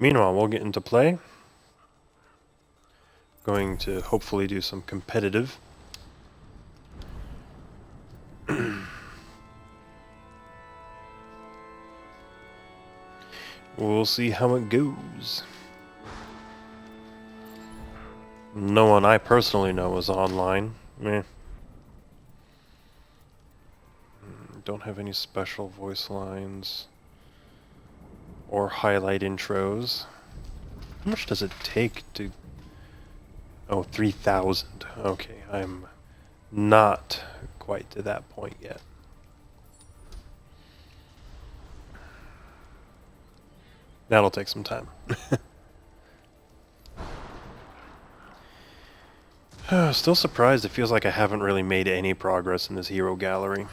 Meanwhile, we'll get into play. Going to hopefully do some competitive. We'll see how it goes. No one I personally know is online. Meh. Don't have any special voice lines or highlight intros. How much does it take to... Oh, 3,000. Okay, I'm not quite to that point yet. That'll take some time. Still surprised. It feels like I haven't really made any progress in this hero gallery.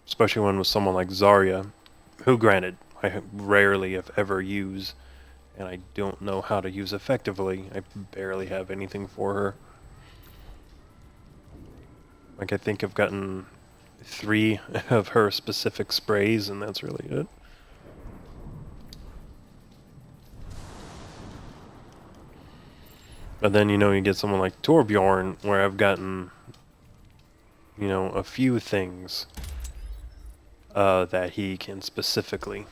Especially when with someone like Zarya, who granted, I rarely if ever use, and I don't know how to use effectively. I barely have anything for her. Like, I think I've gotten 3 of her specific sprays, and that's really it. But then, you know, you get someone like Torbjorn, where I've gotten, you know, a few things that he can specifically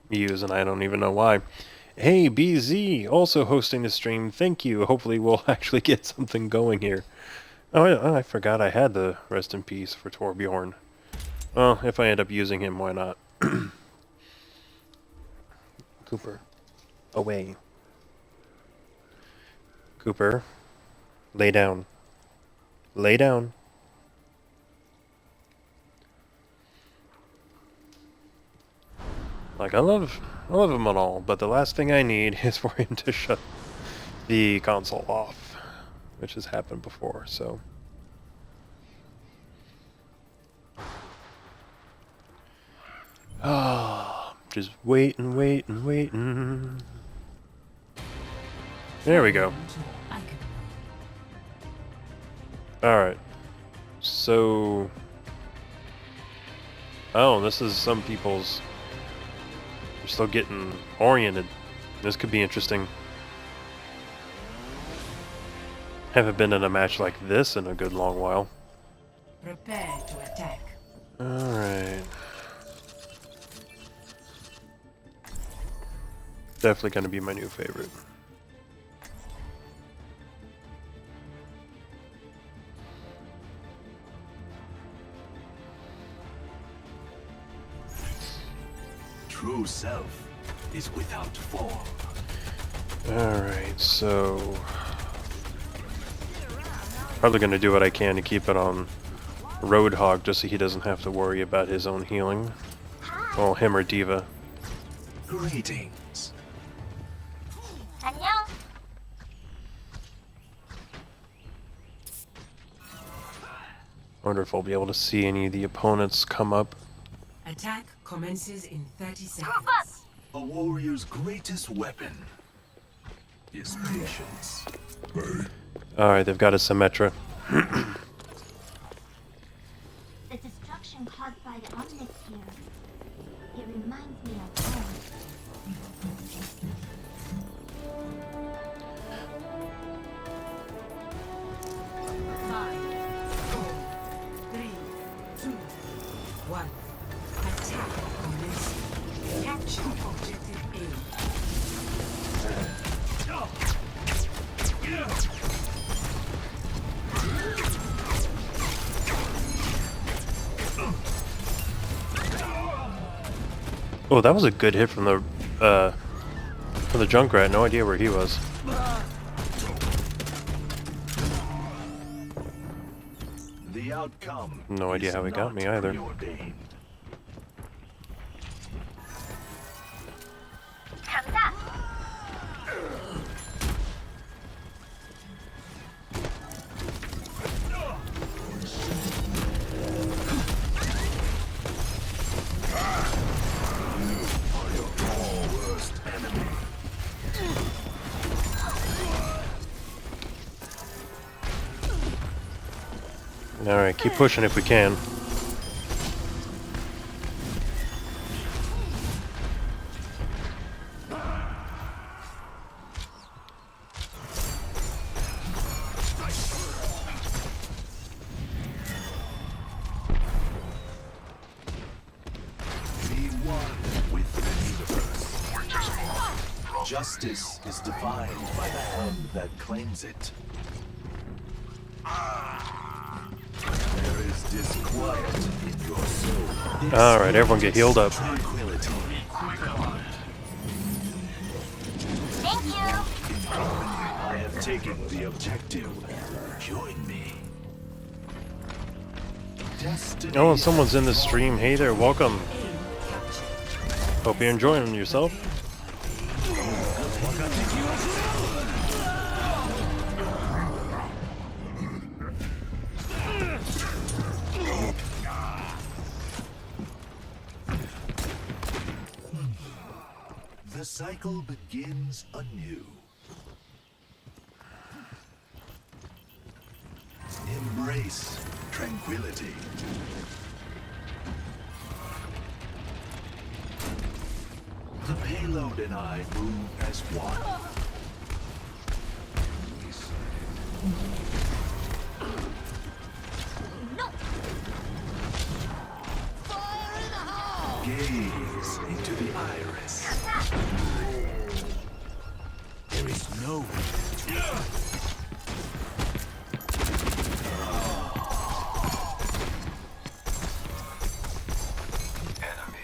use, and I don't even know why. Hey, BZ, also hosting the stream. Thank you. Hopefully we'll actually get something going here. Oh, I forgot I had the rest in peace for Torbjorn. Well, if I end up using him, why not? Cooper, away. Cooper, lay down. Lay down. Like, I love him and all, but the last thing I need is for him to shut the console off, which has happened before, so. Ah, just waiting. There we go. Alright. So... Oh, this is some people's... They're still getting oriented. This could be interesting. Haven't been in a match like this in a good long while. Prepare to attack. Alright. Definitely gonna be my new favorite. True self is without form. Alright, so... Probably gonna do what I can to keep it on Roadhog just so he doesn't have to worry about his own healing. Well, him or D.Va. Greetings. 안녕. Wonder if I'll be able to see any of the opponents come up. Attack commences in 30 seconds. A warrior's greatest weapon is patience. Alright, they've got a Symmetra. The destruction caused by the Omnic here. It reminds me of home. 5, 4, 3, 2, 1. Attack commencing. Capture objective A. Oh, that was a good hit from the Junkrat. No idea where he was. The outcome. No idea is how he got not me either. preordained. 감사. Alright, keep pushing if we can. Justice is defined by the hand that claims it. There is disquiet in your soul. Alright, everyone get healed up. Tranquility. Thank you. I have taken the objective. Join me. Destiny. Oh, and someone's in the stream. Hey there, welcome. Hope you're enjoying yourself. The cycle begins anew. Embrace tranquility. The payload and I move as one. No. Gaze into the iris. There is no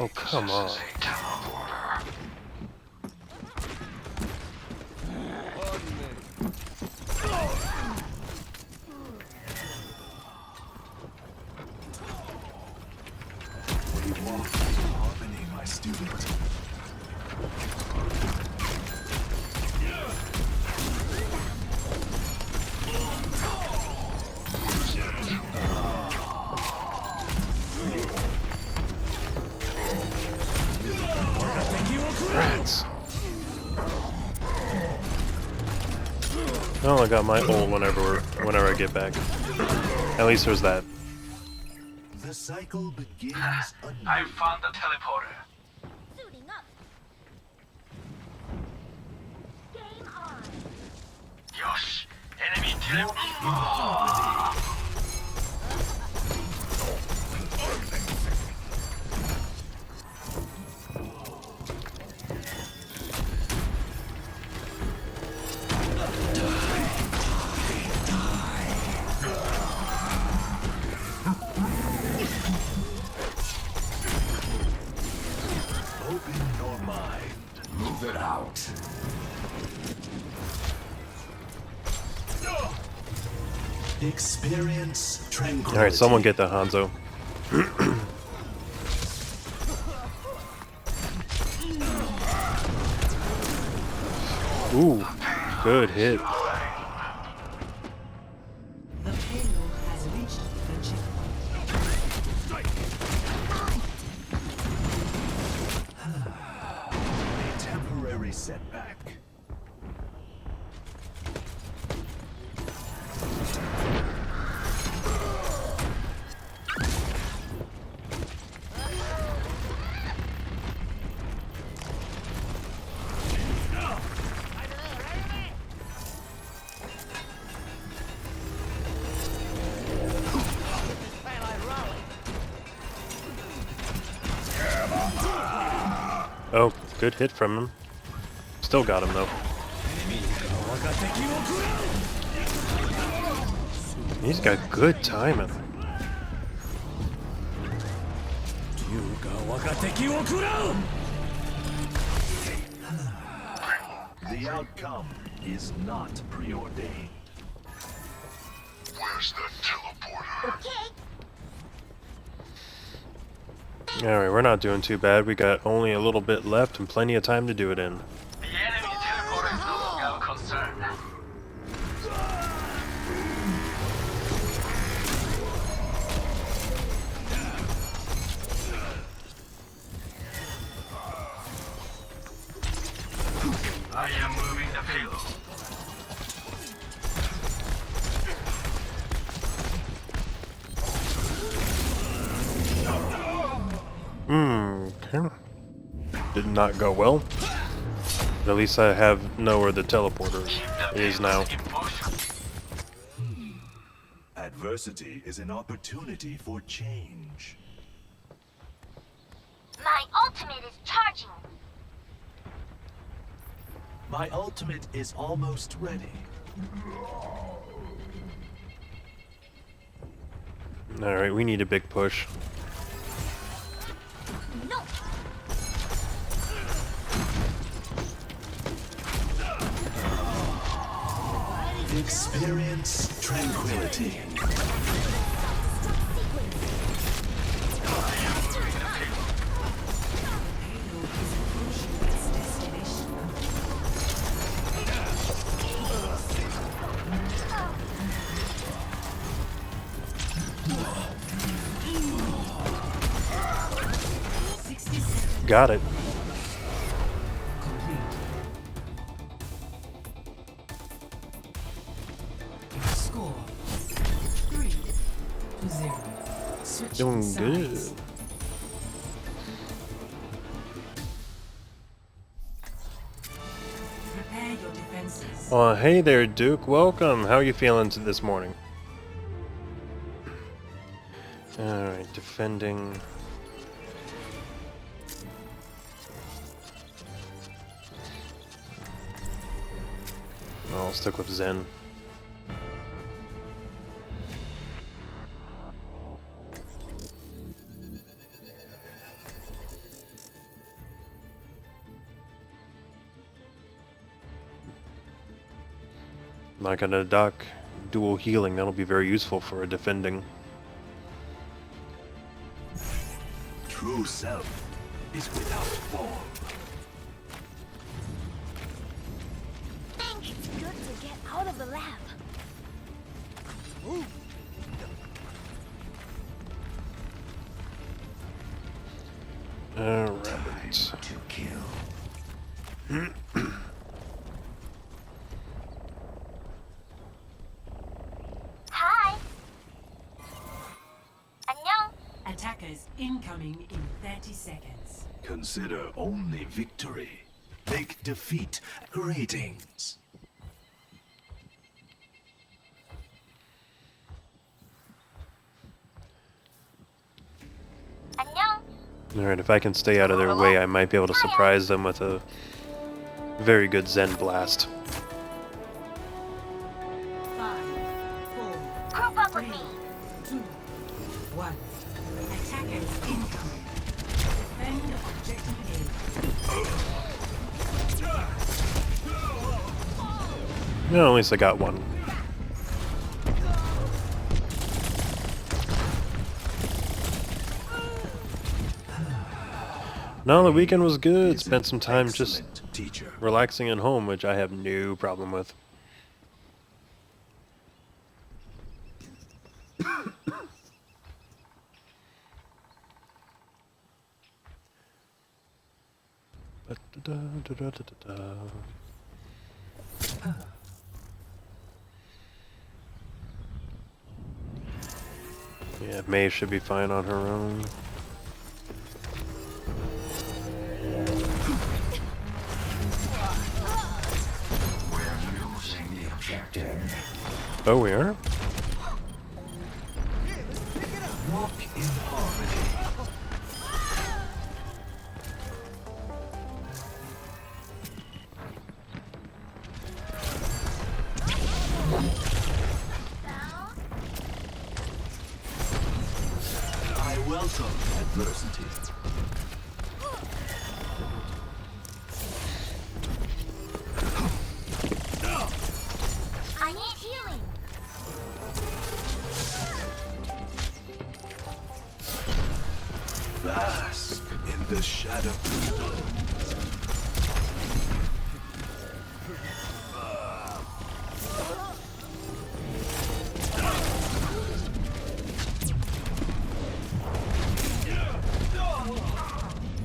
Oh, come on. We walk in harmony, my student. Rats. Oh, I got my ult whenever I get back. At least there's that. The cycle begins anew. I found the teleporter. Suiting up. Game on. Yosh, enemy teleporter. Open your mind. Move it out. Experience tranquility. Alright, someone get the Hanzo. Ooh, good hit. The payload has reached the checkpoint. A temporary setback. Oh, good hit from him. Still got him though. He's got good timing. The outcome is not preordained. Where's the teleporter? Okay. Alright, we're not doing too bad. We got only a little bit left and plenty of time to do it in. The enemy teleporter is no longer our concern. I am moving the payload. Okay. Did not go well. But at least I know where the teleporter is now. In motion. Adversity is an opportunity for change. My ultimate is charging. My ultimate is almost ready. Alright, we need a big push. No. Experience tranquility. Payload is approaching its destination. Got it. Complete. Score 3-0. Switch Doing good. sides. Prepare your defenses. Oh, hey there, Duke. Welcome. How are you feeling this morning? Alright, defending. I'll stick with Zen. Like on a dock, dual healing, that'll be very useful for a defending. True self is without form. It's good to get out of the lab. Alright. To kill. Hi. 안녕. Attackers incoming in 30 seconds. Consider only victory. Make defeat greetings. 안녕. Alright, if I can stay out of their way, I might be able to surprise them with a very good Zen blast. 5, 4, Group up with me. 2, 1. Attackers incoming. Defend objective No, at least I got one. No, the weekend was good. Spent some time just Excellent teacher. relaxing at home, which I have no problem with. Yeah, May should be fine on her own. We're losing the objective. Oh, we are? Walk in harmony. I welcome adversity. I need healing. Bask in the shadow.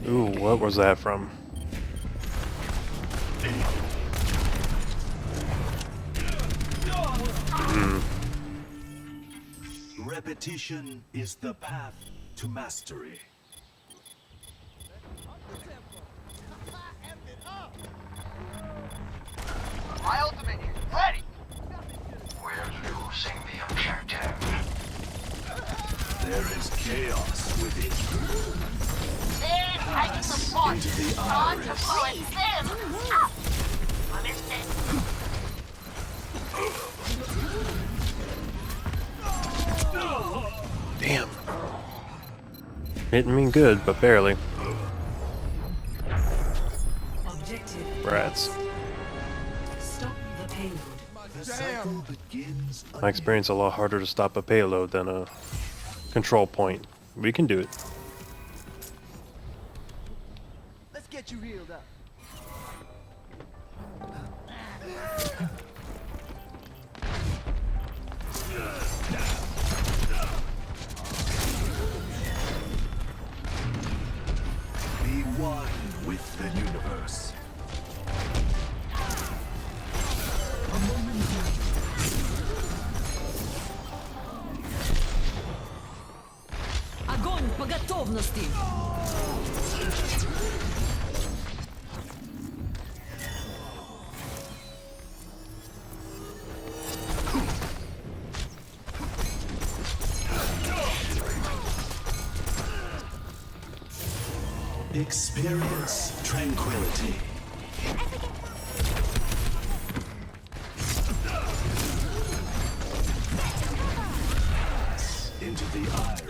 Ooh, what was that from? Repetition is the path to mastery. My ultimate is ready. We're losing the objective. There is chaos within you. There's hiding support. Into the On to iris. poet them. Hitting me good, but barely. Objective. Rats. Stop the payload. The cycle begins My experience a lot harder to stop a payload than a control point. We can do it. Let's get you healed up. Be one with the universe. Огонь по готовности! Experience tranquility. Into the eye.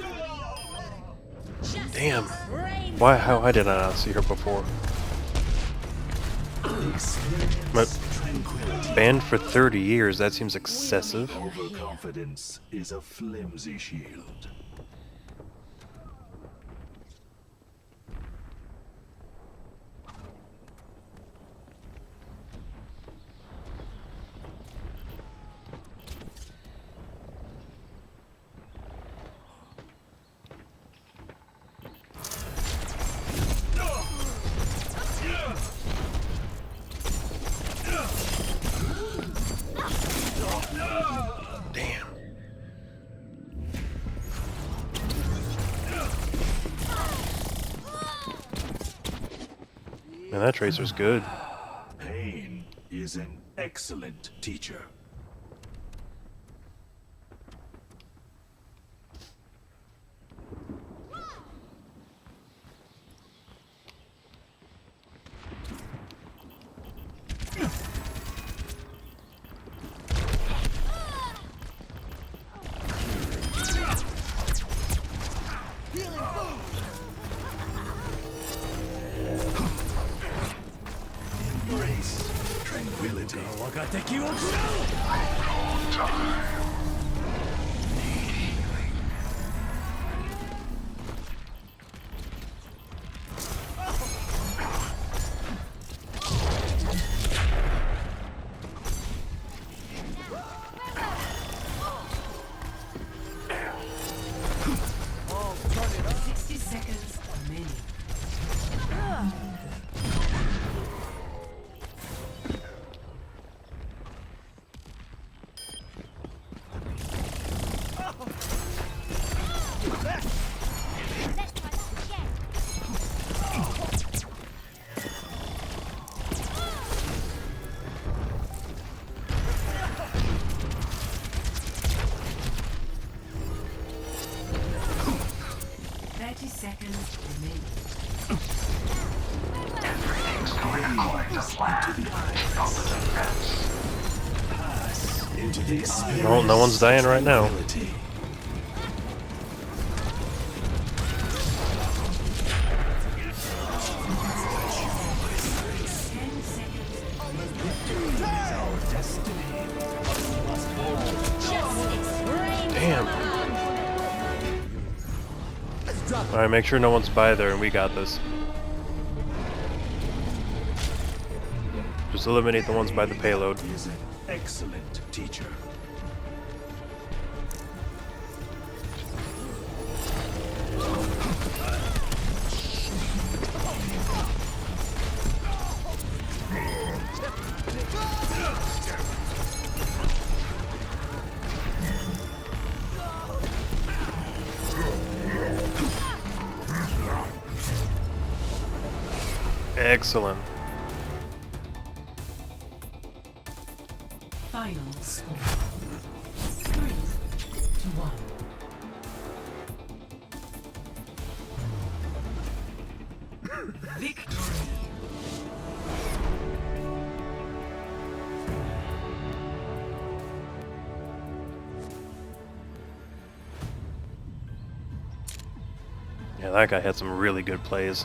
Damn. Why? How? I did I not see her before? Experience But tranquility. banned for 30 years. That seems excessive. Overconfidence is a flimsy shield. Damn. Man, that tracer's good. Pain is an excellent teacher. Embrace tranquility. Oh, turn it up. 60 seconds remaining. Let's try that again. Seconds remaining. Everything's going according to plan. Opposite ends. Pass into the experience. No one's dying right now. tranquility. Damn. Alright, make sure no one's by there and we got this. Just eliminate the ones by the payload. Is an excellent teacher. Excellent. Final score. 3-1. Victory. Yeah, that guy had some really good plays.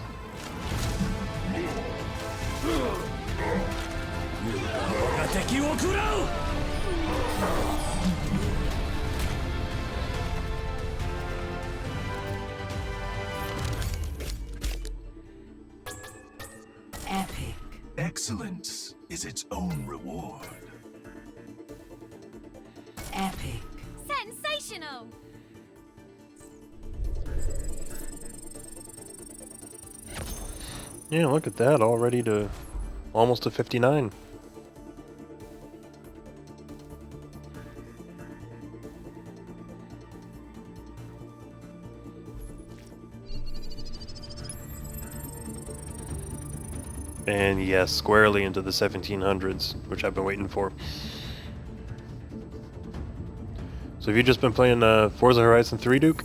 Epic. Excellence is its own reward. Epic. Sensational! Yeah, look at that, already to almost to 59. And yes, squarely into the 1700s, which I've been waiting for. So have you just been playing Forza Horizon 3, Duke?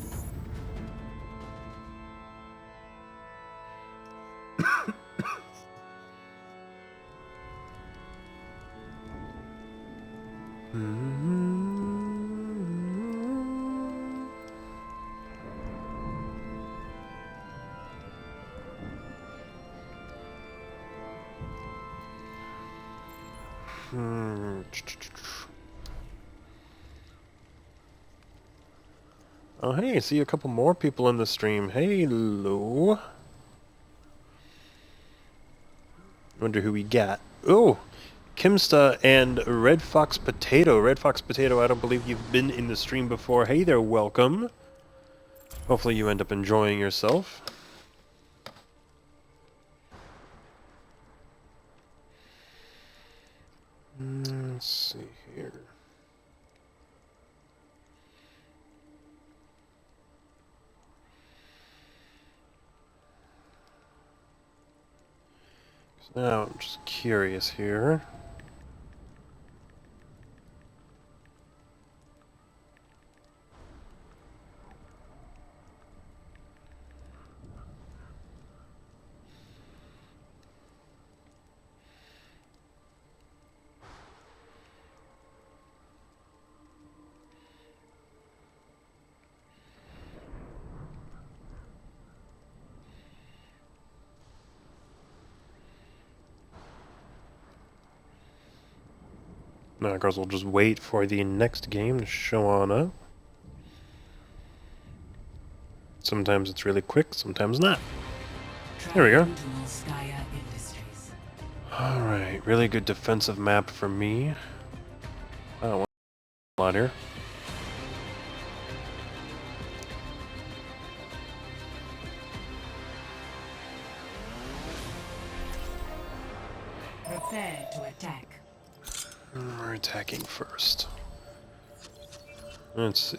Oh, hey, I see a couple more people in the stream. Hello. Wonder who we got. Oh, Kimsta and Red Fox Potato. Red Fox Potato, I don't believe you've been in the stream before. Hey there, welcome. Hopefully you end up enjoying yourself. Let's see here. Now, I'm just curious here. Now, of course, we'll just wait for the next game to show on up. Sometimes it's really quick, sometimes not. There we go. Alright, really good defensive map for me. I don't want a lot here. Prepare to attack. We're attacking first. Let's see.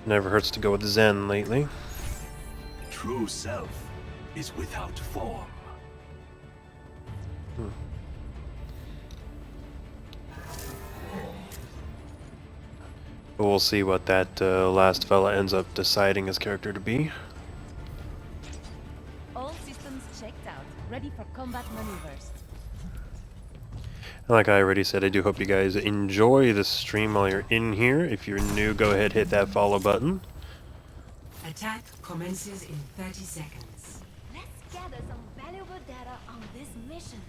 Never hurts to go with Zen lately. True self is without form. But we'll see what that last fella ends up deciding his character to be. All systems checked out, ready for combat maneuvers. Like I already said, I do hope you guys enjoy the stream while you're in here. If you're new, go ahead, hit that follow button. Attack commences in 30 seconds. Let's gather some valuable data on this mission.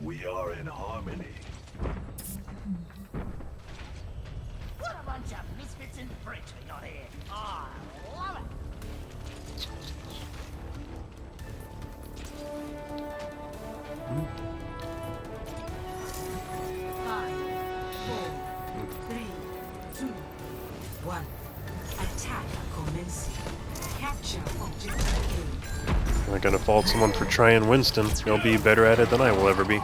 We are in harmony. What a bunch of misfits and freaks we got here. I love it. Five, four, three, two, one. Attack commencing. Capture objective I'm not gonna fault someone for trying Winston. He'll be better at it than I will ever be.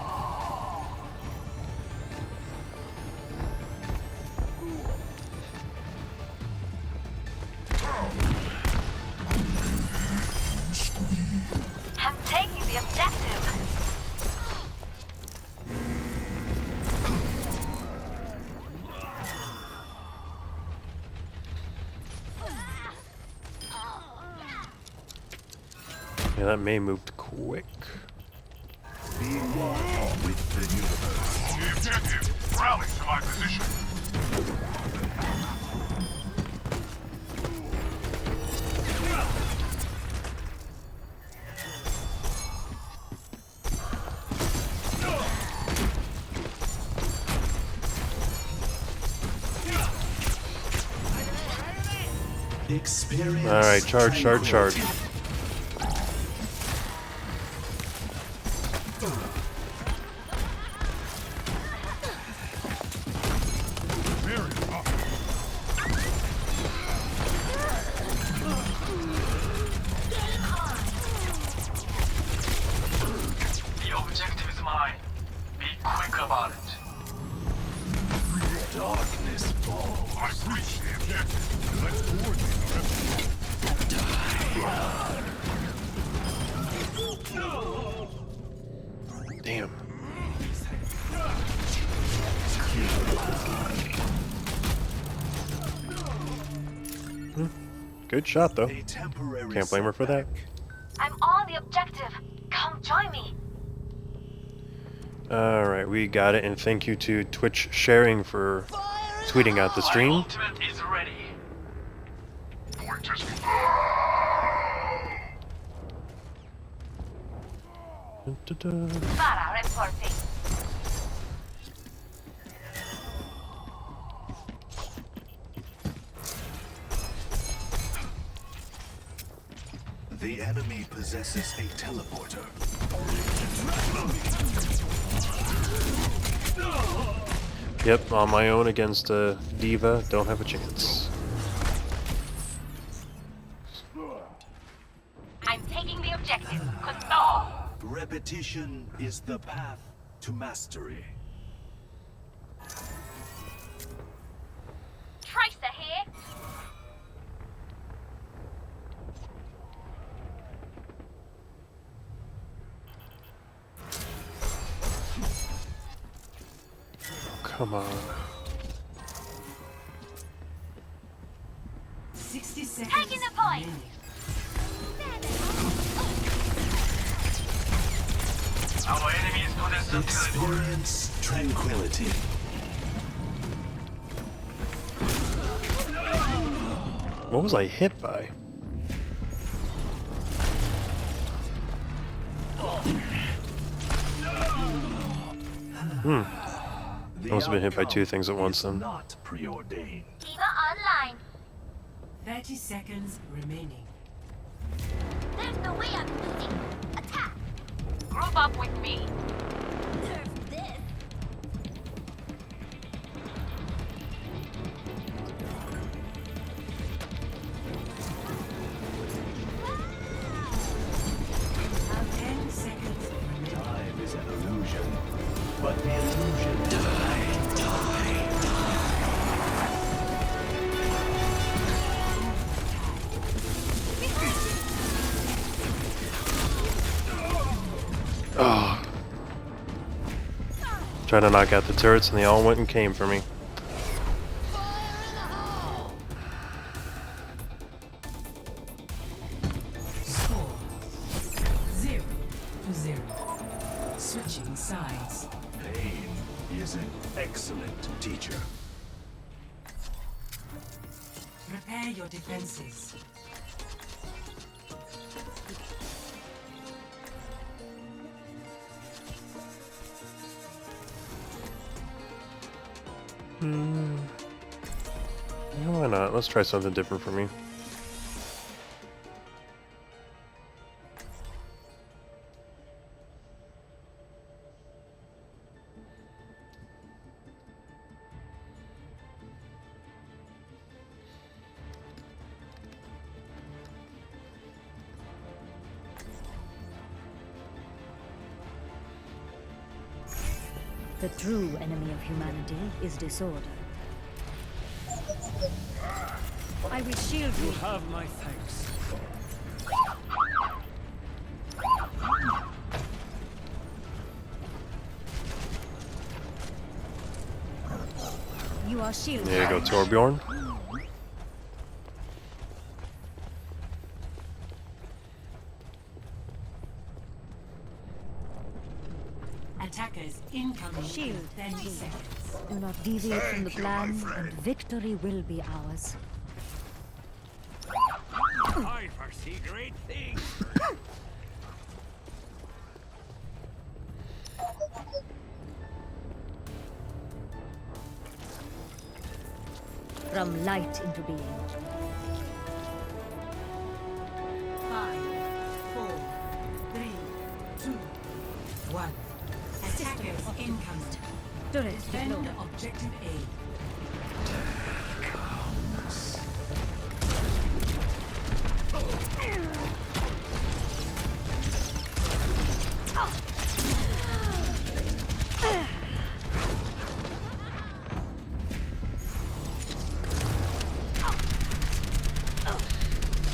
I'm taking the objective. Yeah, that May moved quick. Being one with the universe. The objective, rally to my position. Experience. Alright, charge. Very tough. The objective is mine. Be quick about it. Darkness falls. I've reached the objective. Let's coordinate the rest. Damn. Good shot though. A temporary Can't blame her for that. setback. I'm on the objective. Come join me. Alright, we got it, and thank you to Twitch sharing for tweeting out the My stream. ultimate is ready. Point testing. Da-da-da. Para reporting. The enemy possesses a teleporter. Yep, on my own against D.Va, don't have a chance. I'm taking the objective. Control. Repetition is the path to mastery. Tracer here. Come on. 60 seconds. Taking the point. remaining. Our enemies possess the teleporter. Experience tranquility. What was I hit by? The I must have been hit by two outcome things at once is then. Not preordained. D.Va online. 30 seconds remaining. There's no way I'm losing. Attack. Group up with me. Nerf this. Now 10 seconds remaining. Time is an illusion, but the illusion die. Oh. Trying to knock out the turrets and they all went and came for me. Score 0-0. Switching sides. Pain is an excellent teacher. Prepare your defenses. Yeah, why not? Let's try something different for me. The true enemy of humanity is disorder. I will shield you. Have my thanks. You are shielded. There you go, Torbjorn. Incoming Shield in 30 D. seconds. Do not deviate from the Thank you, my plan, friend. and victory will be ours. I foresee great things. From light into being. 5, 4, 3, 2, 1. Attackers incoming. Turret Defend deployed. objective A.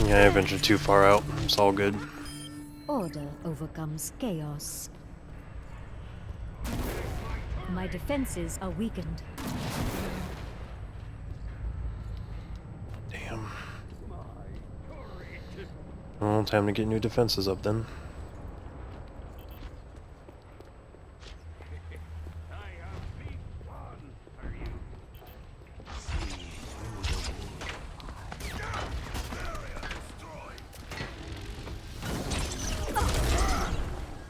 Yeah, I ventured too far out. It's all good. Order overcomes chaos. My defenses are weakened. Damn. Well, time to get new defenses up then. I have big fun for you.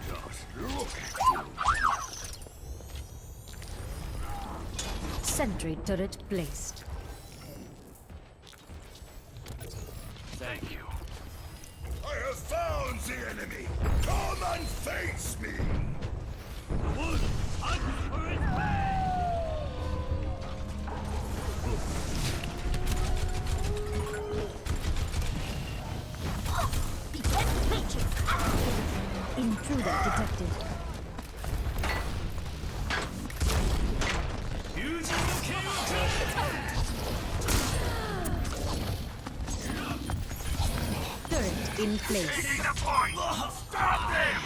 Just look at you. Sentry turret placed. Thank you. I have found the enemy. Come and face me. Wood, hunt for his bag. Defend breaches. Intruder detected. Using the Turret in place. Taking the point. Stop them.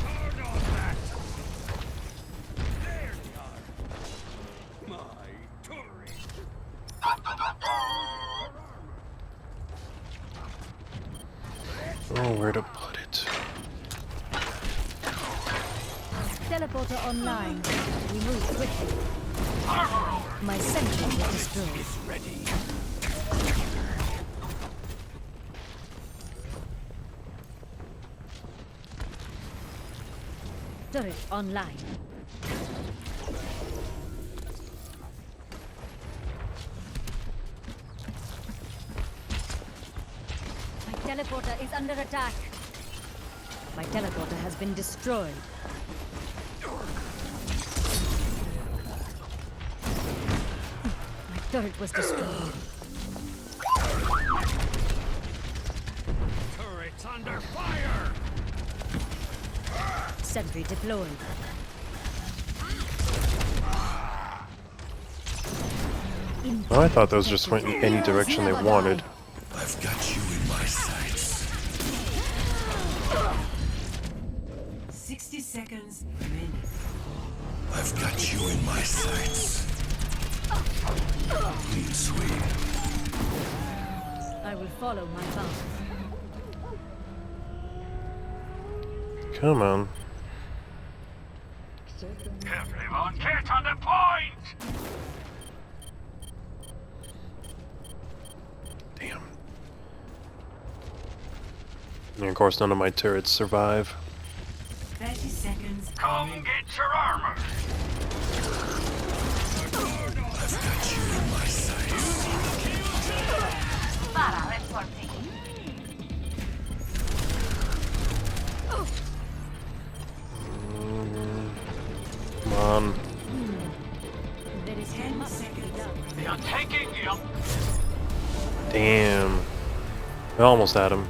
hard on that. There we are. My turret. Oh, where to put it? Teleporter online. We move quickly. My sentry was destroyed. Ready. Turret online. My teleporter is under attack. My teleporter has been destroyed. My turret was destroyed. Turret's under fire. Sentry deployed. Oh, I thought those just went in any direction they wanted. I've got you in my sights. 60 seconds remaining. I've got you in my sights. Clean sweep. I will follow my path. Come on. Everyone get on the point. Damn. And of course, none of my turrets survive. 30 seconds Come remaining. get your armor. I've got you in my sights. Para reporting. Come on. There is 10 much to be seconds. done. They are taking you. Damn. I almost had him.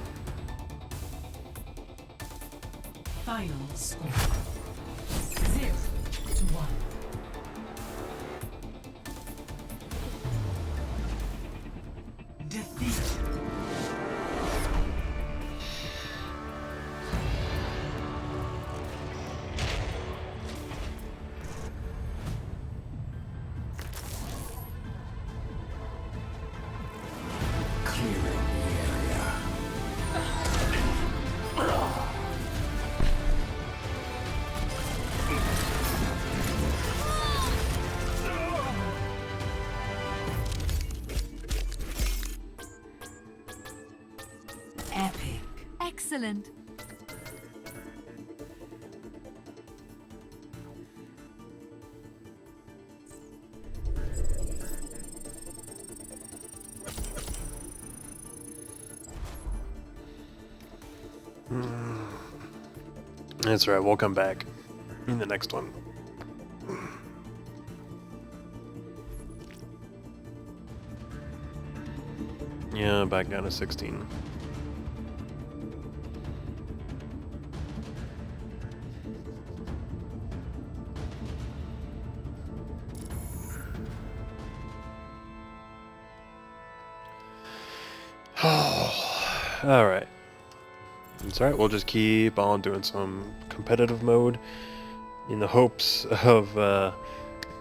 Final score. 0 to 1. Defeat. Clearing the area. Excellent. That's right, we'll come back in the next one. Yeah, back down to 16. Alright. It's alright, we'll just keep on doing some competitive mode in the hopes of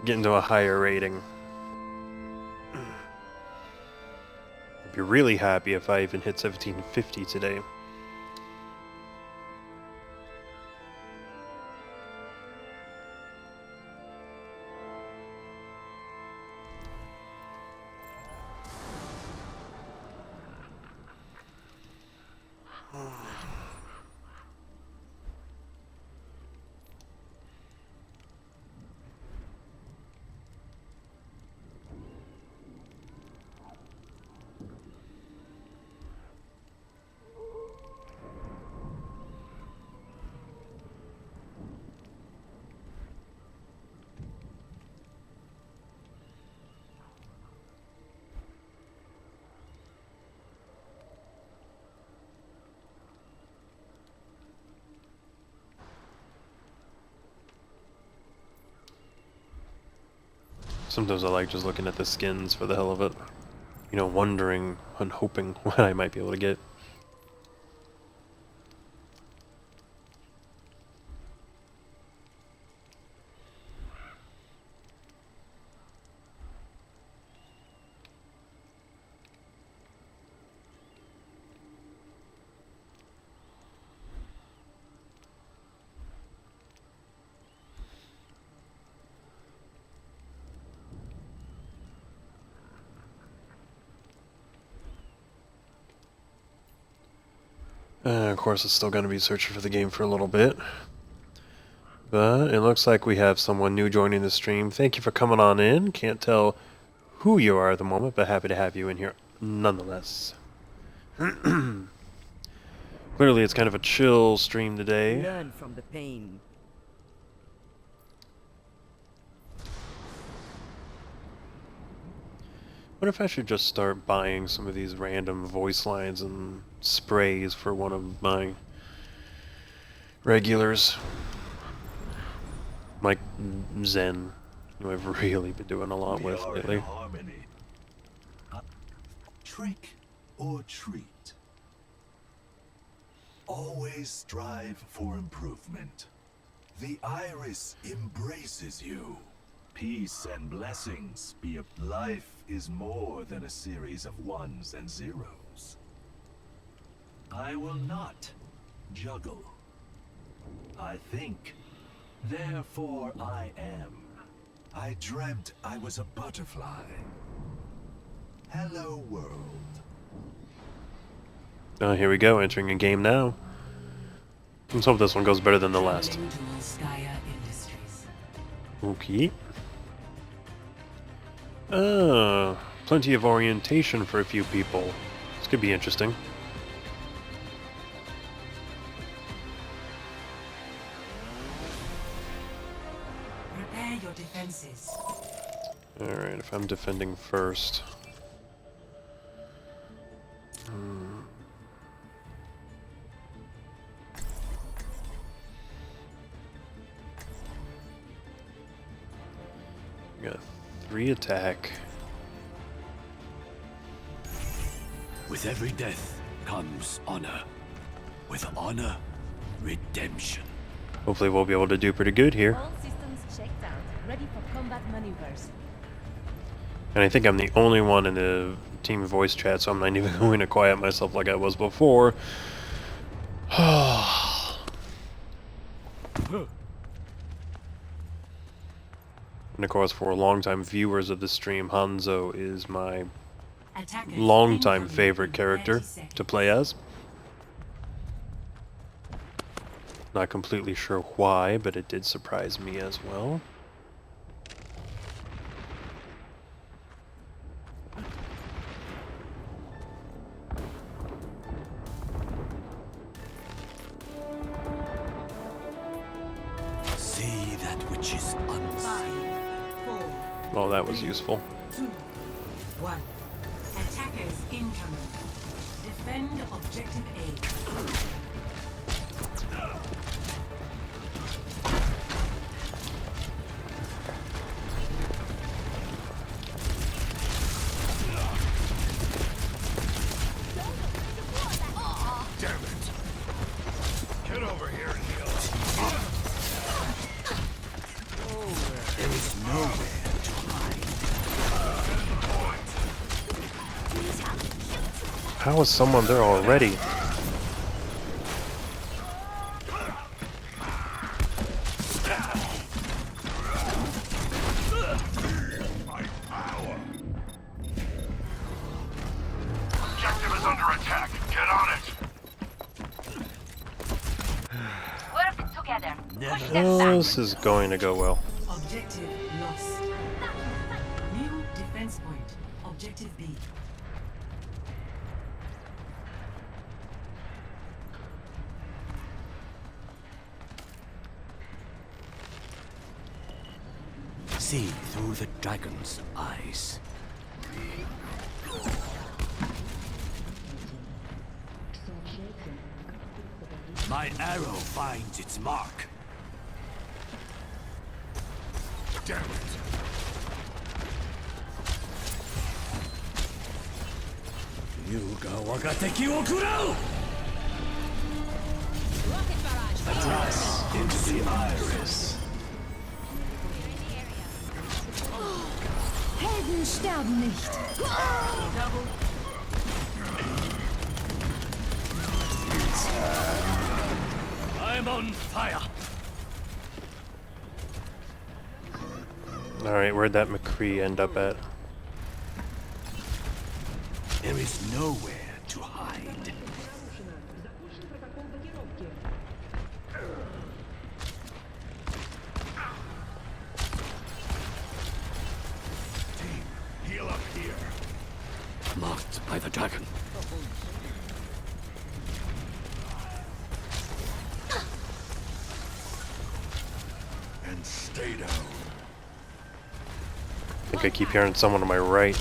getting to a higher rating. I'd be really happy if I even hit 1750 today. Sometimes I like just looking at the skins for the hell of it. You know, wondering and hoping what I might be able to get. Of course, it's still going to be searching for the game for a little bit. But it looks like we have someone new joining the stream. Thank you for coming on in. Can't tell who you are at the moment, but happy to have you in here nonetheless. Clearly, it's kind of a chill stream today. Learn from the pain. What if I should just start buying some of these random voice lines and sprays for one of my regulars? Like Zen, who I've really been doing a lot We with are lately. in harmony. Trick or treat. Always strive for improvement. The iris embraces you. Peace and blessings be a life is more than a series of ones and zeros. I will not juggle. I think, therefore I am. I dreamt I was a butterfly. Hello, world. Oh, here we go, entering a game now. Let's hope this one goes better than the last. Traveling to Skya Industries. Okay. Plenty of orientation for a few people. This could be interesting. Prepare your defenses. Alright, if I'm defending first. We got 3 attack. With every death comes honor. With honor, redemption. Hopefully we'll be able to do pretty good here. All systems checked out. Ready for combat maneuvers. And I think I'm the only one in the team voice chat, so I'm not even going to quiet myself like I was before. And of course, for longtime viewers of the stream, Hanzo is my Attackers longtime incoming favorite in character 30 seconds. to play as. Not completely sure why, but it did surprise me as well. See that which is unseen. 5, 4, Well, that was useful. 2, 1. Attackers incoming. Defend objective A. Damn it! Get over here and heal. There is nowhere to hide. How is someone there already? My power! Objective is under attack. Get on it. Work together. Push them Well, back. this is going to go well. Objective lost. New defense point. Objective B. See through the dragon's eyes. My arrow finds its mark. Damn it! Yuga wagateki wo kurau! Address into the iris. Helden sterben nicht. I'm on fire. Alright, where'd that McCree end up at? There is nowhere to hide. Team, heal up here. Marked by the dragon. And stay down. I think I keep hearing someone on my right.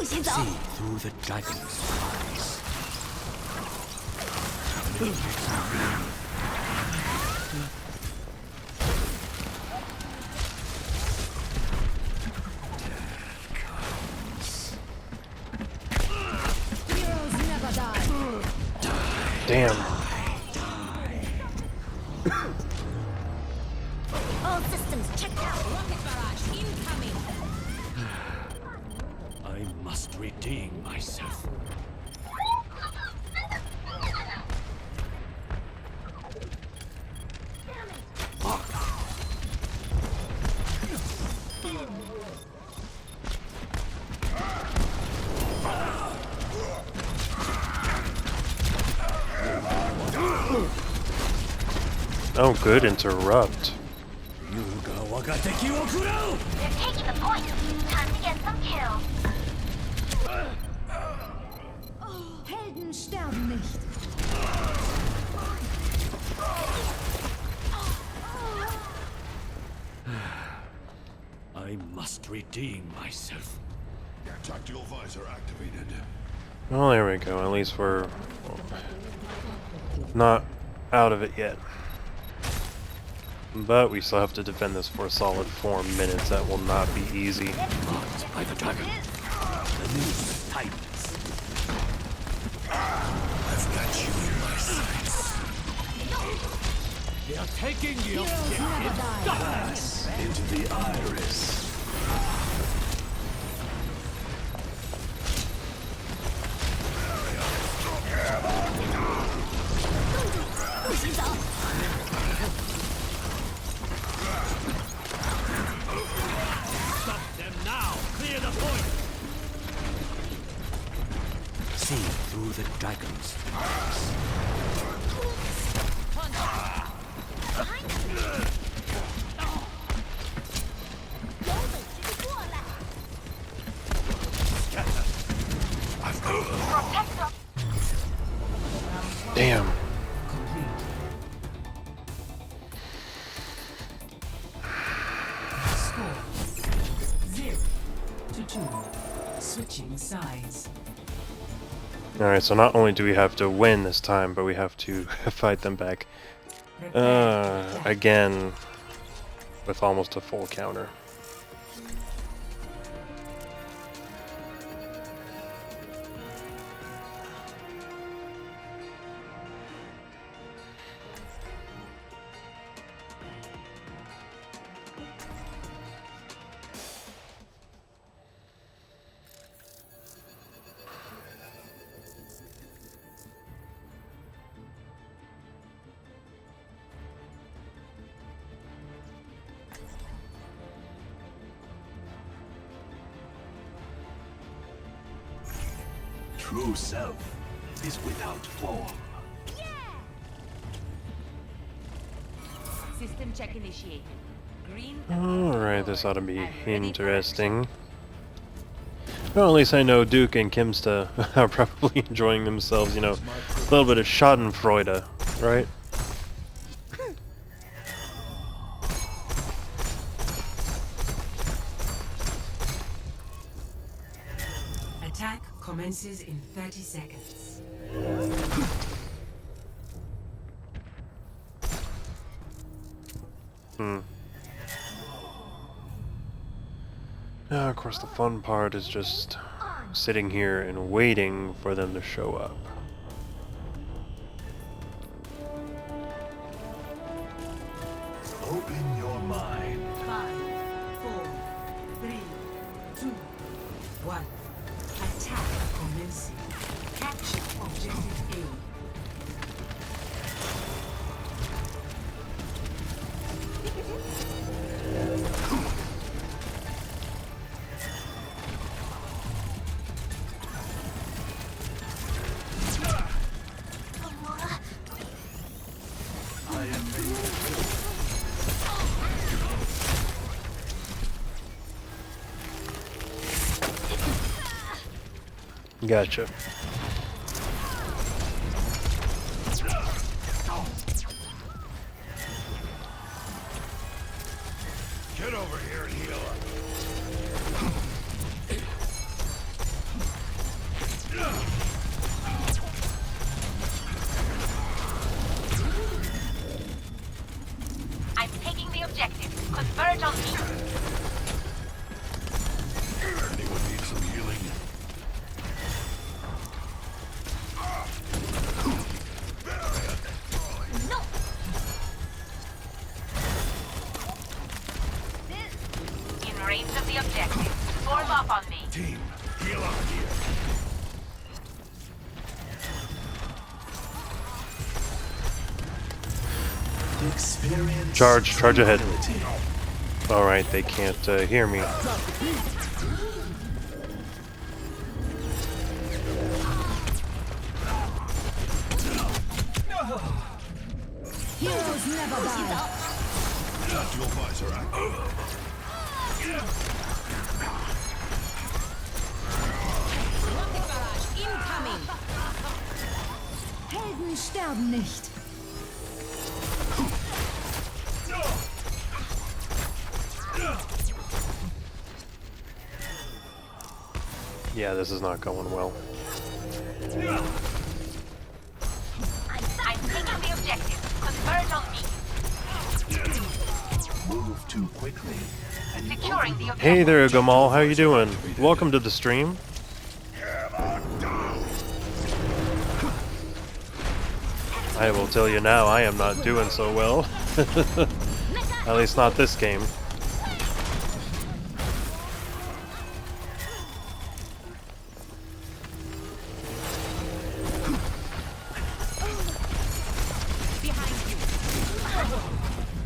See through the dragon's eyes. Heroes never die. Damn. All systems checked out. Rocket barrage incoming. I must redeem myself. Oh, good, interrupt. Yuga wagateki wo kurau! They're taking the point. Time to get some kills. Helden sterben nicht. I must redeem myself. Tactical visor activated. Well, there we go. At least we're not out of it yet. But we still have to defend this for a solid 4 minutes. That will not be easy. Marked by the dragon. The news tightens. I've got you in my sights. They are taking the Heroes never die. into the iris. Stop them now! Clear the point! Damn. Complete. Score 0-2. Switching sides. Alright, so not only do we have to win this time, but we have to fight them back. Again, with almost a full counter. True self is without form. System check initiated. Green. Alright, this ought to be interesting. Well, at least I know Duke and Kimsta are probably enjoying themselves, you know, a little bit of Schadenfreude, right? Attack commences in 30 seconds. Now, of course, the fun part is just sitting here and waiting for them to show up. Open your mind. 5, 4, 3, 2, 1. Attack commencing. Capture objective A. Gotcha. Get over here and heal up. I'm taking the objective. Converge on me. Anyone need some healing? No. In range of the objective. Form up on me. Team, heal up here. Experience Charge ahead. tranquility. Alright, they can't hear me. Heroes never die. Dual visor active. Incoming. Helden sterben nicht. Yeah, this is not going well. I'm taking the objective. Converge on me. Move too quickly. And Securing the objective. Hey there, Gamal, how you doing? Welcome to the stream. I will tell you now, I am not doing so well. At least not this game.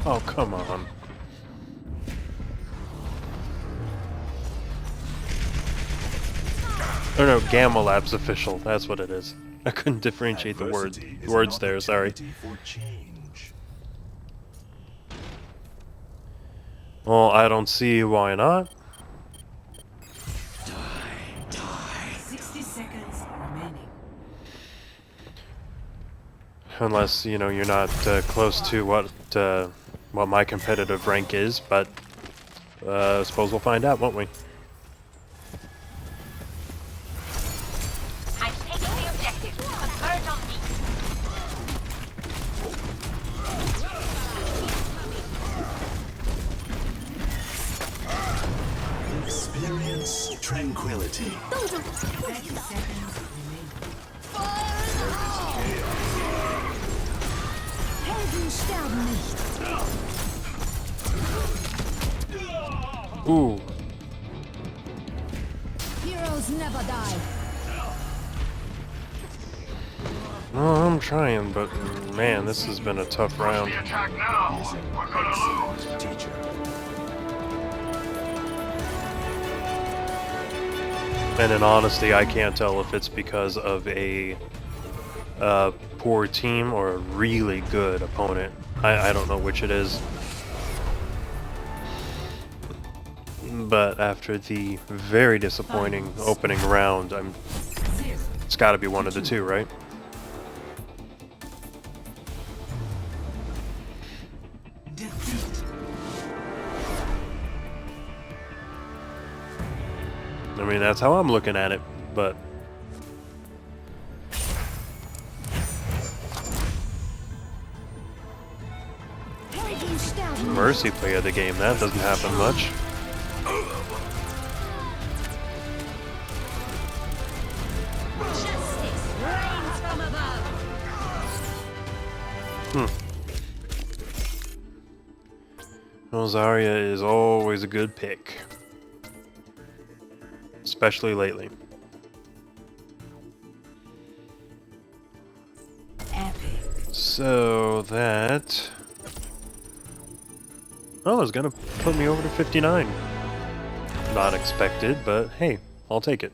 Oh, come on. Oh no, Gamma Lab's official, that's what it is. I couldn't differentiate the Adversity is words an there, sorry. opportunity for change. Well, I don't see why not. 60 seconds remaining. Unless, you know, you're not close to what my competitive rank is, but I suppose we'll find out, won't we? I'm taking the objective. Converge on me. Experience tranquility. 30 seconds remaining. Helden sterben nicht. Ooh. Heroes never die. Well, I'm trying, but man, this has been a tough round. The attack now. We're gonna lose. Teacher. And in honesty, I can't tell if it's because of a poor team or a really good opponent. I don't know which it is. But after the very disappointing opening round, it's got to be one of the two, right? Defeat. I mean, that's how I'm looking at it, but Helden sterben nicht. Mercy play of the game, that doesn't happen much. Justice reigns from above. Well, Zarya is always a good pick. Especially lately. Epic. So that... Oh, it's gonna put me over to 59. Not expected, but hey, I'll take it.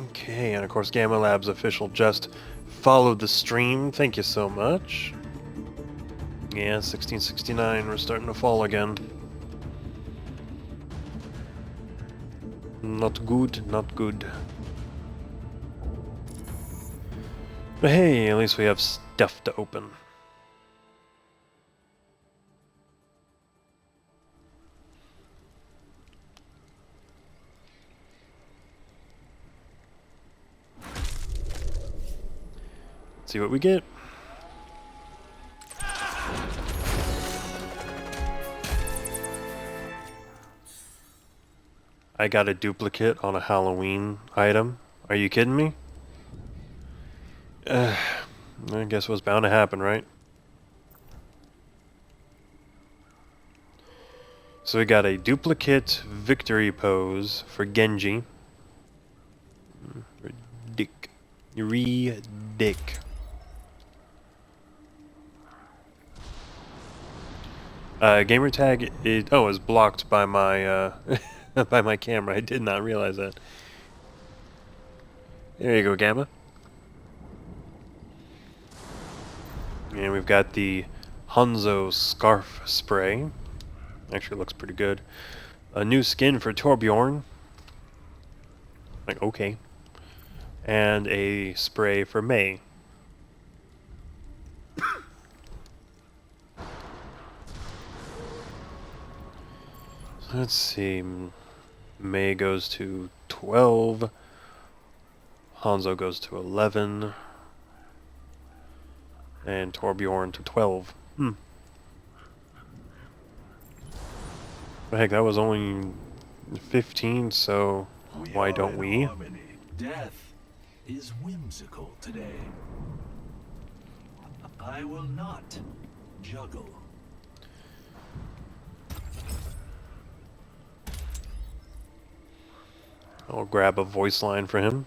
Okay, and of course Gamma Labs official just followed the stream. Thank you so much. Yeah, 1669, we're starting to fall again. Not good, not good. But hey, at least we have stuff to open. Let's see what we get. I got a duplicate on a Halloween item. Are you kidding me? I guess what's bound to happen, right? So we got a duplicate victory pose for Genji. Ridic. Gamer tag is blocked by my by my camera. I did not realize that. There you go, Gamma. And we've got the Hanzo Scarf Spray. Actually looks pretty good. A new skin for Torbjorn. Like, okay. And a spray for Mei. Let's see. Mei goes to 12. Hanzo goes to 11. And Torbjorn to 12. Heck, that was only 15, so why are don't in we? harmony. Death is whimsical today. I will not juggle. I'll grab a voice line for him.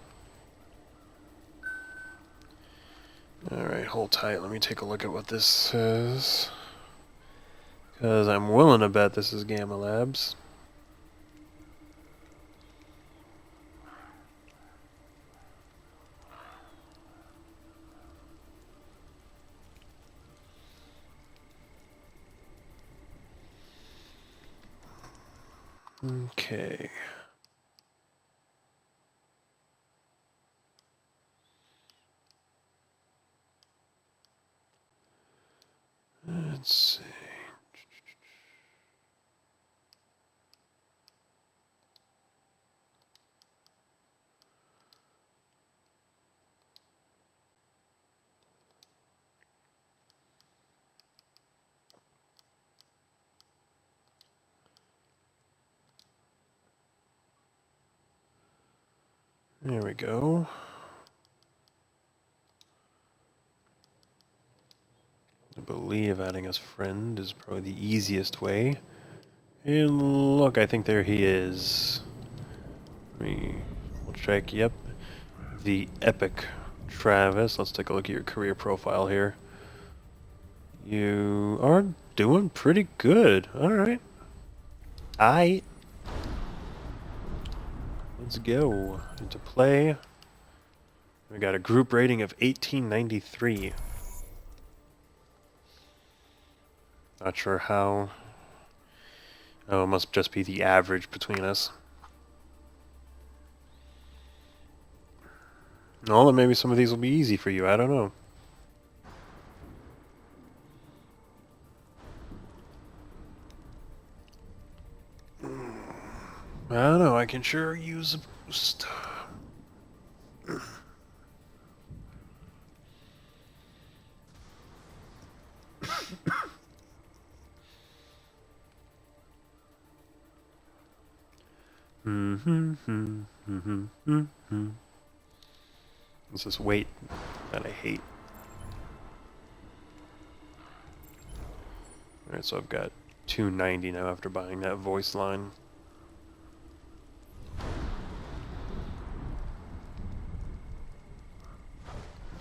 Alright, hold tight. Let me take a look at what this says. Because I'm willing to bet this is Gamma Labs. Okay. Let's see. There we go. I believe adding as friend is probably the easiest way. And look, I think there he is. We'll check, yep. The epic Travis. Let's take a look at your career profile here. You are doing pretty good. Alright. Let's go into play. We got a group rating of 1893. Not sure how. Oh, it must just be the average between us. Well, then maybe some of these will be easy for you. I don't know. I don't know. I can sure use a boost. It's this weight that I hate. Alright, so I've got 290 now after buying that voice line.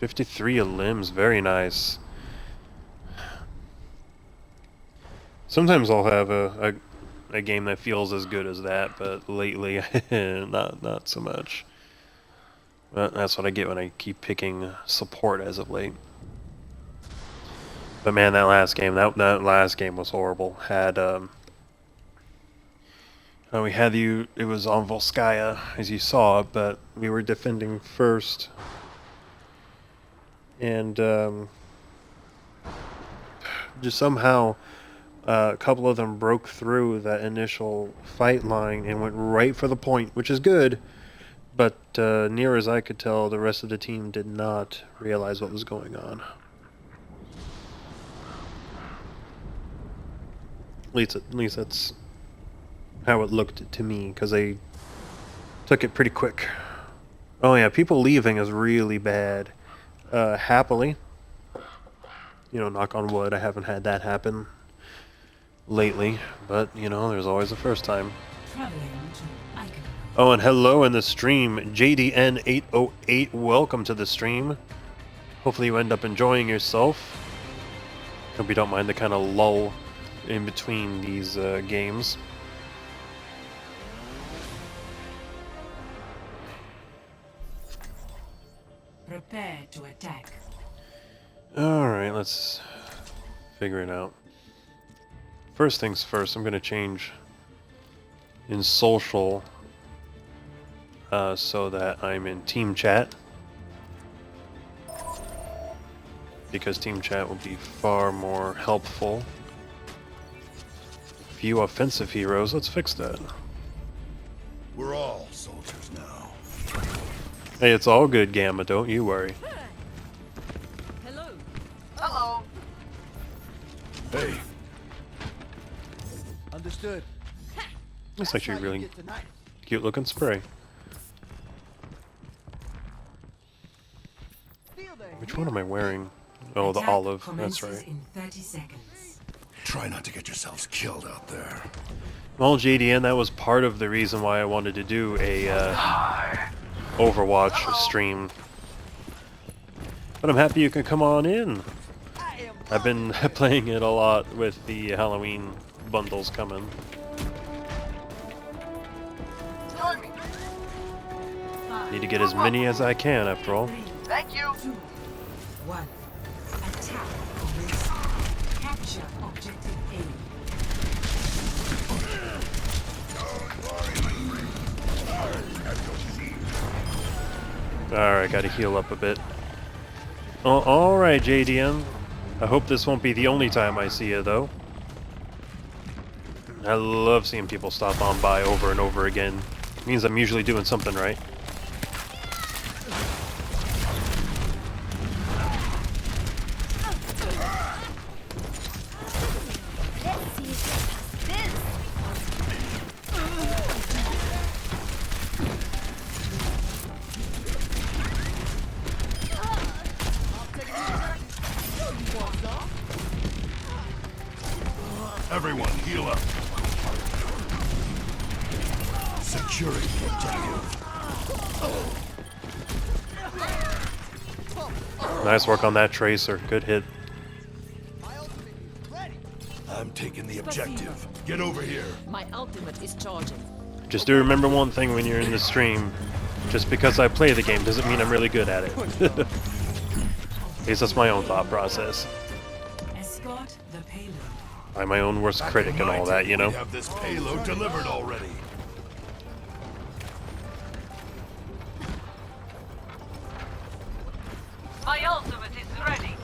$53 a limbs, very nice. Sometimes I'll have a game that feels as good as that, but lately, not so much. But that's what I get when I keep picking support as of late. But man, that last game was horrible. We had you. It was on Volskaya, as you saw, but we were defending first, and just somehow. A couple of them broke through that initial fight line and went right for the point, which is good, but near as I could tell, the rest of the team did not realize what was going on. At least that's how it looked to me, because they took it pretty quick. Oh yeah, people leaving is really bad. Happily, knock on wood, I haven't had that happen lately, but there's always a first time. Oh, and hello in the stream, JDN808, welcome to the stream. Hopefully you end up enjoying yourself. Hope you don't mind the kind of lull in between these games. Prepare to attack. Alright, let's figure it out. First things first, I'm going to change in social so that I'm in team chat, because team chat will be far more helpful. Few offensive heroes, let's fix that. We're all soldiers now. Hey, it's all good, Gamma, don't you worry. Hello. Hello. Hey, Understood. That's How actually you really get tonight. cute looking spray. Feel the Which heat. one am I wearing? Oh, the Attack olive, that's commences right. in 30 seconds. try not to get yourselves killed out there. Well, JDN, that was part of the reason why I wanted to do a Overwatch stream. But I'm happy you can come on in. I am I've been playing it a lot with the Halloween bundles coming. Join me. Need to get as many as I can, after all. Thank you. 2, 1. Attack commences. Capture objective A. Alright, gotta heal up a bit. Oh, alright, JDM. I hope this won't be the only time I see you, though. I love seeing people stop on by over and over again. It means I'm usually doing something right. Let's see if I pass this. Everyone, heal up. Securing the objective. Nice work on that tracer. Good hit. My ultimate is ready. I'm taking the objective. Get over here. My ultimate is charging. Just do remember one thing when you're in the stream. Just because I play the game doesn't mean I'm really good at it. At least that's my own thought process. Escort the payload. I'm my own worst critic and all that, you know? We have this payload delivered already. My ultimate is ready.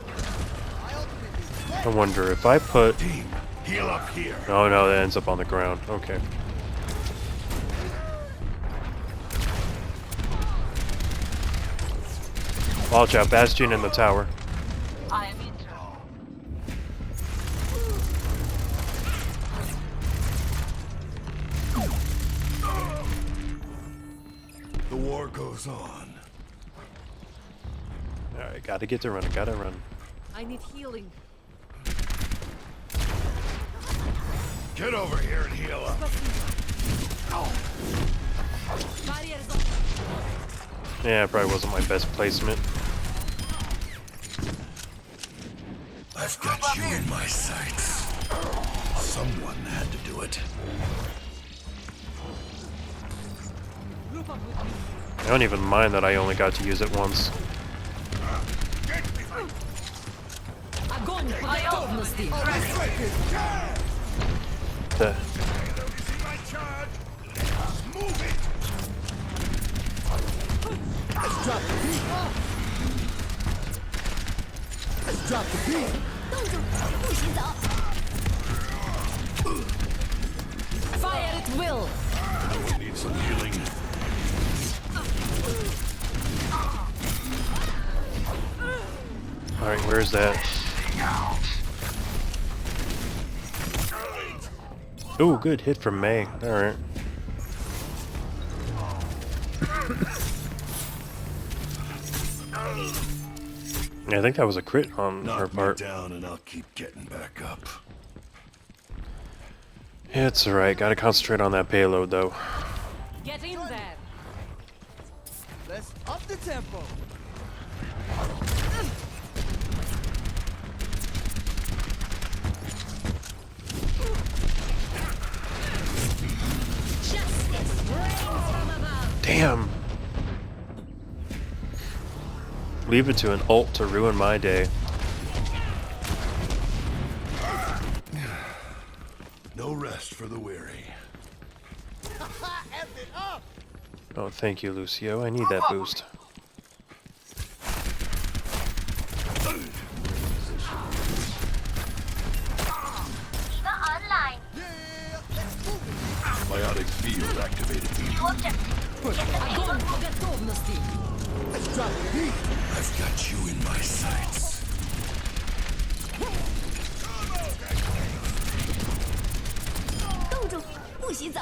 My ultimate is ready. I wonder if I put... Team, heal up here. Oh no, that ends up on the ground. Okay. Watch out, Bastion in the tower. I am in. The war goes on. Alright, gotta get to running, gotta run. I need healing. Get over here and heal up. Barriers Yeah, it probably wasn't my best placement. I've got you in my sights. Someone had to do it. I don't even mind that I only got to use it once. огонь по готовности. The- Fire at will. Need some healing. Alright, where's that? Ooh, good hit from May. Alright. Yeah, I think that was a crit on her Knock me part. down and I'll keep getting back up. Yeah, it's alright. Gotta concentrate on that payload, though. Get in there. Let's up the tempo. Damn! Leave it to an ult to ruin my day. No rest for the weary. F it up. Oh, thank you, Lucio. I need that boost. D.Va online. Yeah, let's move it. Biotic field activated. New objective. Огонь по готовности. Let's drop the beat. I've got you in my sights. 冻住，不许走。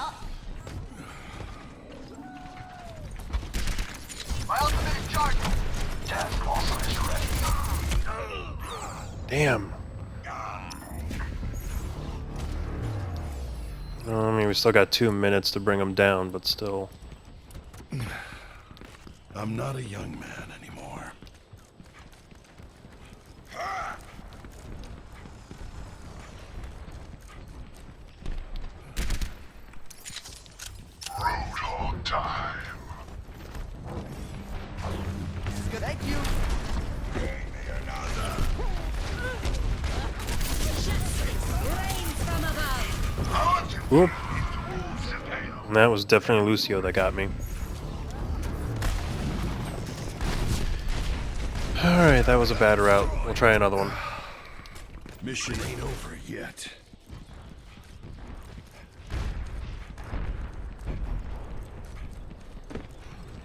My ultimate is charging. Task also is ready. Damn. I mean, we still got 2 minutes to bring him down, but still. I'm not a young man anymore. Roadhog time. Thank you. Whoop. And that was definitely Lucio that got me. Alright, that was a bad route. We'll try another one. Mission ain't over yet.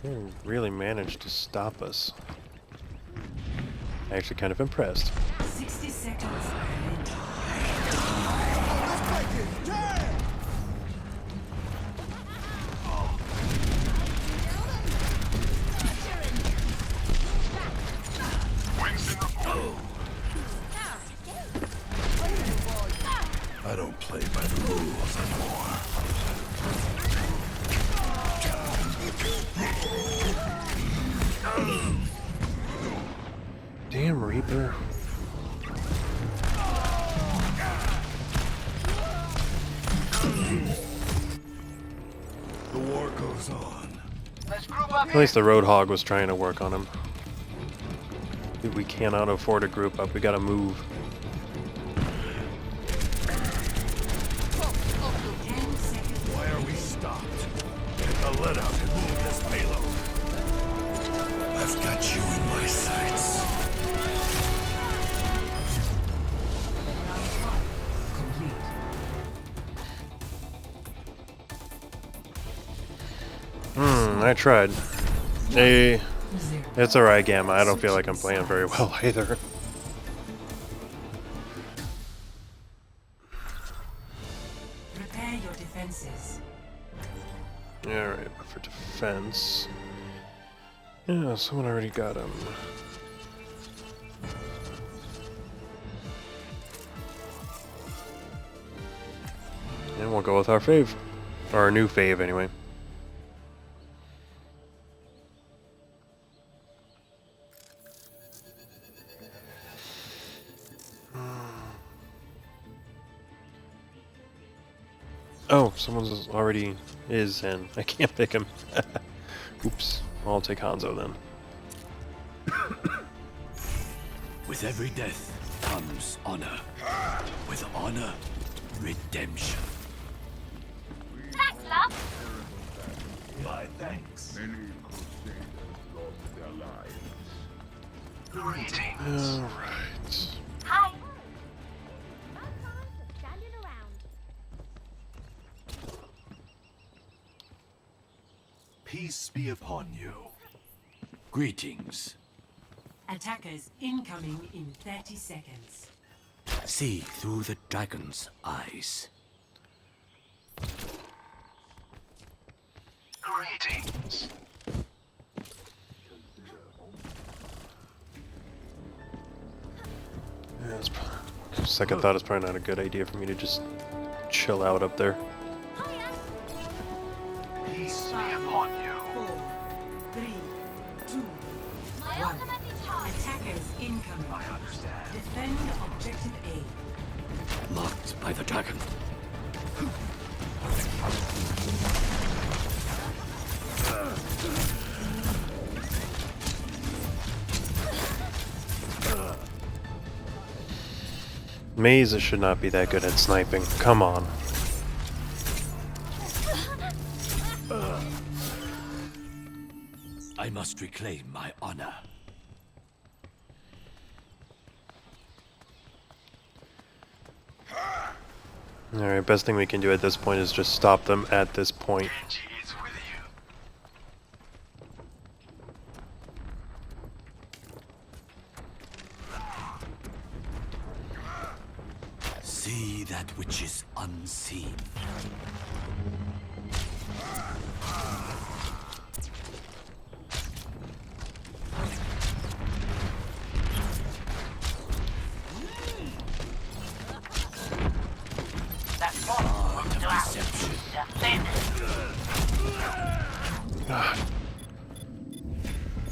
You really managed to stop us. I'm actually kind of impressed. 60 seconds. Let's break it. Turn! I don't play by the rules anymore. Damn, Reaper. The war goes on. Let's group up At least the Roadhog was trying to work on him. Dude, we cannot afford a group up. We gotta move. 10 seconds. Why are we stopped? Get the lead out and move this payload. I've got you in my sights. Complete. I tried. Hey, 0. it's alright, Gamma. I don't feel like I'm playing very well either. Prepare your defenses. Alright, but for defense... Yeah, someone already got him. And we'll go with our fave. Or our new fave, anyway. Oh, someone's already is, and I can't pick him. Oops. I'll take Hanzo then. With every death comes honor. With honor, redemption. Thanks, love. My thanks. Alright. Hi. No time for standing around. Peace be upon you. Greetings. Attackers incoming in 30 seconds. See through the dragon's eyes. Greetings. Yeah, second thought, it's probably not a good idea for me to just chill out up there. Peace be upon you. 4, 3, 2, My 1. ultimate is charged. Attackers incoming. I understand. Defend objective A. Marked by the dragon. Maze should not be that good at sniping. Come on. I must reclaim my honor. Alright, best thing we can do at this point is just stop them at this point. Genji is with you. See that which is unseen. That's one. Deception.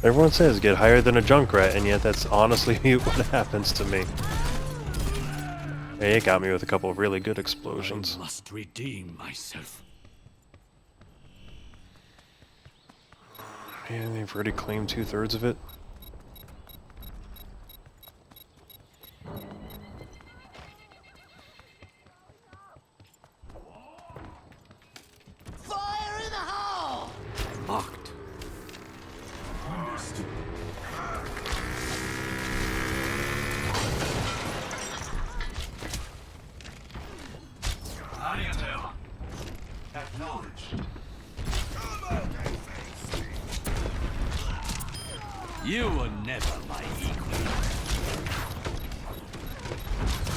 Everyone says get higher than a Junkrat, and yet that's honestly what happens to me. Hey, it got me with a couple of really good explosions. I must redeem myself. Man, they've already claimed 2/3 of it. Fire in the hole! Marked. You were never my equal.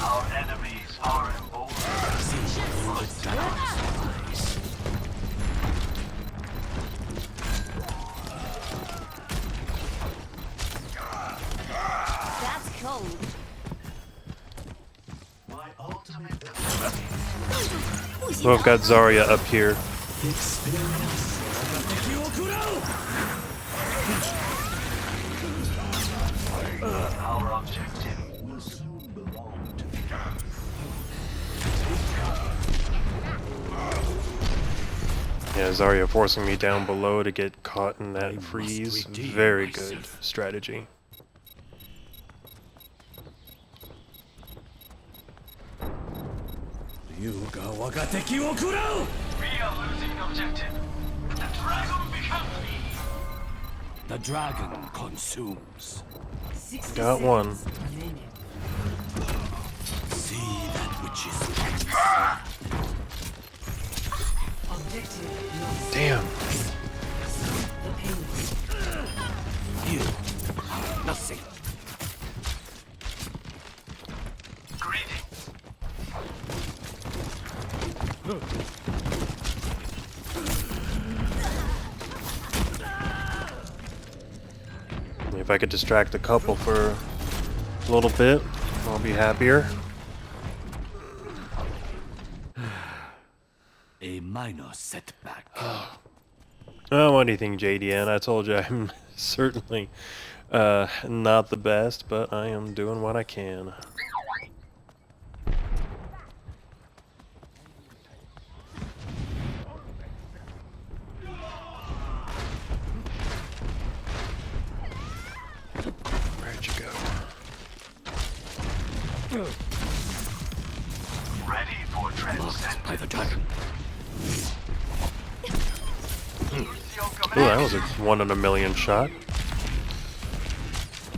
Our enemies are emboldened. See the darkness. That's cold. My ultimate Well, I've got Zarya up here. experience. Our objective. Will soon belong to me. Yeah, Zarya forcing me down below to get caught in that must freeze. redeem Very myself. good strategy. You ga wagateki wo kurau! We are losing objective. The dragon becomes me. The dragon consumes. 60 Got one. seconds remaining. See that which is Objective lost. Damn. The payload. you. Nothing. Greetings. If I could distract a couple for a little bit, I'll be happier. A minor setback. Oh, what do you think, JDN? I told you I'm certainly not the best, but I am doing what I can. Where'd you go? Ready for transcendence. By the dragon. Ooh, that was a 1 in a million shot.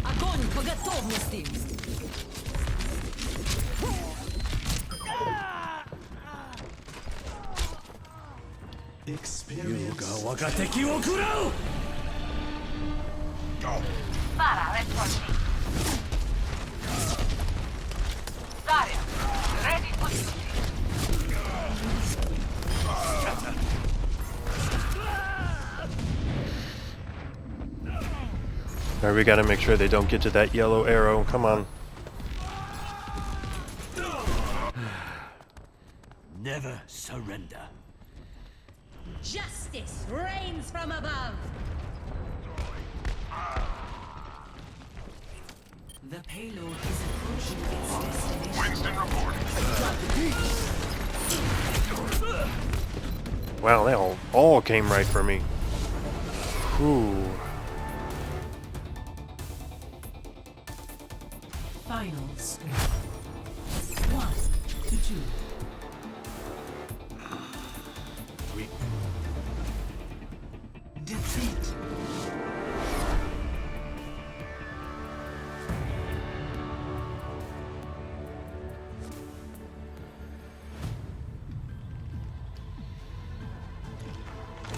Огонь по готовности. Experience. Ga wagateki wo kurau! Para, let's watch me. Zarya, ready for duty. Alright, we gotta make sure they don't get to that yellow arrow. Come on. Never surrender. Justice reigns from above. The payload is approaching its destination. Winston reporting. Wow, they all came right for me. Ooh. Final score. 1 to 2. Defeat.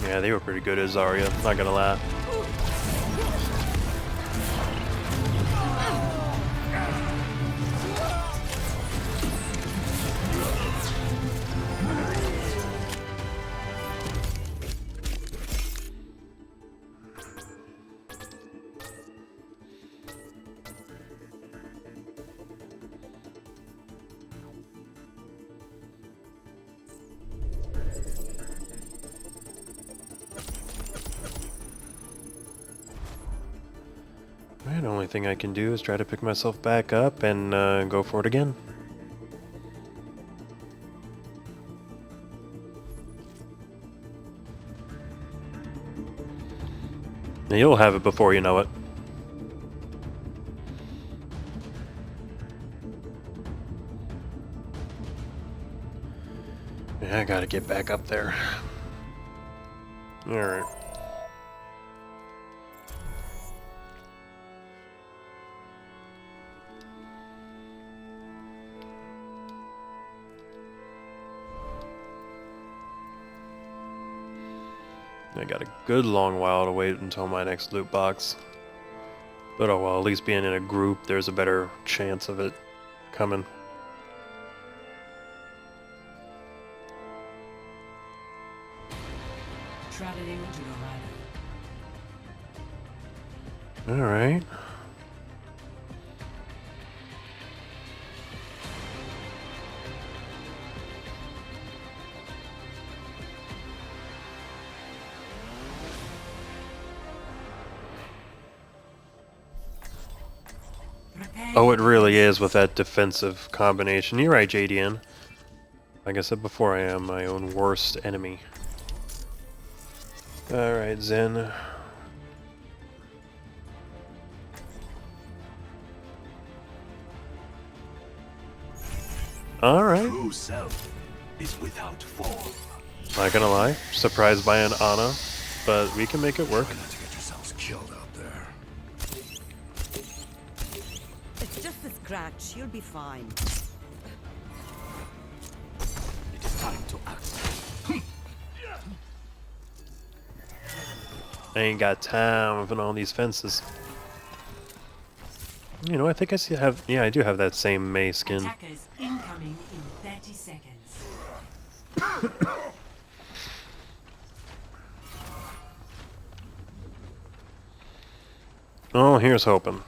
Yeah, they were pretty good as Zarya, not gonna lie. The only thing I can do is try to pick myself back up and go for it again. And you'll have it before you know it. Yeah, I gotta get back up there. Alright. I got a good long while to wait until my next loot box. But oh well, at least being in a group, there's a better chance of it coming. Traveling to Dorado. Alright. Oh, it really is with that defensive combination. You're right, JDN. Like I said before, I am my own worst enemy. Alright, Zen. Alright. True self is without form. Not gonna lie, surprised by an Ana, but we can make it work. Try not to get yourselves killed out there. It's just a scratch. You'll be fine. It is time to act. I ain't got time with all these fences. You know, I think I see have. Yeah, I do have that same Mei skin. Attackers incoming in 30 seconds. Oh, here's hoping.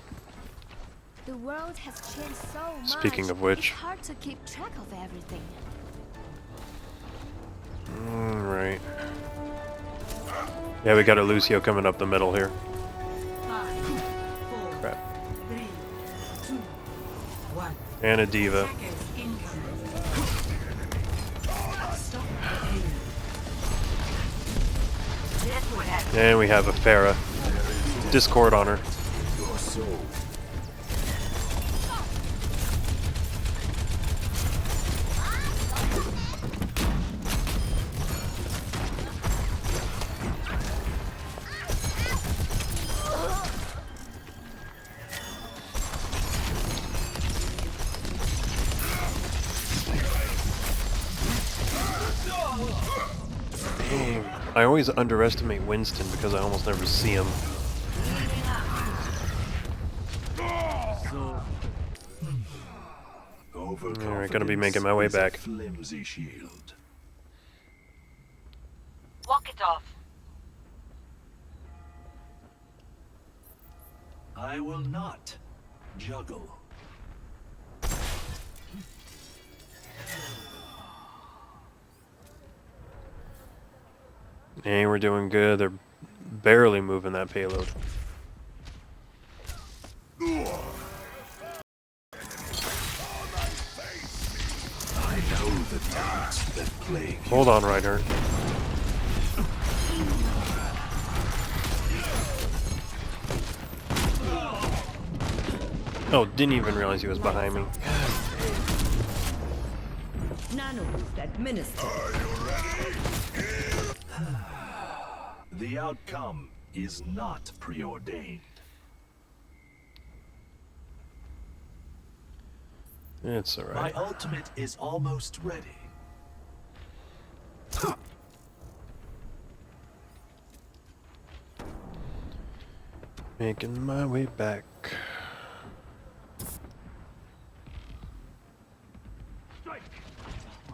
The world has changed so much. Speaking of which. It's hard to keep track of everything. Alright. Yeah, we got a Lucio coming up the middle here. 5, 4, Crap. 3, 2, 1. And a D.Va. Attackers incoming. Stop the aim. And we have a Pharah. Discord on her. Your soul. Damn. I always underestimate Winston because I almost never see him. Alright, gonna be making my way back. Flimsy shield. Walk it off. I will not juggle. And we're doing good. They're barely moving that payload. I know the doubts that plague you. Hold on, Reinhardt. Oh, didn't even realize he was behind me. Nano boost administered. The outcome is not preordained. It's My alright. ultimate is almost ready. Making my way back.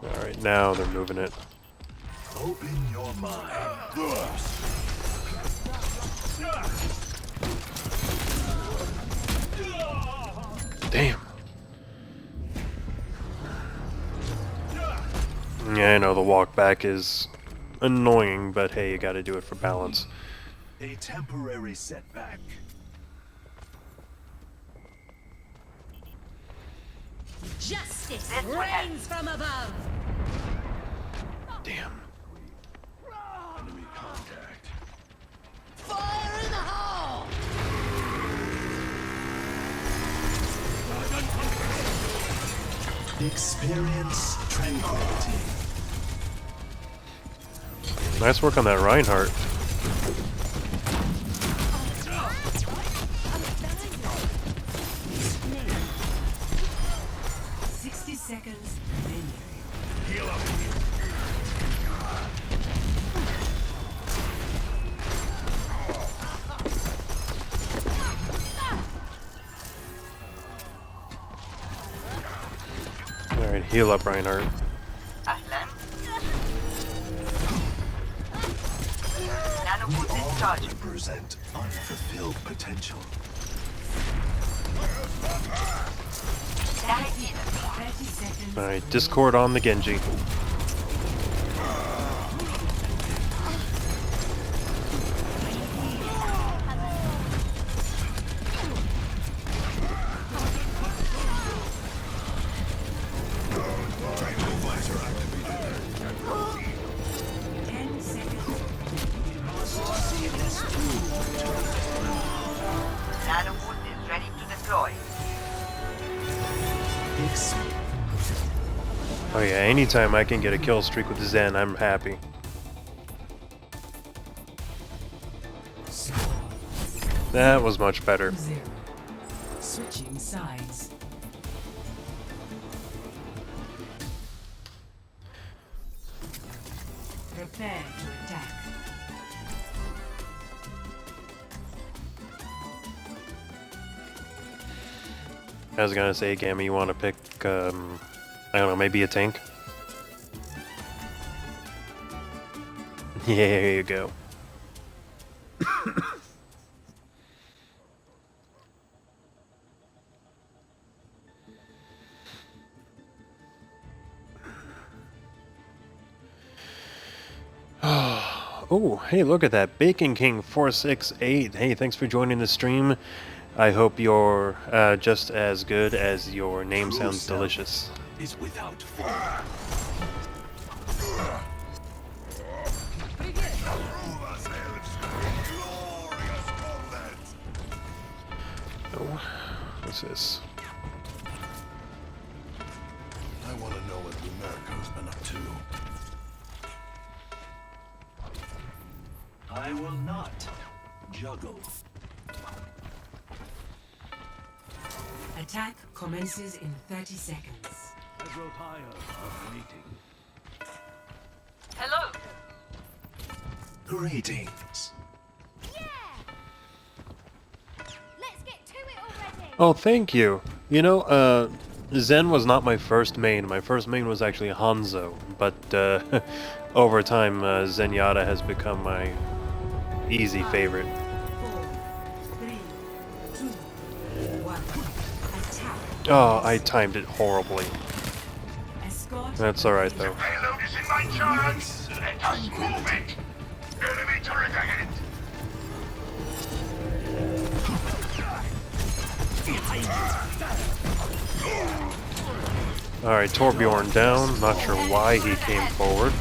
Alright, now they're moving it. Open your mind. Damn. Yeah, I know the walk back is annoying, but hey, you gotta do it for balance. A temporary setback. Justice reigns from above. Damn. Enemy contact. Fire in the hole! Experience tranquility. Nice work on that Reinhardt. 60 seconds remaining. Heal up. Alright, heal up, Reinhardt. Ahlan. Nanoboot All discharging. represent unfulfilled potential. 30 seconds. Alright, Discord on the Genji. Nanoboot is ready to deploy. Oh yeah, anytime I can get a kill streak with Zen, I'm happy. That was much better. 0. Switching sides. Prepare to attack. I was gonna say, Gamma, you want to pick, I don't know, maybe a tank? Yeah, here you go. Oh, hey, look at that. Bacon King 468. Hey, thanks for joining the stream. I hope you're just as good as your name sounds delicious. Is without form. Oh, what's this? I want to know what Lumerico's been up to. I will not juggle. Attack commences in 30 seconds. I grow tired of waiting. Hello. Greetings. Let's get to it already. Oh, thank you. You know, Zen was not my first main. My first main was actually Hanzo, but over time, Zenyatta has become my easy favorite. 4, 3, 2, 1. Attack. Oh, I timed it horribly. Escort. That's alright, though. Payload is in my charge. Let us move it. Enemy turret ahead. Alright, Torbjorn down. Not sure why he came forward.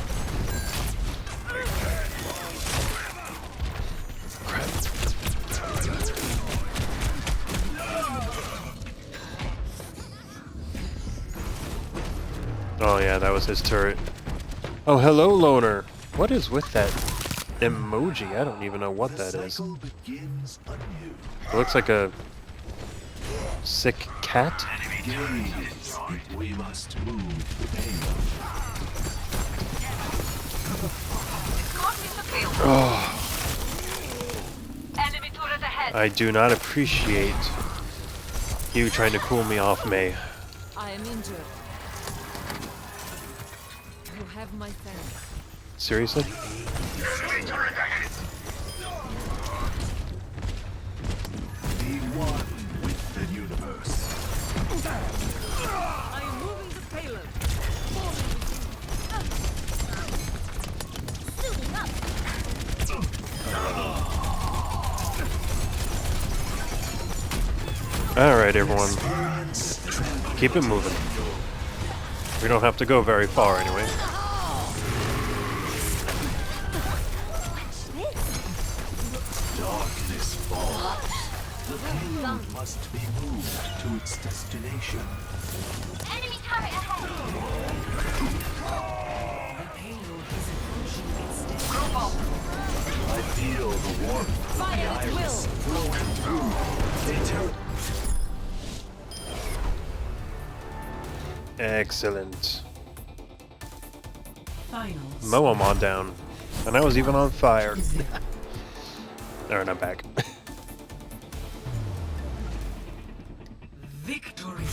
Oh yeah, that was his turret. Oh, hello, Loner. What is with that emoji? I don't even know what that is. Cycle begins anew. It looks like a sick cat. Gaze, we must move the payload. Escorting the payload. Oh, Enemy turret ahead. I do not appreciate you trying to cool me off, May. I am injured. You have my thanks. Seriously? Enemy turret ahead. Be one with the universe. I am moving the payload. Suiting up. Alright, everyone. Keep it moving. We don't have to go very far anyway. Darkness falls. The payload must be moved to its destination. Enemy turret ahead. The payload is approaching its destination. Group up. I feel the warmth of the Fire at iris will. flowing through. They turn. Excellent. Finals. Mow him on down. And I was even on fire. 0. Alright, I'm back. Victory.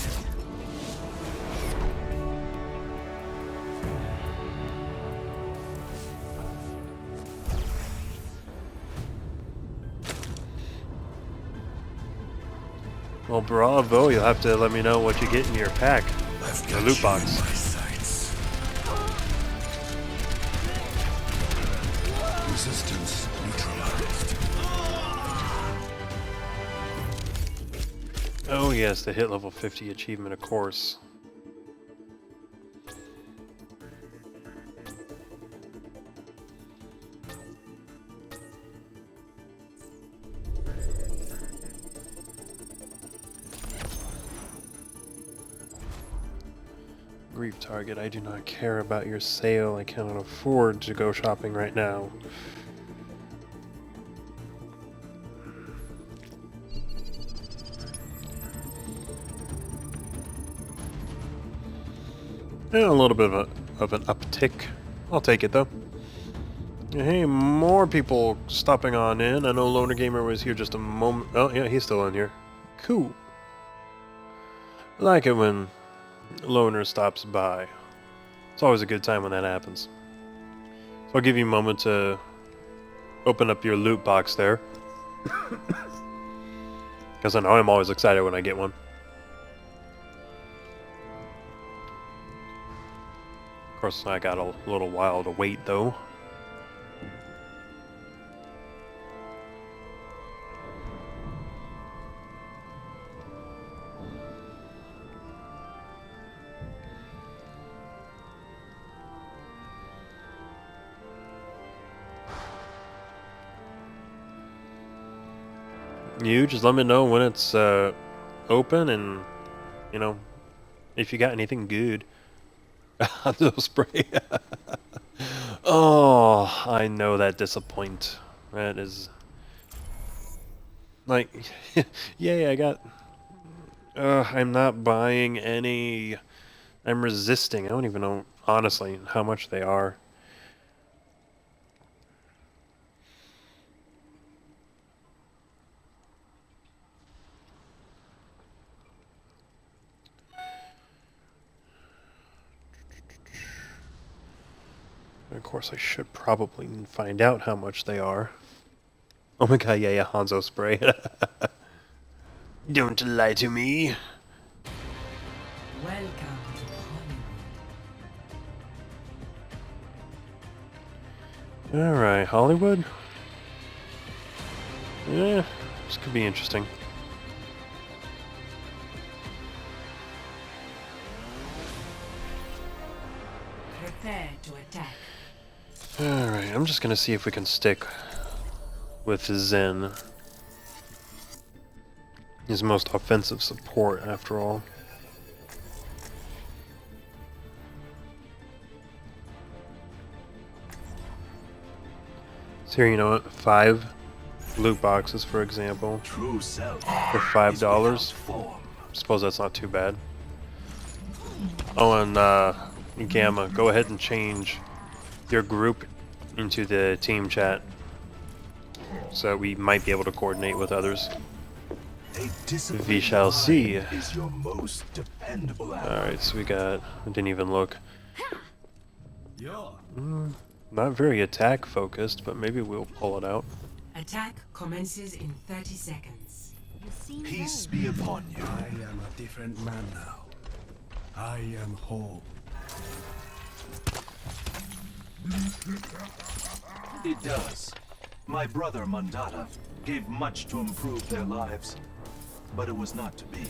Well, bravo. You'll have to let me know what you get in your pack. I've Your got loot you box. in my sights. Resistance neutralized. Oh yes, the hit level 50 achievement, of course. Grief target, I do not care about your sale. I cannot afford to go shopping right now. Yeah, a little bit of an uptick. I'll take it though. Hey, more people stopping on in. I know Loner Gamer was here just a moment. Oh yeah, he's still in here. Cool. I like it when Loner stops by. It's always a good time when that happens. So I'll give you a moment to open up your loot box there. Because I know I'm always excited when I get one. Of course, I got a little while to wait though. You just let me know when it's open, and you know if you got anything good. Hanzo spray. Oh, I know that disappoint. That is like, yay! I got. I'm not buying any. I'm resisting. I don't even know honestly how much they are. Of course, I should probably find out how much they are. Oh my god, yeah, Hanzo spray. Don't lie to me. Welcome to Hollywood. Alright, Hollywood? Yeah, this could be interesting. Prepare to attack. Alright, I'm just gonna see if we can stick with Zen. His most offensive support, after all. So here, you know what? 5 loot boxes, for example, True self for $5. Suppose that's not too bad. Oh, and Gamma, go ahead and change your group into the team chat, so we might be able to coordinate with others. We shall see. Is your most dependable ally. Alright, so we got... I didn't even look. Not very attack focused, but maybe we'll pull it out. Attack commences in 30 seconds. Peace be upon you. I am a different man now. I am whole. It does. My brother Mandata gave much to improve their lives, but it was not to be.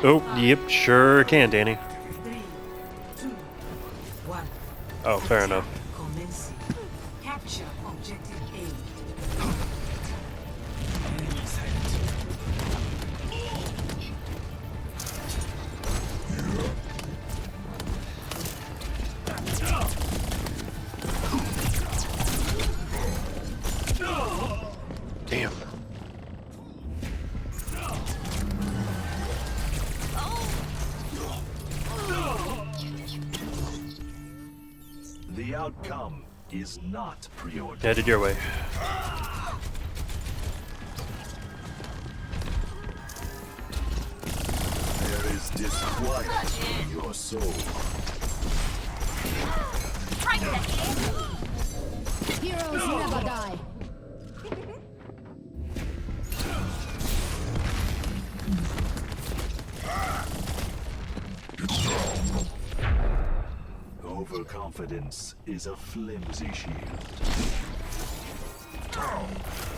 Oh, yep, sure can, Danny. 3, 2, 1. Oh, fair enough. Commencing. Capture objective A. Damn. The outcome is not preordained. Headed your way. There is disquiet in your soul. Right there. Heroes never die. Overconfidence is a flimsy shield.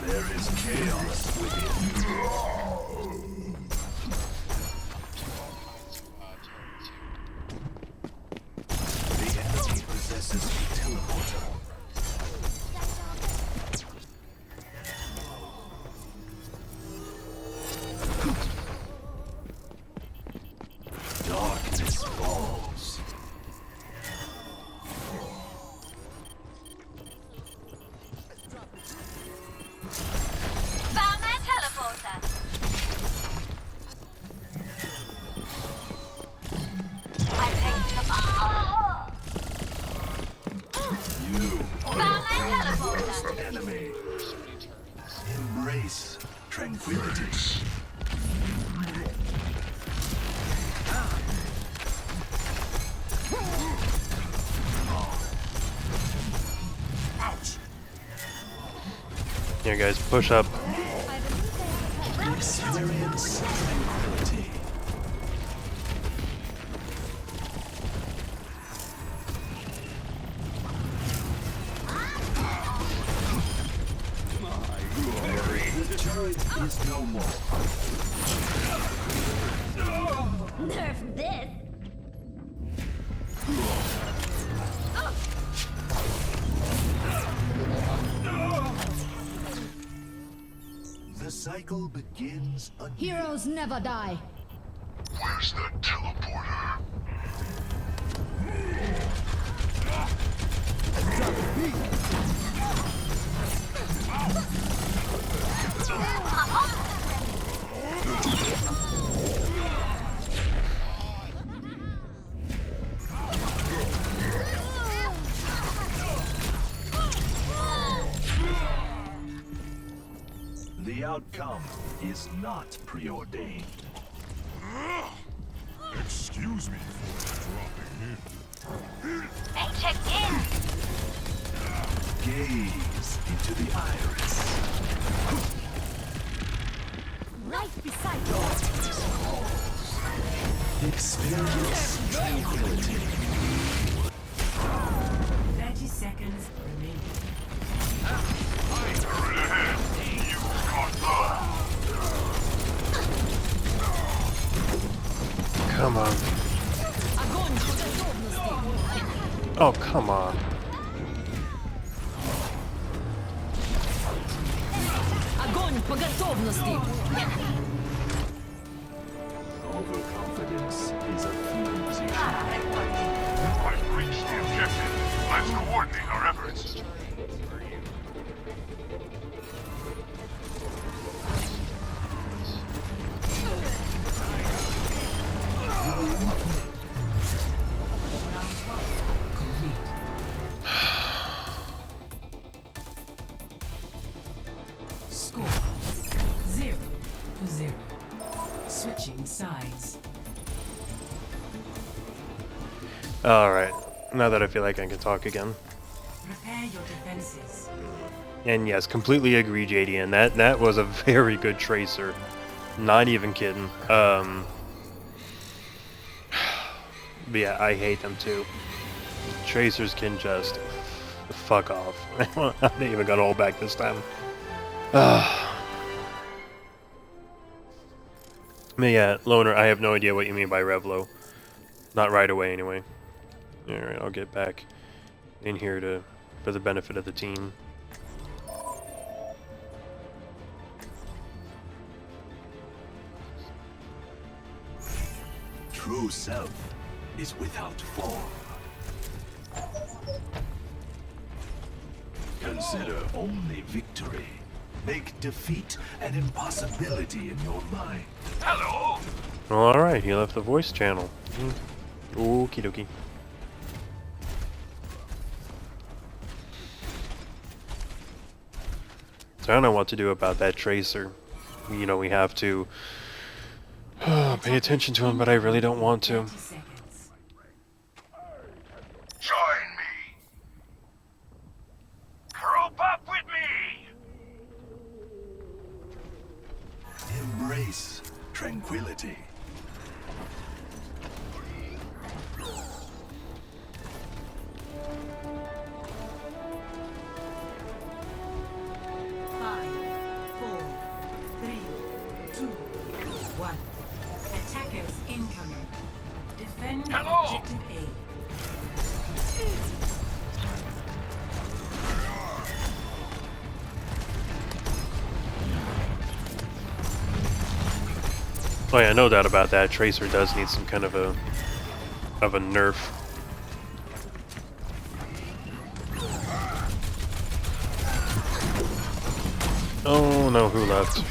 There is chaos within you. The enemy possesses a teleporter. Darkness falls. Found my teleporter. I picked the You Found my are teleporter. the enemy. Embrace tranquility. Here, guys, push up. Experience tranquility. The turret is no more. Nerf this. The cycle begins anew. Heroes never die. Where's the teleporter? The outcome is not preordained. Excuse me for dropping in. They checked in. Gaze into the iris. Right beside you. Darkness falls. Experience tranquility. 30 seconds remaining. Come on. Огонь по готовности. Oh, come on. Огонь по готовности. Overconfidence is a flimsy shield. I've reached the objective. Let's coordinate our efforts. Score 0-0. Switching sides. Alright, now that I feel like I can talk again. Prepare your defenses. And yes, completely agree, JD, and that was a very good tracer. Not even kidding. But yeah, I hate them too. Tracers can just fuck off. I didn't even got all back this time. But yeah, Loner, I have no idea what you mean by Revlo. Not right away, anyway. Alright, I'll get back in here for the benefit of the team. True self is without form. Consider only victory. Make defeat an impossibility in your mind. Hello? Alright, he left the voice channel. Okie dokie. So I don't know what to do about that tracer. You know, we have to pay attention to him, but I really don't want to. 30 seconds. Join me. Group up with me. Embrace tranquility. 1. Attackers incoming. Defend Hello! objective A. Oh yeah, no doubt about that. Tracer does need some kind of a nerf. Oh no, who left?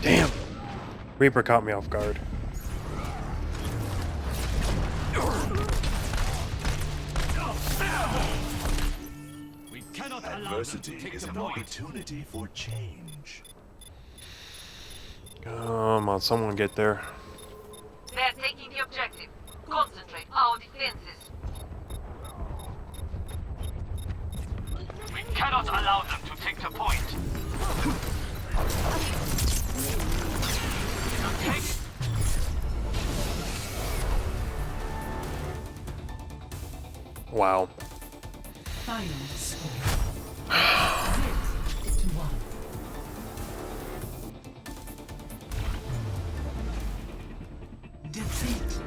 Damn! Reaper caught me off guard. We cannot allow them to Adversity take is the an point. opportunity for change. Come on, someone get there. They're taking the objective. Concentrate our defenses. We cannot allow them to take the point. Okay. Wow. Final score. 0-1. Defeat.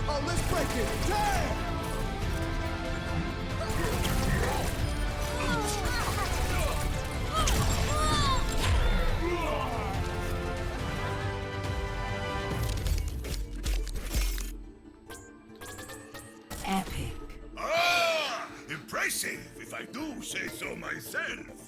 Oh, let's break it. Damn! Epic. Ah! Impressive, if I do say so myself.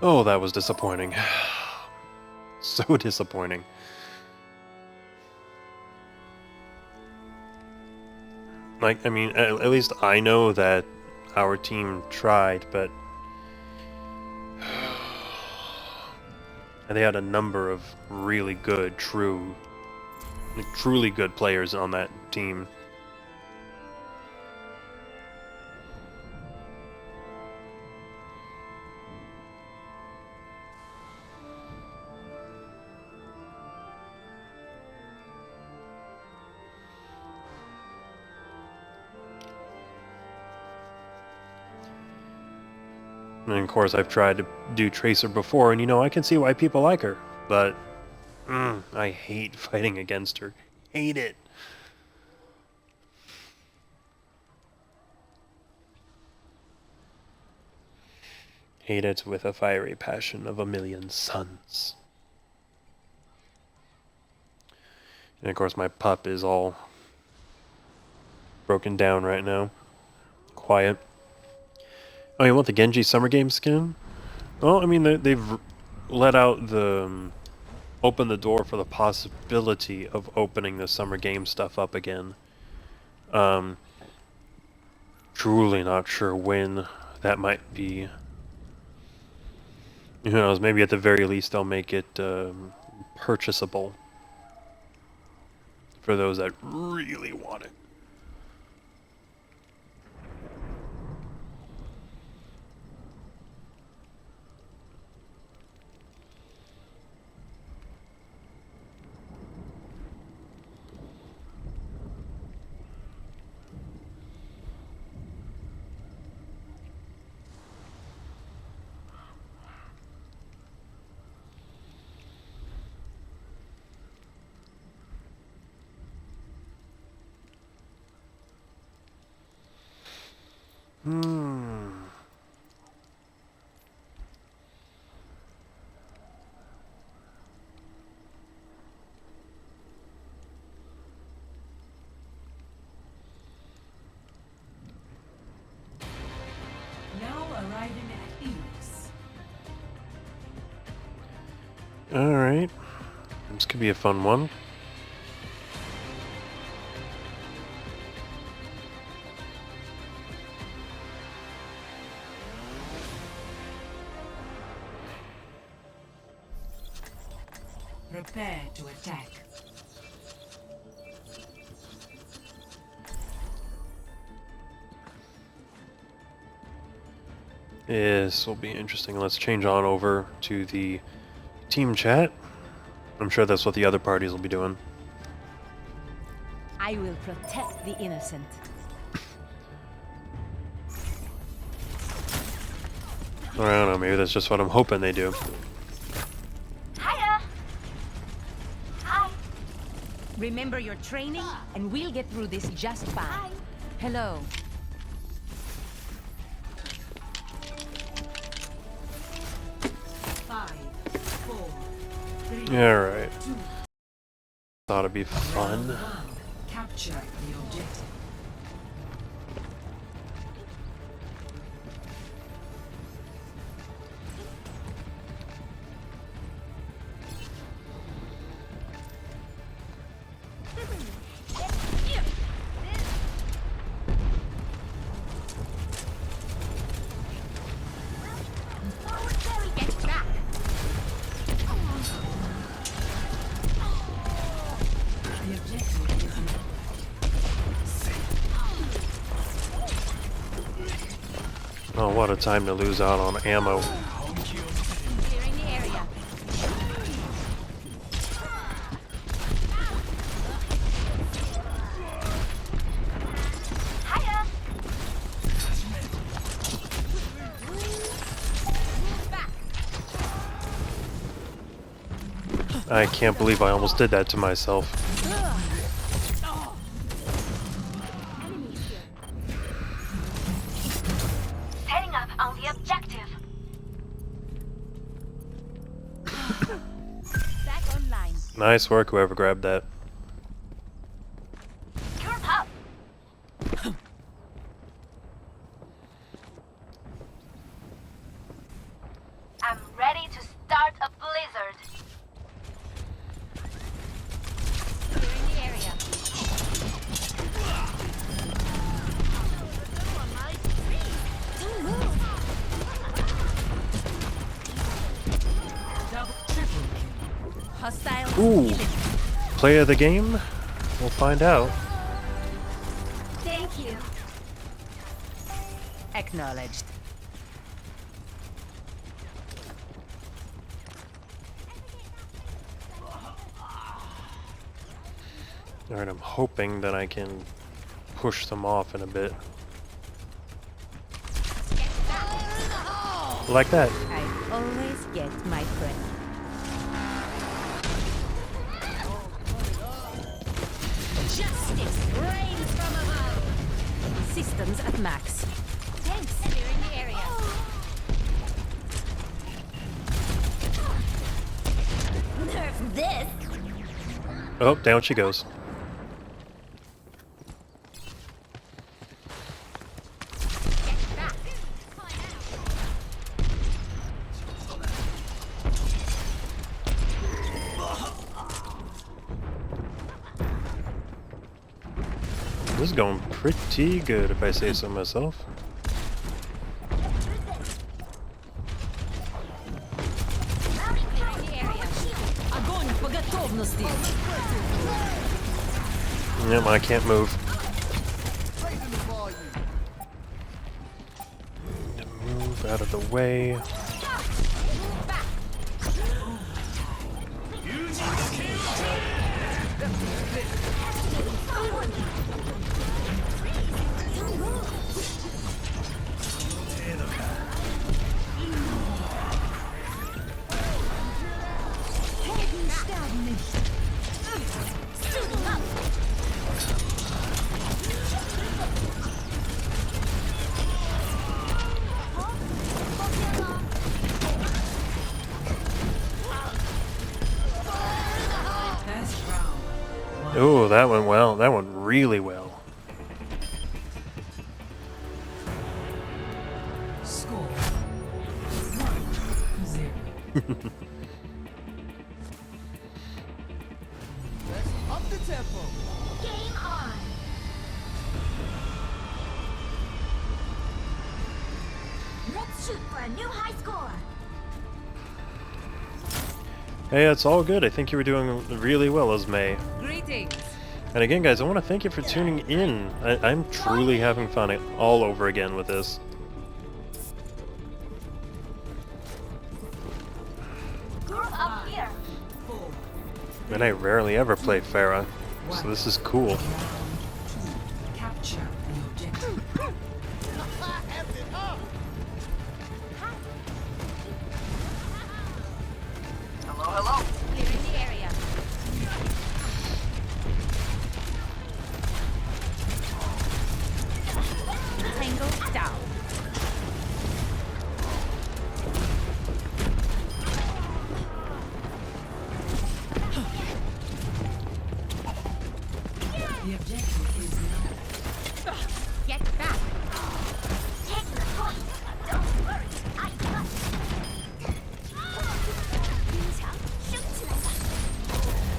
Oh, that was disappointing. So disappointing. Like, I mean, at least I know that our team tried, but and they had a number of really good, truly good players on that team. And of course, I've tried to do Tracer before, and you know, I can see why people like her. But, I hate fighting against her. Hate it. Hate it with a fiery passion of a million suns. And of course, my pup is all broken down right now. Quiet. Oh, you want the Genji Summer Game skin? Well, I mean, they've let out opened the door for the possibility of opening the Summer Game stuff up again. Truly not sure when that might be. Who knows, maybe at the very least they'll make it purchasable for those that really want it. Alright. This could be a fun one. Prepare to attack. This will be interesting. Let's change on over to the team chat. I'm sure that's what the other parties will be doing. I will protect the innocent. Or I don't know, maybe that's just what I'm hoping they do. Hiya! Hi. Remember your training, and we'll get through this just fine. Hi. Hello. Five, four, three, Alright. two, Thought it'd be fun. one. Capture the objective. The objective is now. Oh, what a time to lose out on ammo. Clearing the area. Hiya. I can't believe I almost did that to myself. Setting up on the objective. Back online. Nice work, whoever grabbed that. Group up. I'm ready to start a blizzard. Clearing the area. Double, triple kill. Hostile. Ooh. Play of the game? We'll find out. Thank you. Acknowledged. Alright, I'm hoping that I can push them off in a bit. Like that. I always get my friend. Justice reigns from above. Systems at max. Thanks. Clearing the area. Nerf this. Oh, down she goes. This is going pretty good if I say so myself. Clearing the area. Огонь по готовности. Yep, I can't move. Raising the volume. Move out of the way. First round. Oh, that went well. That went really well. Score Let's up the tempo. Game on. Let's shoot for a new high score. Hey, it's all good. I think you were doing really well, Esme. Greetings. And again, guys, I want to thank you for tuning in. I'm truly having fun all over again with this. Group up here. And I rarely ever play Pharah, so this is cool. Capture the objective. F it up. Hello, hello. Clearing the area. Tango down. The objective is now. Get back. Take the point. Don't worry. I got it.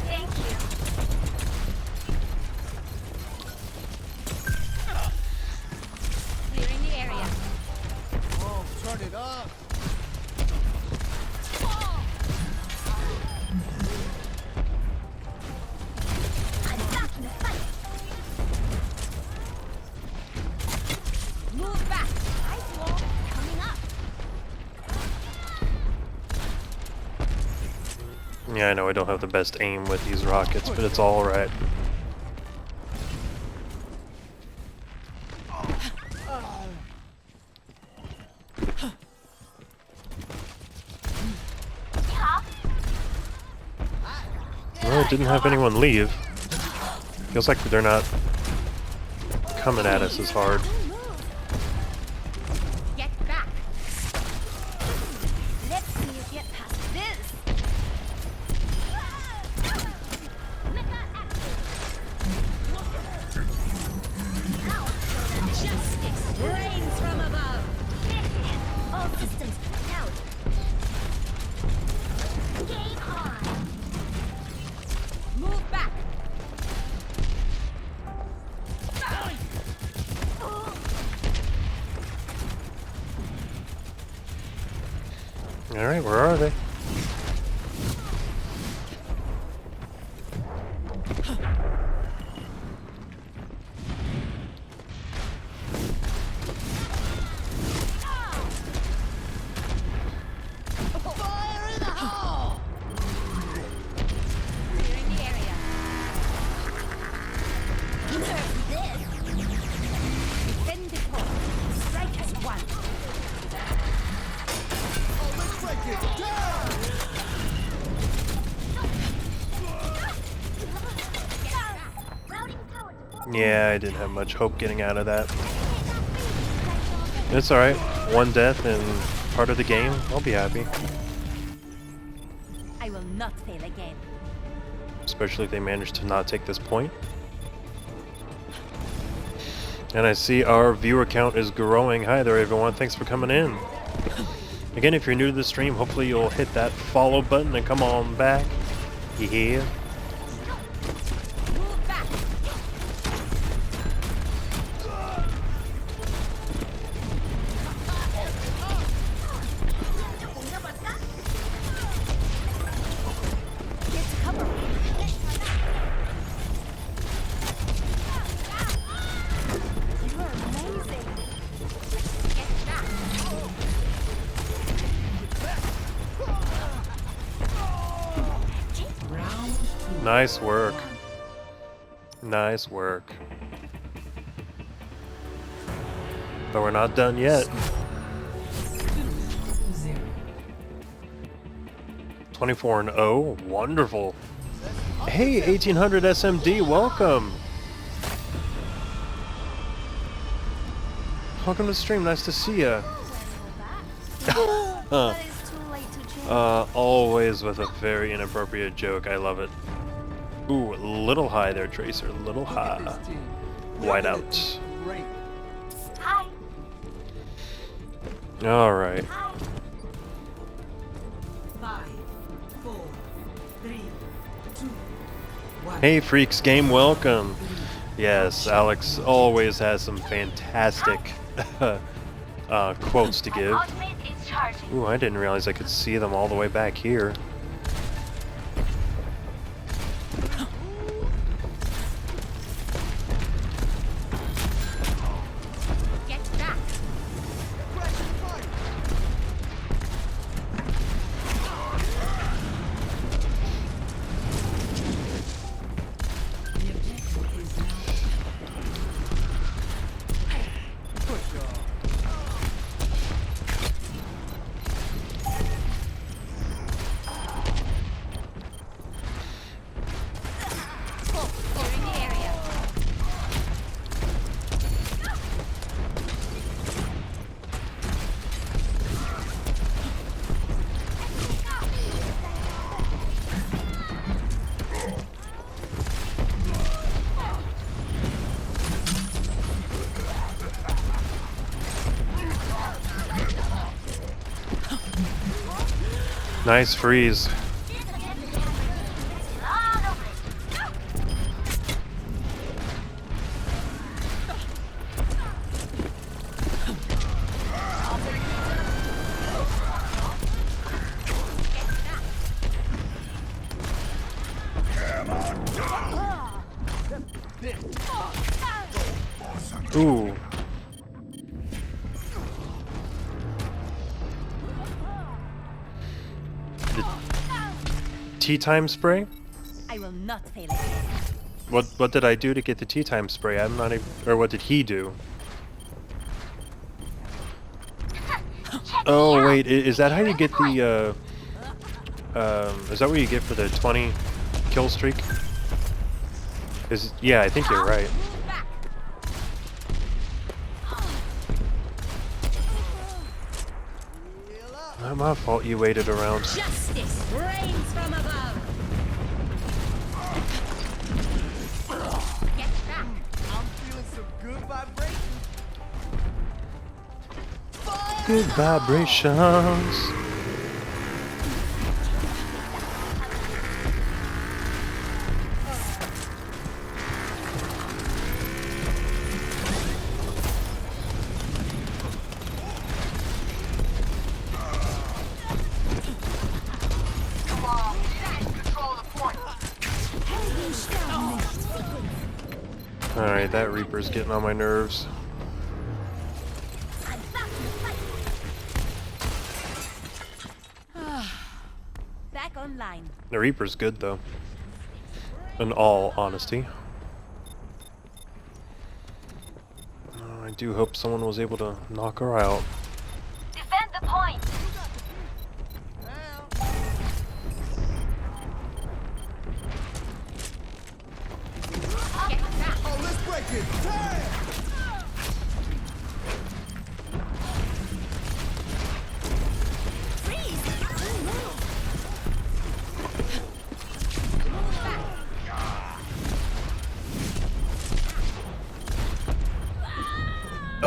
Thank you. Clearing the area. Oh, turn it up. I'm back in the fight. Move back. Ice wall coming up. Yeah, I know I don't have the best aim with these rockets, but it's alright. Yeah. Well, it didn't have anyone leave. Feels like they're not coming at us as hard. Get back. Let's see you get past this. Mecha active. Justice reigns from above. All systems out. Game on. Move back. Alright, where are they? Fire in the hole. Clearing the area. Defend the point. Strike as one. Oh, let's break it down. Routing power to Yeah, I didn't have much hope getting out of that. It's alright. One death and part of the game. I'll be happy. I will not fail again. Especially if they manage to not take this point. And I see our viewer count is growing. Hi there, everyone. Thanks for coming in. Again, if you're new to the stream, hopefully you'll hit that follow button and come on back. Yeah. Move back. get to cover. You're amazing. Get back. Round two. Nice work. Nice work. But we're not done yet. 0. 24-0. Wonderful. Hey, 1800 SMD, welcome. Welcome to the stream. Nice to see ya. But it's too late to change. Always with a very inappropriate joke. I love it. Ooh, a little high there, Tracer. A little high. This team. White out. Great. Hi. All right. Hi. Hey Freaks Game, welcome! Yes, Alex always has some fantastic quotes to give. Ultimate is charging. Ooh, I didn't realize I could see them all the way back here. Get back. The objective is now Clearing the area. Nice freeze. Ooh. The tea time spray? I will not fail again. What did I do to get the tea time spray? I'm not even, or what did he do? Oh wait, is that how you get the is that what you get for the 20 kill streak? Yeah, I think you're right. Not my fault you waited around. Justice reigns from above. Get back. I'm feeling some good vibrations. Good vibrations. Alright, that Reaper's getting on my nerves. Back online. The Reaper's good though. In all honesty. I do hope someone was able to knock her out. Defend the point. Get back. Oh, let's break it. Damn!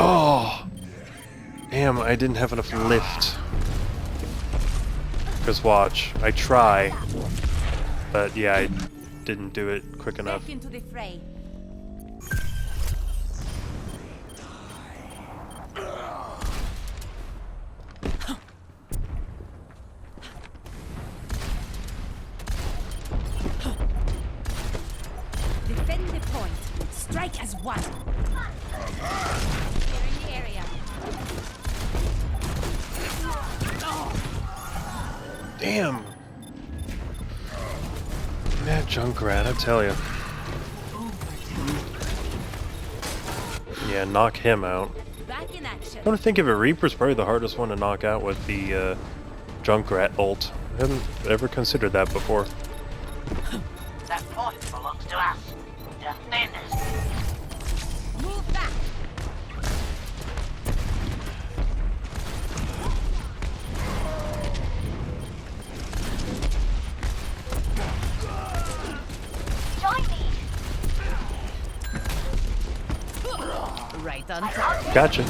Oh! Damn, I didn't have enough lift. Because watch, I try. But yeah, I didn't do it quick enough. Back into the fray. Defend the point. Strike as one. Clearing the area. Damn! That Junkrat, I tell you. Yeah, knock him out. Back in action. I want to think of it, Reaper's probably the hardest one to knock out with the Junkrat ult. I haven't ever considered that before. That point belongs to us. Defend us. Move back. Join me. Right on time. Gotcha.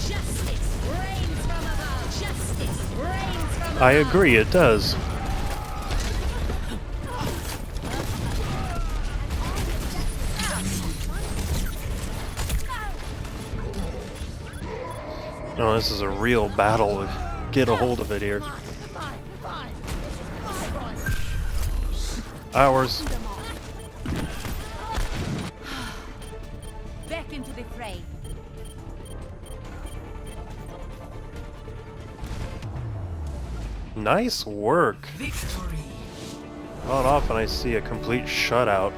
Justice. I agree, it does. Oh, this is a real battle to get a hold of it here. Ours. Back into the fray. Nice work. Victory. Not often I see a complete shutout.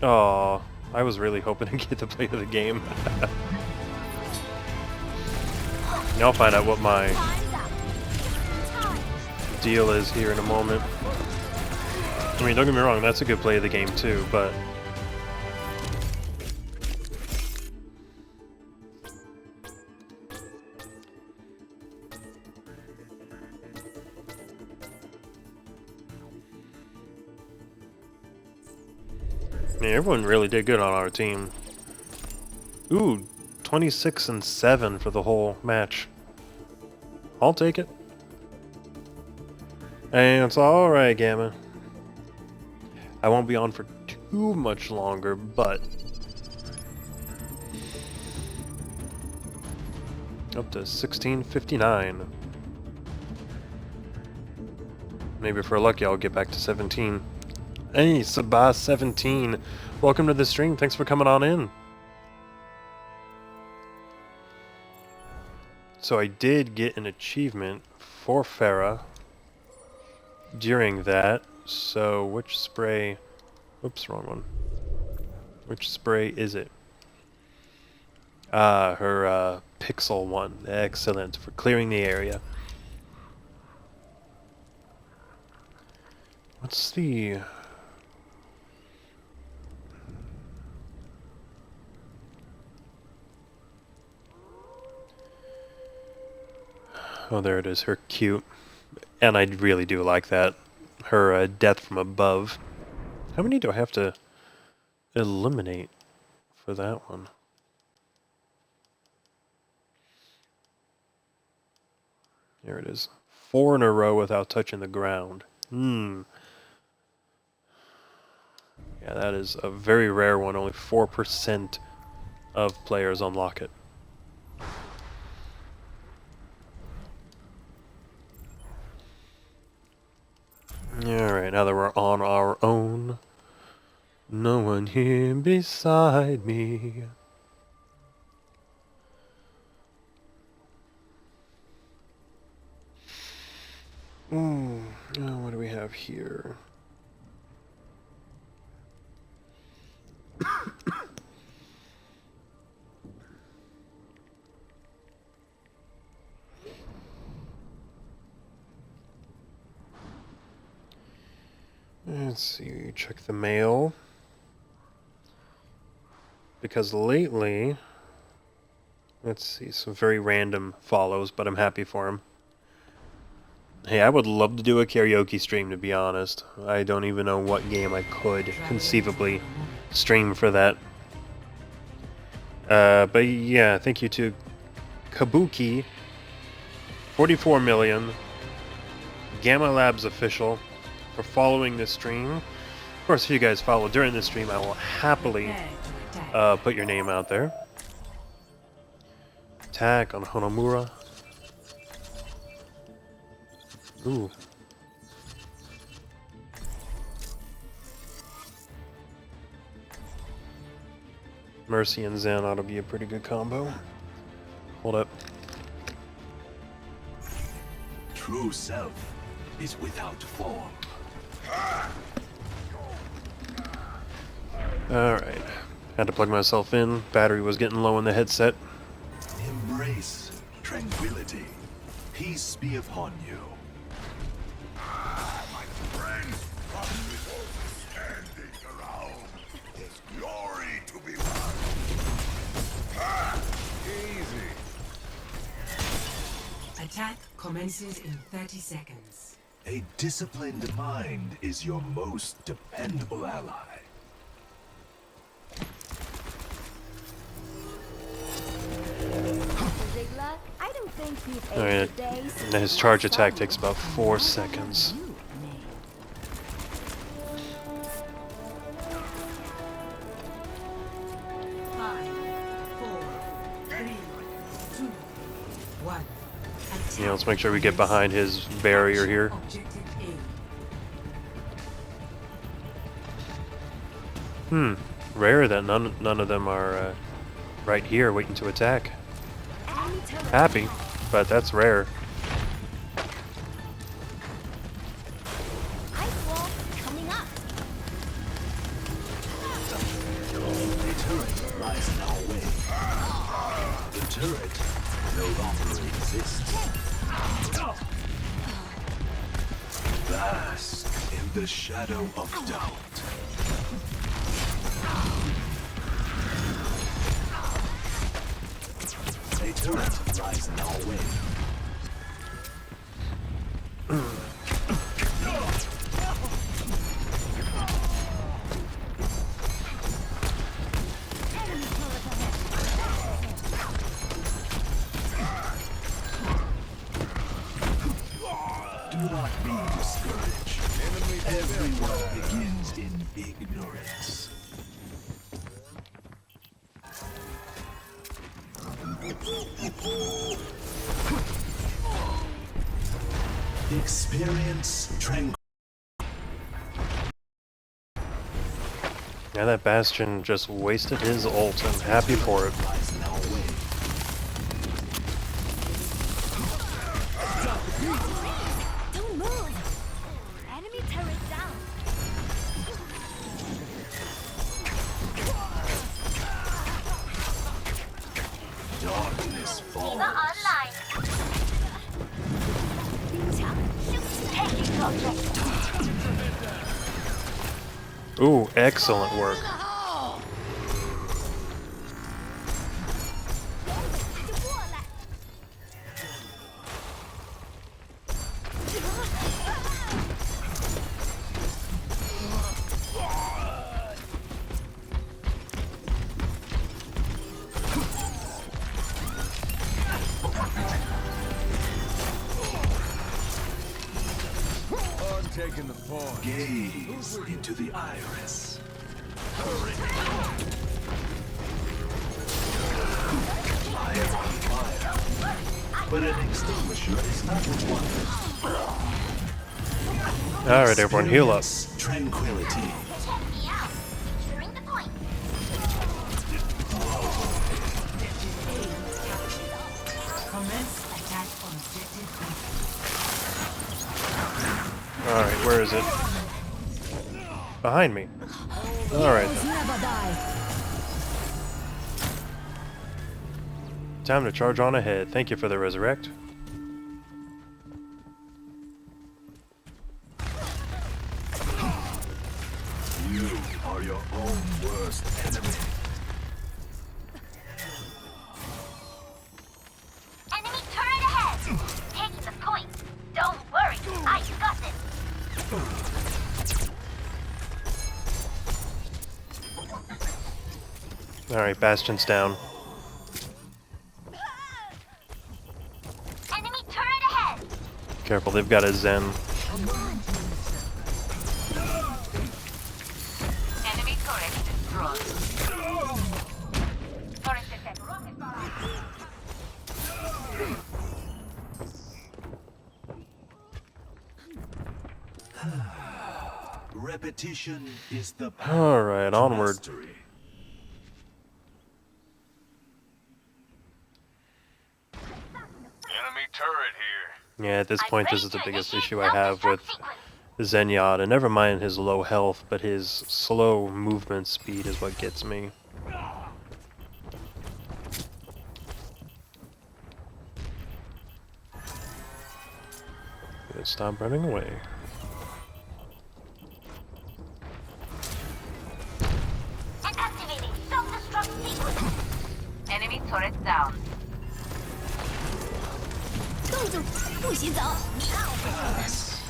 Oh, I was really hoping to get to play the game. I'll find out what my deal is here in a moment. I mean, don't get me wrong, that's a good play of the game too, but... I mean, everyone really did good on our team. Ooh, 26-7 for the whole match. I'll take it. And it's alright, Gamma. I won't be on for too much longer, but... up to 16:59. Maybe if we're lucky, I'll get back to 17. Hey, Sabah17. Welcome to the stream. Thanks for coming on in. So I did get an achievement for Farah during that. So which spray... Oops, wrong one. Which spray is it? Her pixel one. Excellent. For clearing the area. What's the... Oh, there it is. Her cute. And I really do like that. Her death from above. How many do I have to eliminate for that one? There it is. 4 in a row without touching the ground. Yeah, that is a very rare one. Only 4% of players unlock it. Alright, now that we're on our own, no one here beside me. What do we have here? Let's see, check the mail. Because lately, let's see, some very random follows, but I'm happy for him. Hey, I would love to do a karaoke stream, to be honest. I don't even know what game I could conceivably stream for that. But yeah, thank you to Kabuki, 44 million, Gamma Labs official, for following this stream. Of course, if you guys follow during this stream, I will happily put your name out there. Attack on Honomura. Ooh. Mercy and Zen ought to be a pretty good combo. Hold up. True self is without form. Alright. Had to plug myself in. Battery was getting low in the headset. Embrace tranquility. Peace be upon you. My friends, come with standing around. There's glory to be won. Easy. Attack commences in 30 seconds. A disciplined mind is your most dependable ally. I don't think he's Alright, and his charge attack takes about 4 seconds. Five, four, three, two, one. Yeah, let's make sure we get behind his barrier here. Objective A. Rare that none of them are right here waiting to attack. Happy, but that's rare. Ice wall coming up. A turret lies in our way. The turret no longer exists. Bask in the shadow of doubt. A turret lies in our way. Do not be discouraged. Everyone begins in ignorance. Experience tranquility. Yeah, that Bastion just wasted his ult. I'm happy for it. Lies in our way. Don't move. Enemy turret down. Darkness falls. D.Va online. Taking objective. Ooh, excellent work. Taking the point. Gaze into the iris. Fire on fire. But an extinguisher is not required. Alright, everyone, heal up. Experience tranquility. Check me out. Securing the point. Commence attack on objective B. Alright, where is it? Behind me. Alright then. Never die. Time to charge on ahead. Thank you for the resurrect. You are your own worst enemy. Enemy turret ahead. Taking the point. Don't worry. I got this. Alright, Bastion's down. Enemy turret ahead. Careful, they've got a Zen. Enemy turret destroyed. Turret detect. Rocket barrage. Repetition is the path Alright, to onward. mastery. Enemy turret here. Yeah, at this I'm point, this ready is the to biggest initiate issue I have with self-destruct sequence. Zenyatta. And never mind his low health, but his slow movement speed is what gets me. Good, stop running away. Activating self-destruct sequence. Enemy turret down. 动住，不许走。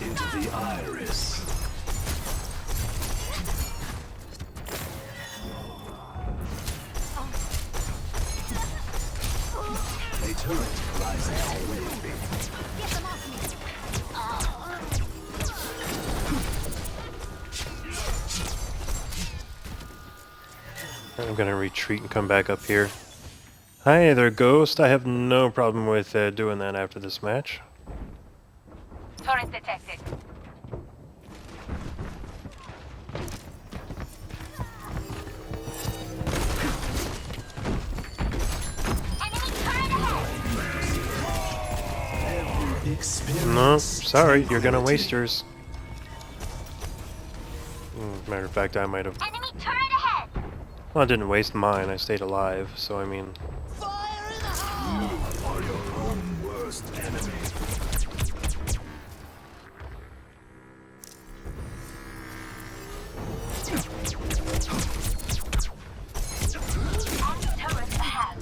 Into the iris. A turret I'm gonna retreat and come back up here. Hi there, Ghost. I have no problem with doing that after this match. Turret detected. Enemy turret ahead. No, sorry, you're gonna waste yours. Matter of fact, I might have. Enemy turret ahead. Well, I didn't waste mine. I stayed alive, so I mean. Fire in the hole! You are your own worst enemy. Turret ahead.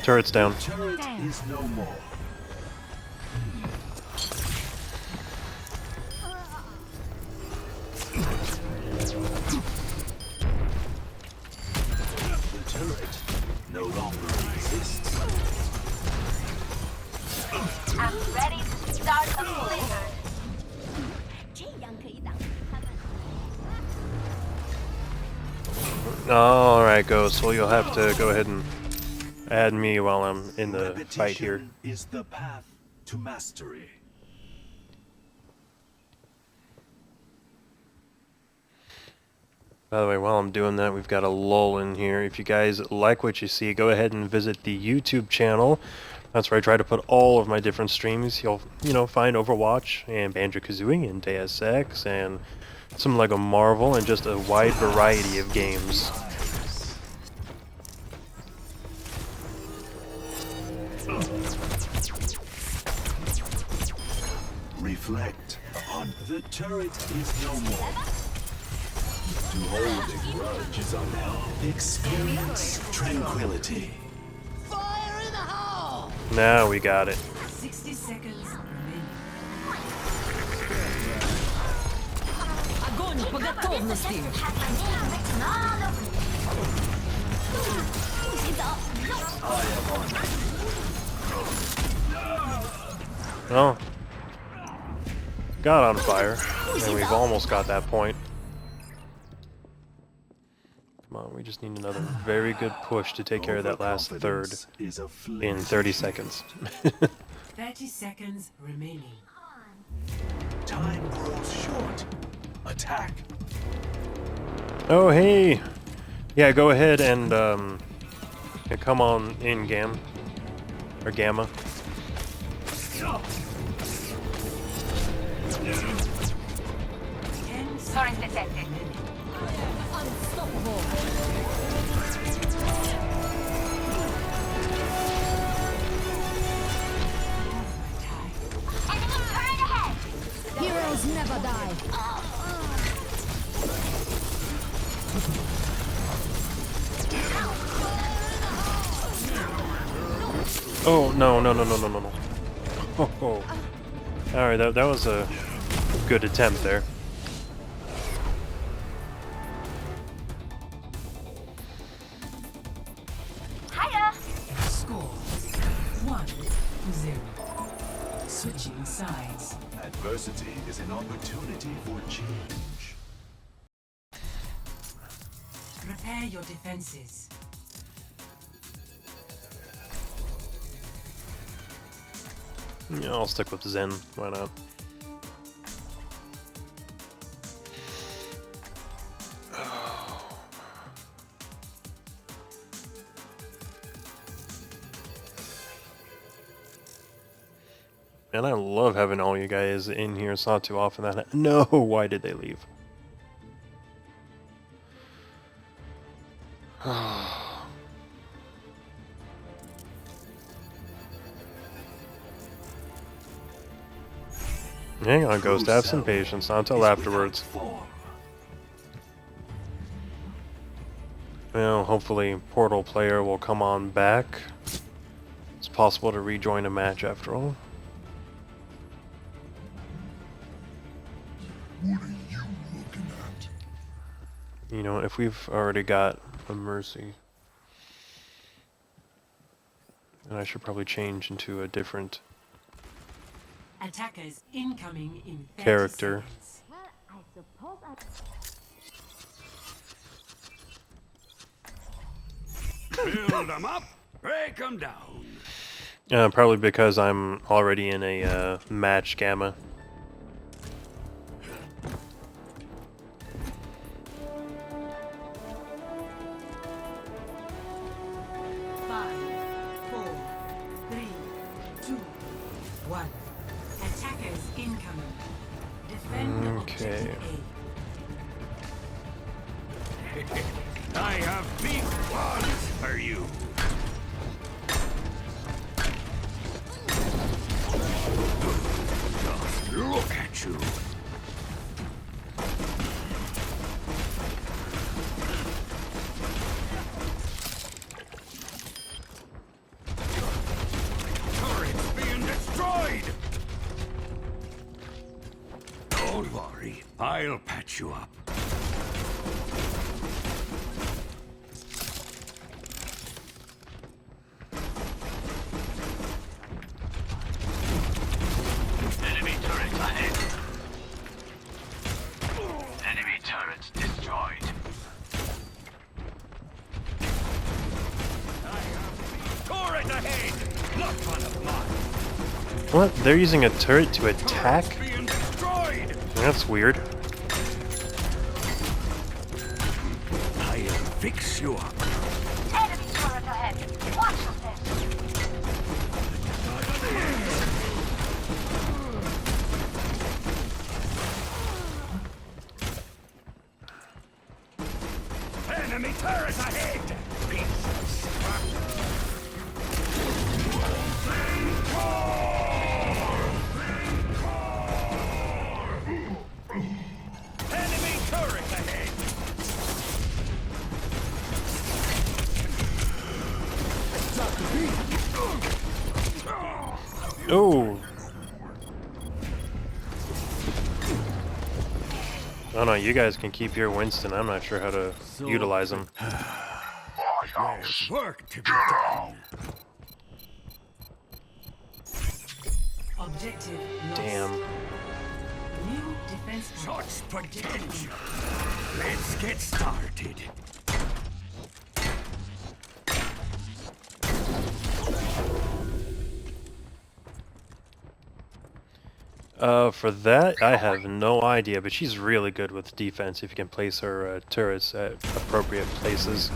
Turret's down. Turret is no more. The turret no longer exists. I'm ready to start a blizzard. 这样可以挡他们。 Alright, Ghost. Well, you'll have to go ahead and add me while I'm in the fight here. Repetition is the path to mastery. By the way, while I'm doing that, we've got a lull in here. If you guys like what you see, go ahead and visit the YouTube channel. That's where I try to put all of my different streams. You'll, find Overwatch and Banjo-Kazooie and Deus Ex and some Lego Marvel and just a wide variety of games. Reflect upon the turret is no more. To hold a grudge is unhealthy. Experience tranquility. Fire in the hole! Now we got it. 60 seconds remaining. Огонь по готовности! Has my name written all over it. Well, got on fire, and we've almost got that point. Come on, we just need another very good push to take care of that last third Overconfidence is a in fleeting 30 seconds. 30 seconds remaining. Time grows short. Attack. Oh, hey! Yeah, go ahead and, yeah, come on in, Gam. Or Gamma. 10 Turret seconds detected. remaining. Unstoppable! Enemy turret ahead. Heroes never die! Oh, no, no, no, no, no, no, no. Oh, oh. Alright, that was a good attempt there. Hiya. Score 1-0. Switching sides. Adversity is an opportunity for change. Prepare your defenses. Yeah, I'll stick with Zen. Why not? And I love having all you guys in here. It's not too often that. No, why did they leave? Hang on, Ghost. Have some patience. Not until afterwards. Well, hopefully Portal player will come on back. It's possible to rejoin a match after all. What are you looking at? You know, if we've already got a Mercy, And I should probably change into a different Attackers incoming in 30 character. seconds. Well, I suppose I... Build them up, break them down. Probably because I'm already in a match gamma. Five, 4, 3, 2, 1. Attackers incoming. Defend Okay. objective A. I have big ones for you. Just look at you. Turret's being destroyed. Don't worry, I'll patch you up. Enemy turret ahead. Enemy turret destroyed. Turret ahead! Not one of mine. What? They're using a turret to attack? Being destroyed. That's weird. I'll fix you up. Enemy turret ahead. Watch yourself. Enemy turret ahead! Piece of scrap. Enemy turret ahead! Oh! Oh no, you guys can keep your Winston. I'm not sure how to utilize him. There's work to be done. Objective lost. Damn. New defense point. Such potential. Let's get started. For that, I have no idea, but she's really good with defense if you can place her turrets at appropriate places.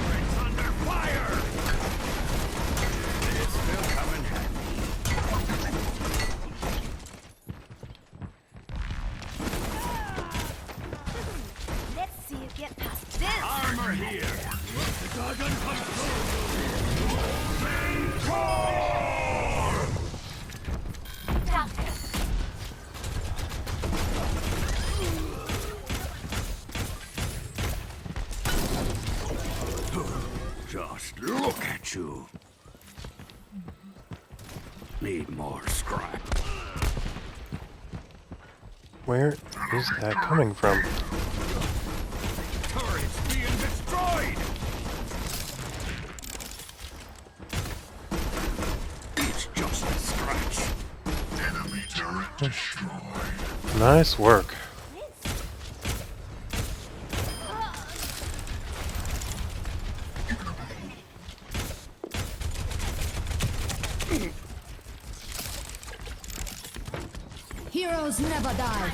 It's under fire! This will come in handy. Let's see you get past this. Armor here! The dragon Just look at you. Need more scrap. Where is that coming from? Turret's being destroyed! It's just a scratch. Enemy turret destroyed. Nice work. Heroes never die.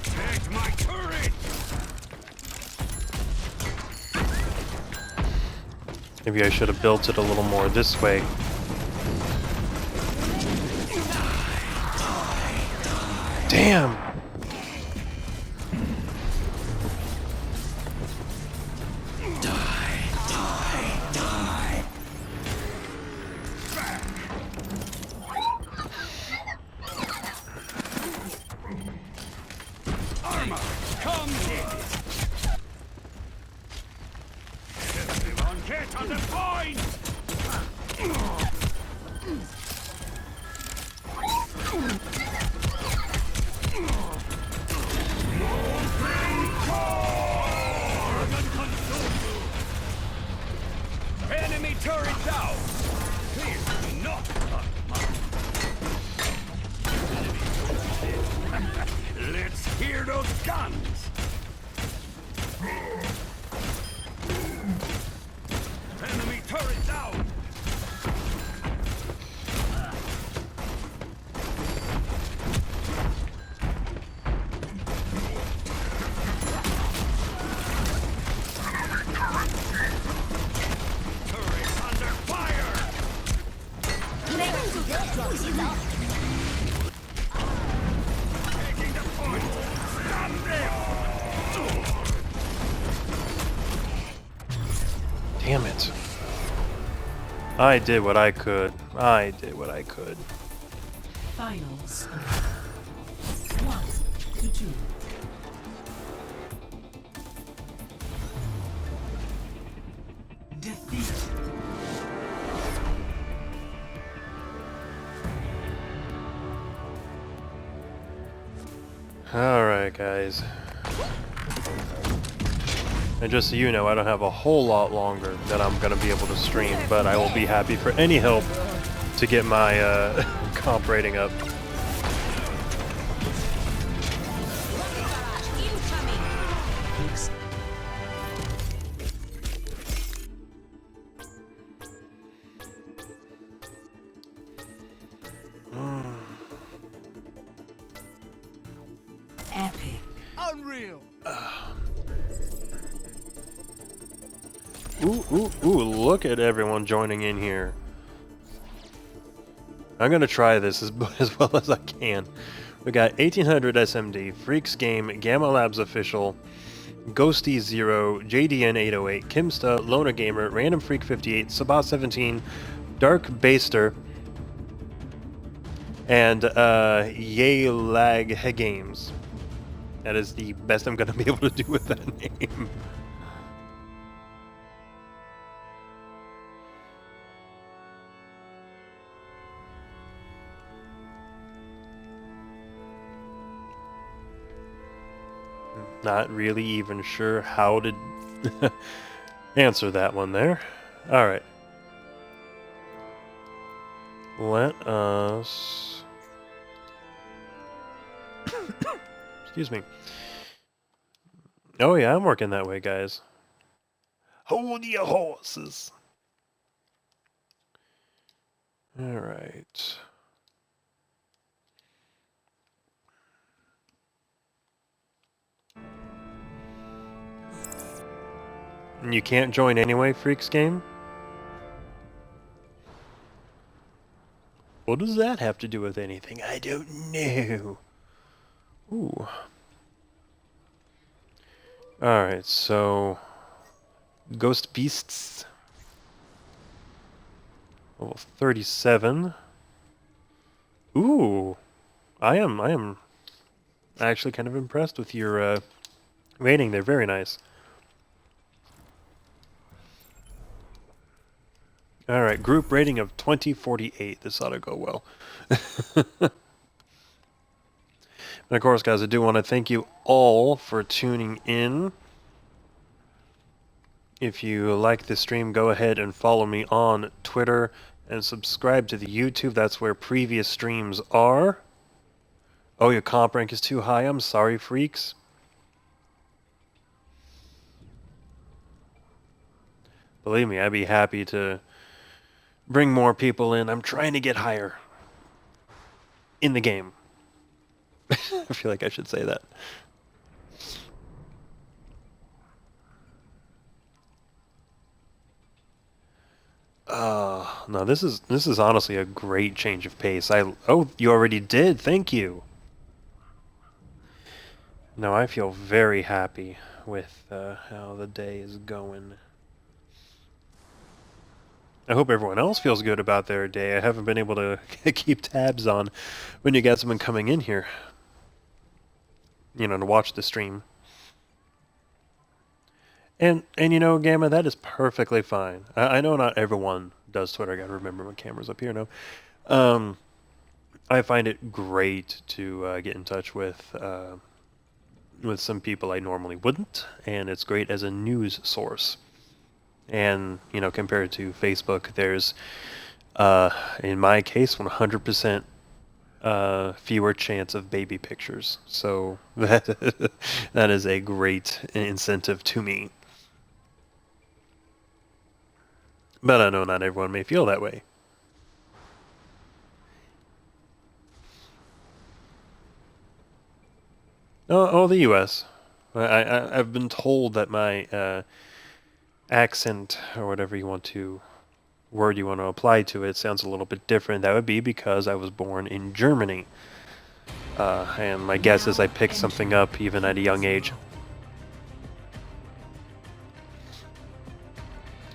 Take my turret! Maybe I should have built it a little more this way. Damn! Armor, come in! Get on the point! Enemy turret down! Please, not let's hear those guns! Enemy turret down! Turret under fire! Taking the point! Stop them! Damn it. I did what I could. I did what I could. Finals. 1-2. Defeat. Alright, guys. And just so you know, I don't have a whole lot longer that I'm going to be able to stream, but I will be happy for any help to get my comp rating up. Epic. Unreal. Ooh, look at everyone joining in here. I'm gonna try this as well as I can. We got 1800 SMD, Freaks Game, Gamma Labs Official, Ghosty 0, JDN 808, Kimsta, Loner Gamer, Random Freak 58, Sabat 17, Dark Baster, and Yay Lag Games. That is the best I'm gonna be able to do with that name. Not really even sure how to answer that one there. Alright. Let us... Excuse me. Oh yeah, I'm working that way, guys. Hold your horses. Alright. You can't join anyway, Freaks Game? What does that have to do with anything? I don't know. Ooh. Alright, so... Ghost Beasts. Level 37. Ooh. I am actually kind of impressed with your rating there. Very nice. Alright, group rating of 2048. This ought to go well. And of course, guys, I do want to thank you all for tuning in. If you like this stream, go ahead and follow me on Twitter and subscribe to the YouTube. That's where previous streams are. Oh, your comp rank is too high. I'm sorry, freaks. Believe me, I'd be happy to bring more people in. I'm trying to get higher in the game. I feel like I should say that. No, this is honestly a great change of pace. Oh, you already did. Thank you. No, I feel very happy with how the day is going. I hope everyone else feels good about their day. I haven't been able to keep tabs on when you guys have been coming in here, you know, to watch the stream. And you know, Gamma, that is perfectly fine. I know not everyone does Twitter. I gotta remember my camera's up here now. I find it great to get in touch with some people I normally wouldn't, and it's great as a news source. And you know, compared to Facebook, there's in my case 100% fewer chance of baby pictures. So that is a great incentive to me. But I know not everyone may feel that way. Oh, the U.S. I've been told that my accent, or whatever word you want to apply to it, sounds a little bit different. That would be because I was born in Germany. And my guess is I picked something up even at a young age.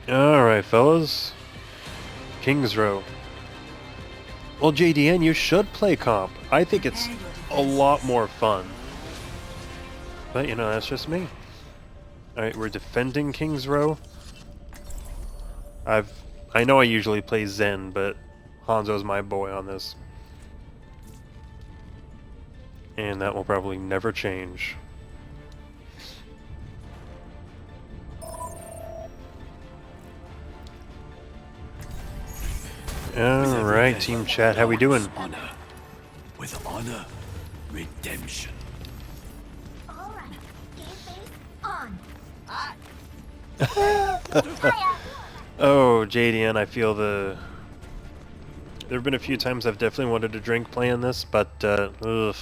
Alright, fellas. King's Row. Well, JDN, you should play comp. I think it's a lot more fun. But, you know, that's just me. Alright, we're defending King's Row. I know I usually play Zen, but Hanzo's my boy on this. And that will probably never change. Alright, team chat, how we doing? Honor. With honor, redemption. Alright, game face on. Oh, JDN, I feel there have been a few times I've definitely wanted to drink playing this, but ugh,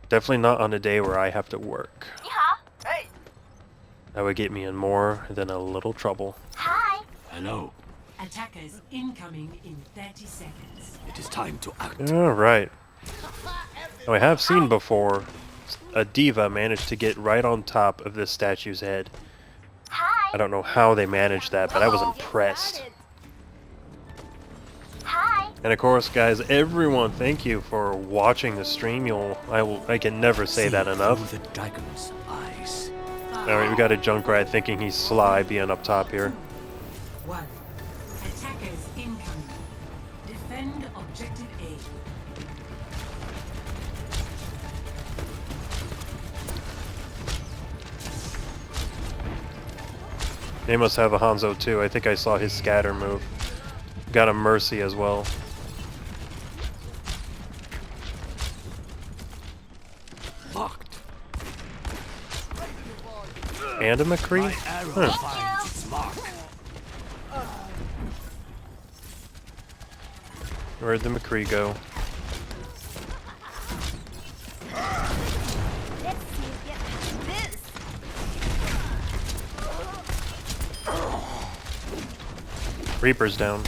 definitely not on a day where I have to work. Yeah. Hey. That would get me in more than a little trouble. Hi. Hello. Attackers incoming in 30 seconds. It is time to act. Alright. Now, I have seen before a D.Va manage to get right on top of this statue's head. Hi. I don't know how they managed that, but I was impressed. Hi. And of course, guys, everyone, thank you for watching the stream. I can never say that enough. The dragon's eyes. Alright, we got a Junkrat thinking he's sly being up top here. 1. Attackers incoming. Defend objective A. They must have a Hanzo too. I think I saw his scatter move. Got a Mercy as well. Locked. And a McCree? My arrow Huh. finds its mark. Where'd the McCree go? Let's see you get past this. Reaper's down.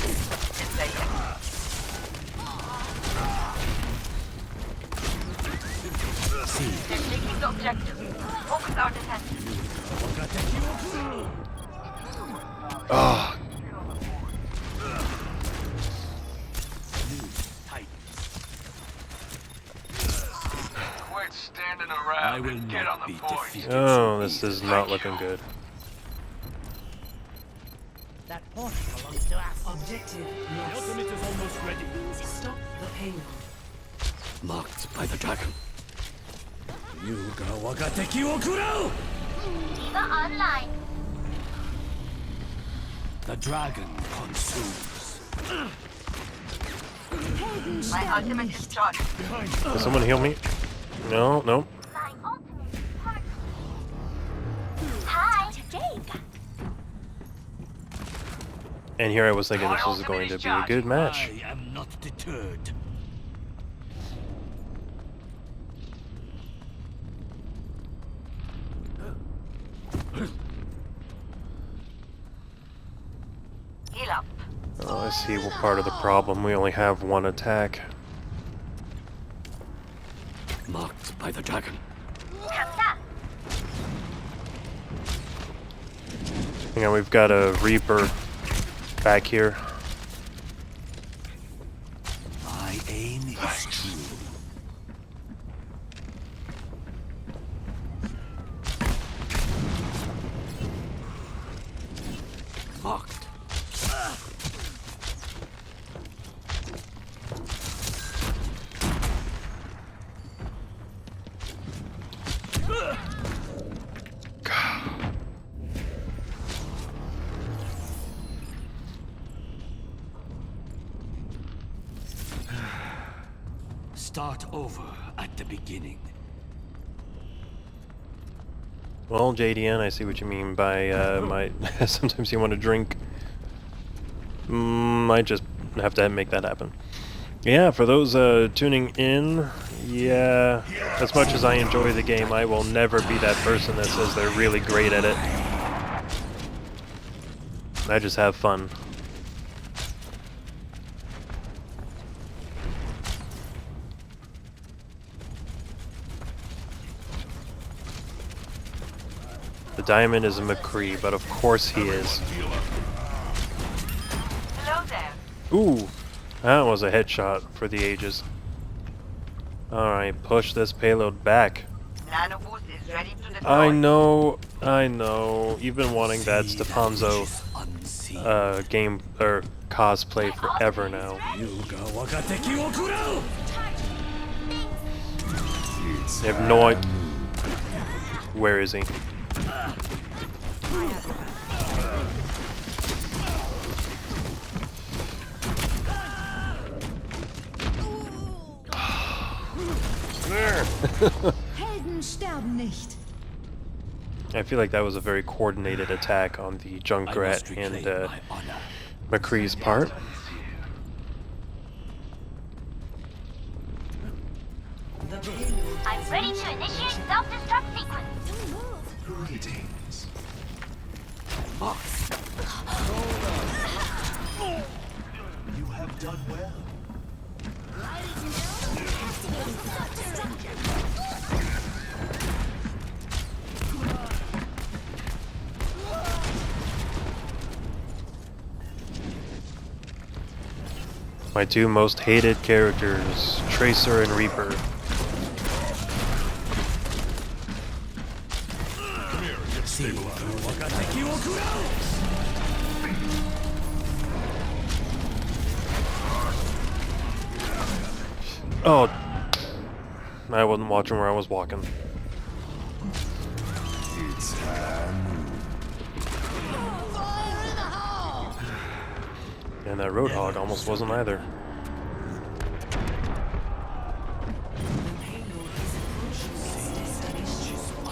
They're taking the objective. Focus our defense. Ah, Quit standing I around will and get on not the be point. defeated. oh, this is not looking good. That point belongs to us. Objective lost. is almost ready. Stop the payload. Marked by the dragon. Yuga wagateki wo kurau! D.Va online. The dragon consumes. My ultimate is charged. Can someone heal me? No, no. My ultimate partner. Hi. Jake. And here I was thinking this was going to be a good match. I am not deterred. Heal up. Oh, I see. Well, part of the problem. We only have one attack. Marked by the dragon. Kapta. Hang on, we've got a Reaper back here. My aim is true. Marked. Start over at the beginning. Well, JDN, I see what you mean by my. Sometimes you want to drink. I just have to make that happen. Yeah, for those tuning in, yeah, as much as I enjoy the game, I will never be that person that says they're really great at it. I just have fun. The diamond is a McCree, but of course he is. Hello there. Ooh, that was a headshot for the ages. Alright, push this payload back. Nanoboost is ready to deploy. I know. You've been wanting that Stefanzo game or cosplay forever now. I have no idea. Where is he? Helden sterben nicht. I feel like that was a very coordinated attack on the Junkrat and McCree's part. I'm ready to initiate self-destruct sequence. Greetings. You have done well. My two most hated characters, Tracer and Reaper. Oh, I wasn't watching where I was walking. And that Roadhog almost wasn't either.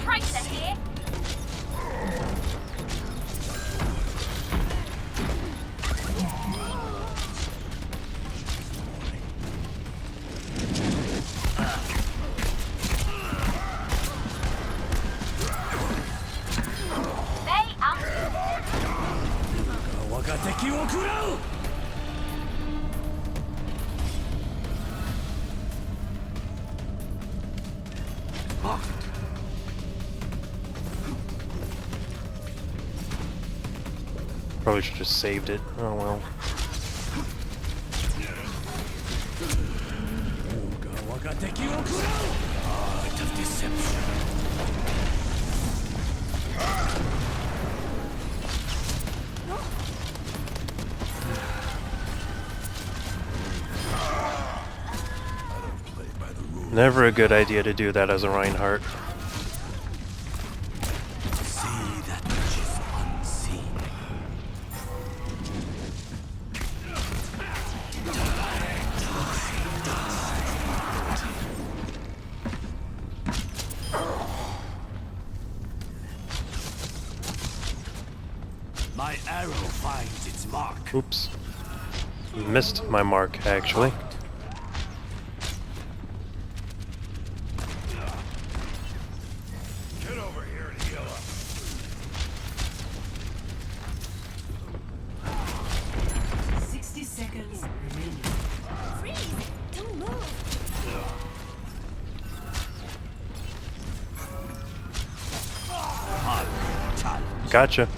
Tracer here. Stay up. Probably should have just saved it. Oh well. Art of deception. Never a good idea to do that as a Reinhardt. See that which is unseen. My arrow finds its mark. Oops. Missed my mark, actually. Get over here and heal up. Seconds remaining. Freeze! Don't move! Gotcha.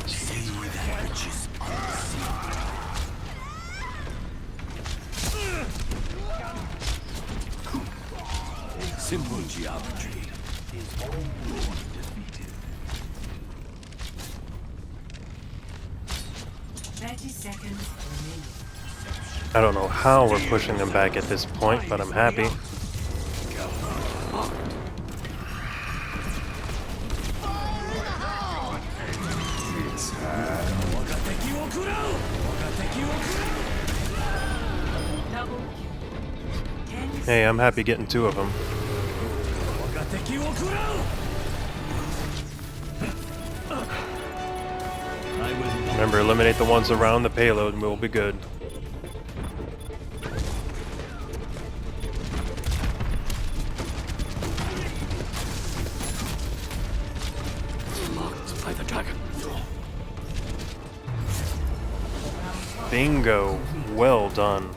See that which is unseen. Simple geometry. 30 seconds remaining. I don't know how we're pushing them back at this point, but I'm happy. Double kill. 10 Hey, I'm happy getting 2 of them. Remember, eliminate the ones around the payload and we'll be good. Locked by the dragon. Bingo. Well done.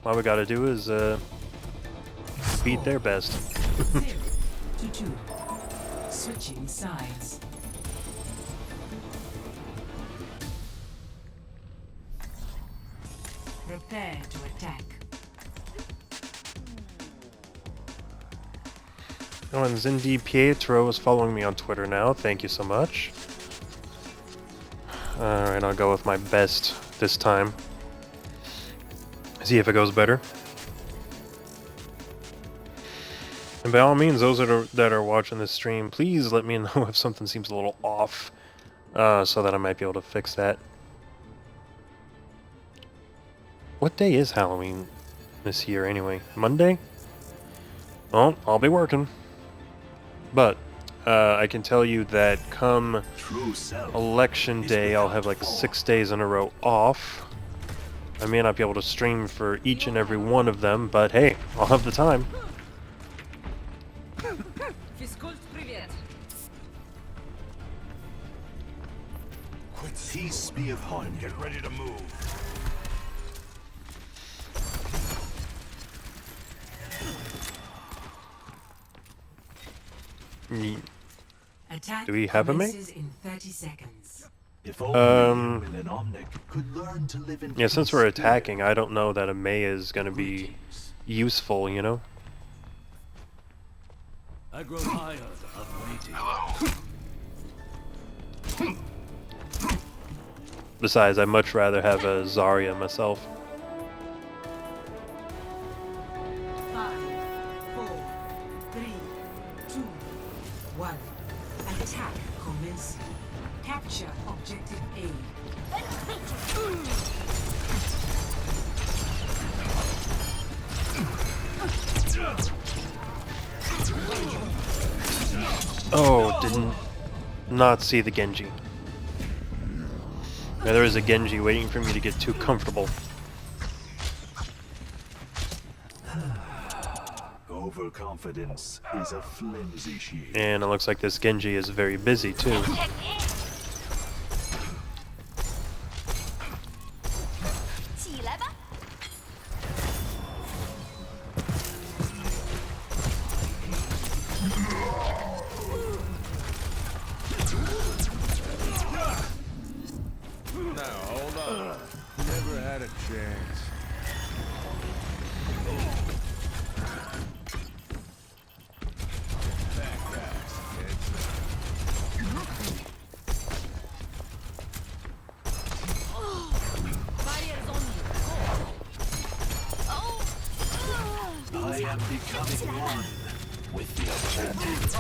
All we gotta do is, beat their best. 0 to 2. Switching sides. Prepare to attack. Oh, and Zindi Pietro is following me on Twitter now. Thank you so much. Alright, I'll go with my best this time. See if it goes better. And by all means, those that are watching this stream, please let me know if something seems a little off, so that I might be able to fix that. What day is Halloween this year anyway? Monday? Well, I'll be working. But, I can tell you that come election day, I'll have like 6 days in a row off. I may not be able to stream for each and every one of them, but hey, I'll have the time. Peace be upon you. Get ready to move. Attack Do we have a mate? commences in 30 seconds. If only you and an Omnic could learn to live in Yeah, since peace we're together. attacking, I don't know that a Mei is going to be useful, you know? I grow tired of waiting. Besides, I'd much rather have a Zarya myself. 5, 4, 3, 2, 1. Attack commencing. Capture objective A. Oh, didn't not see the Genji. Yeah, there was a Genji waiting for me to get too comfortable. Overconfidence is a flimsy shield. And it looks like this Genji is very busy too. Now, hold on. Never had a chance. I am becoming one with the opponent.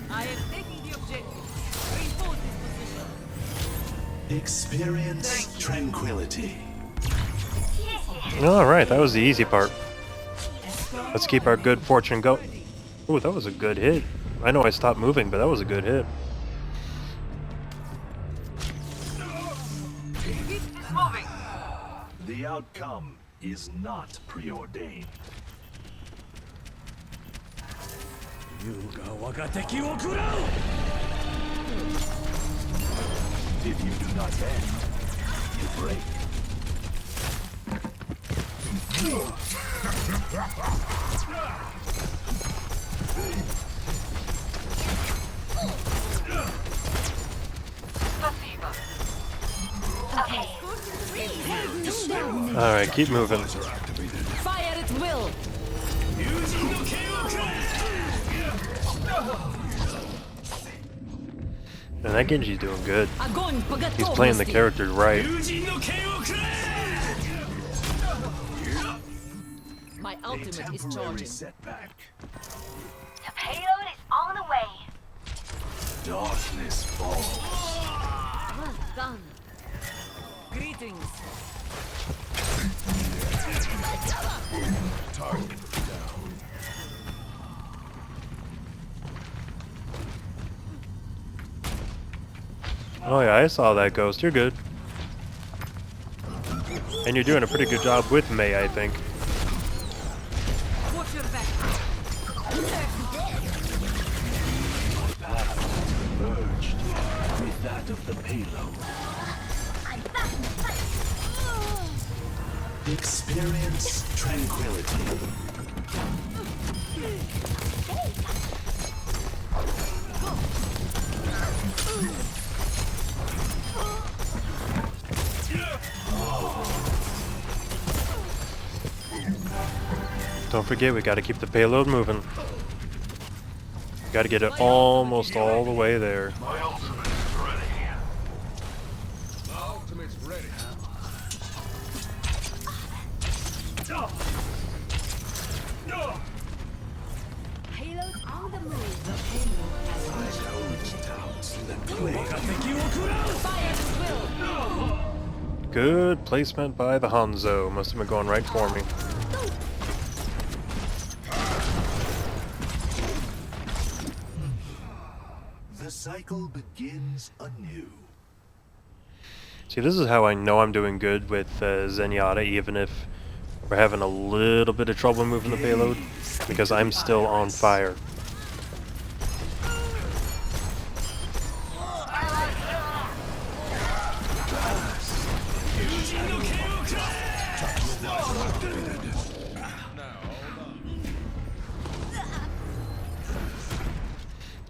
I am taking the objective. Reinforce this position. Experience tranquility. Alright, that was the easy part. Let's keep our good fortune going. Ooh, that was a good hit. I know I stopped moving, but that was a good hit. Moving. The outcome is not preordained. If you do not bend, you break. Alright, keep moving. Fire at will. And that Genji's doing good. Огонь по He's playing the готовности. characters right. My A ultimate is temporary charging. setback. The payload is on the way. Darkness falls. Well done. Greetings. Target down. Oh yeah, I saw that ghost. You're good. And you're doing a pretty good job with Mei, I think. Watch your back. Path merged with that of the payload. I'm back in the fight. Experience tranquility. Don't forget, we gotta keep the payload moving. Gotta get it almost all the way there. My ultimate is ready. My ultimate's ready. Payload on the move. The payload has reached Fire at will. Good placement by the Hanzo. Must have been going right for me. The cycle begins anew. See, this is how I know I'm doing good with Zenyatta, even if we're having a little bit of trouble moving the payload, because I'm still on fire.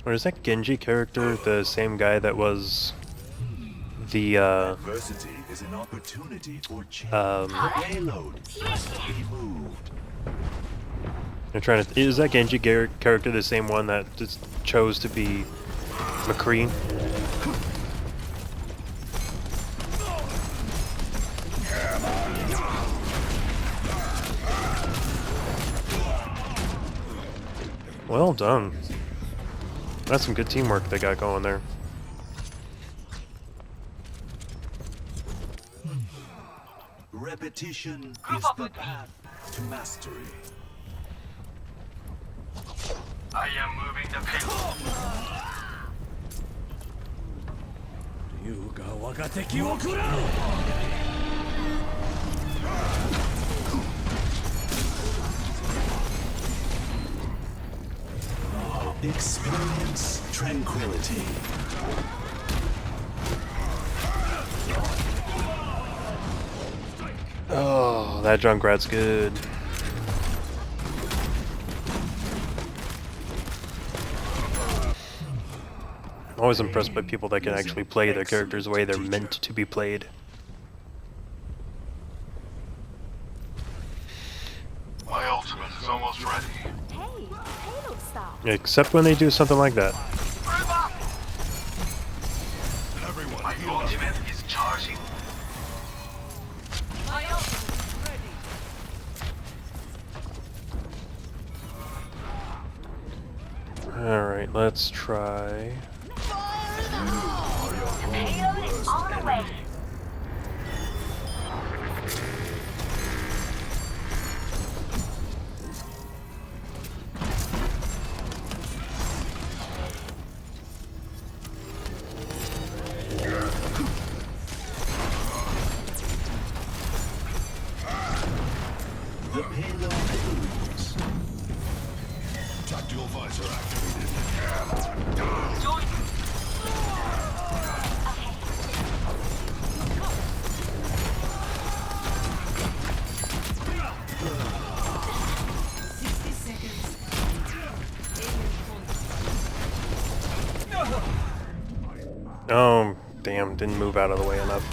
Or is that Genji character the same guy that was the Adversity is an opportunity for change. The payload must be moved. I'm trying to. Is that Genji character the same one that just chose to be McCree? Well done. That's some good teamwork they got going there. Repetition is the path to mastery. I am moving the payload. 優が我が敵を食らう Experience tranquility. Oh, that Junkrat's good. I'm always impressed by people that can actually play their characters the way they're meant to be played. My ultimate is almost ready. Hey, payload stop. Except when they do something like that. Everyone My ultimate is charging. My ultimate is ready. Alright, let's try. The payload is on the way. The payload moves. tactical visor activated. Join. 60 seconds. Oh, damn, didn't move out of the way enough.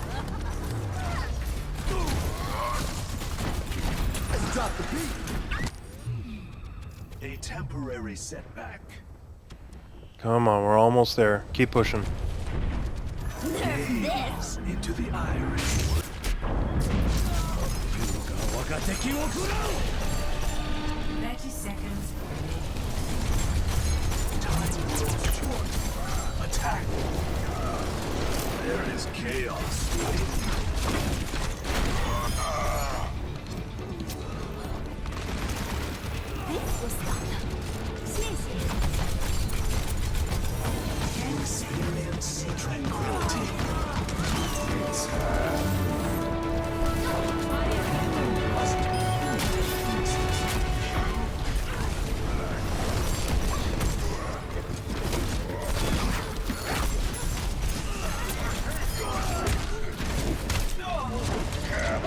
A temporary setback. Come on, we're almost there. Keep pushing. into the iris. 30 seconds remaining. Time moves toward attack. There is chaos waiting. Experience tranquility.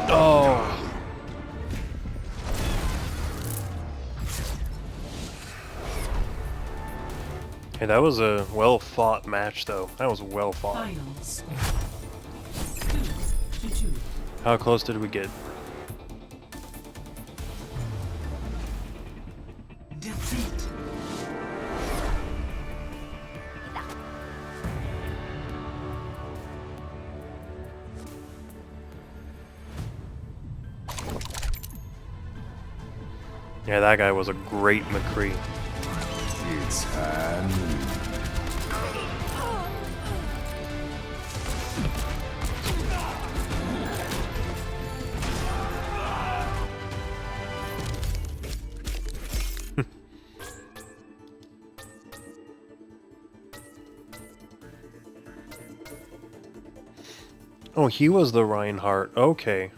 Oh. Hey, that was a well-fought match, though. That was well fought. Final score. 2-2. How close did we get? Defeat. Yeah, that guy was a great McCree. It's hand. Oh, he was the Reinhardt. Okay.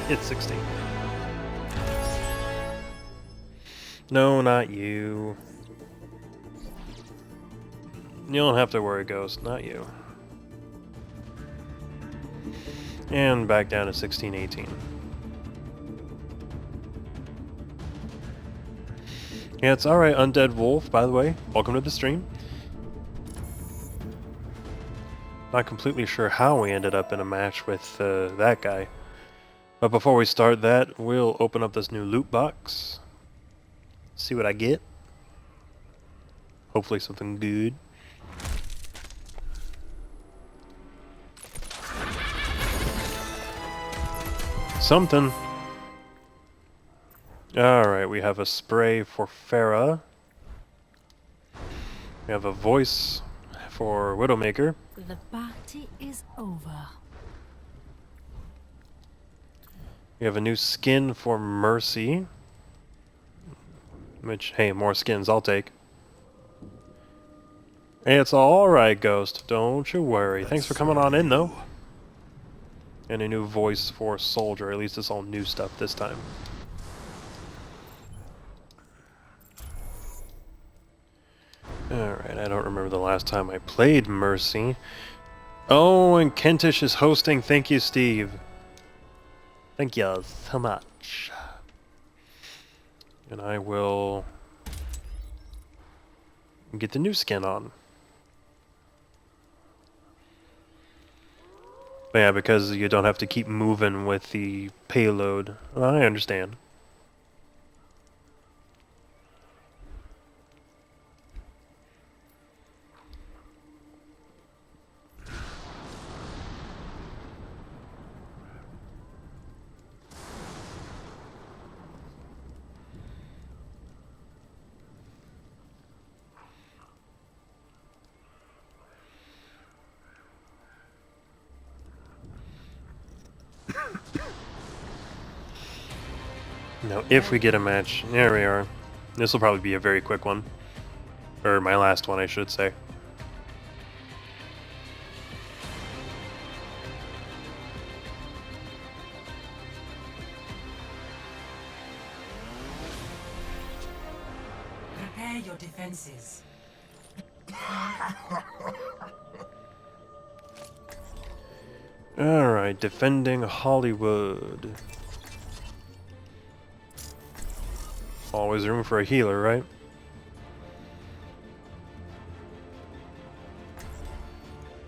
Hit 60. No, not you. You don't have to worry, Ghost. Not you. And back down to 16-18. Yeah, it's alright, Undead Wolf, by the way. Welcome to the stream. Not completely sure how we ended up in a match with that guy. But before we start that, we'll open up this new loot box. See what I get. Hopefully something good. Something. Alright, we have a spray for Farah. We have a voice for Widowmaker. The party is over. We have a new skin for Mercy. Which, hey, more skins I'll take. Hey, it's alright, Ghost. Don't you worry. Thanks for coming on in, though. And a new voice for Soldier. At least it's all new stuff this time. Alright, I don't remember the last time I played Mercy. Oh, and Kentish is hosting. Thank you, Steve. Thank you so much. And I will get the new skin on. But yeah, because you don't have to keep moving with the payload. I understand. Now, if we get a match, there we are. This will probably be a very quick one. Or my last one, I should say. Prepare your defenses. Alright, defending Hollywood. Always room for a healer, right?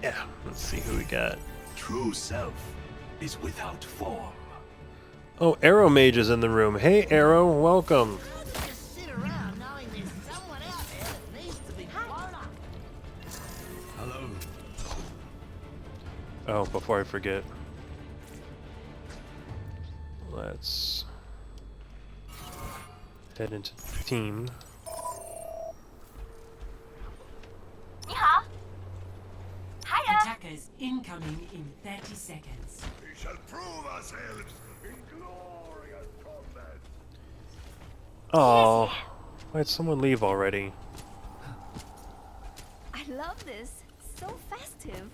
Yeah, let's see who we got. True self is without form. Oh, Arrow Mage is in the room. Hey, Arrow, welcome. Just sit around knowing there's Oh, before I forget, let's head into team. Yeehaw! Hiya! Attackers incoming in 30 seconds. We shall prove ourselves in glorious combat. Oh, why'd someone leave already? I love this. So festive.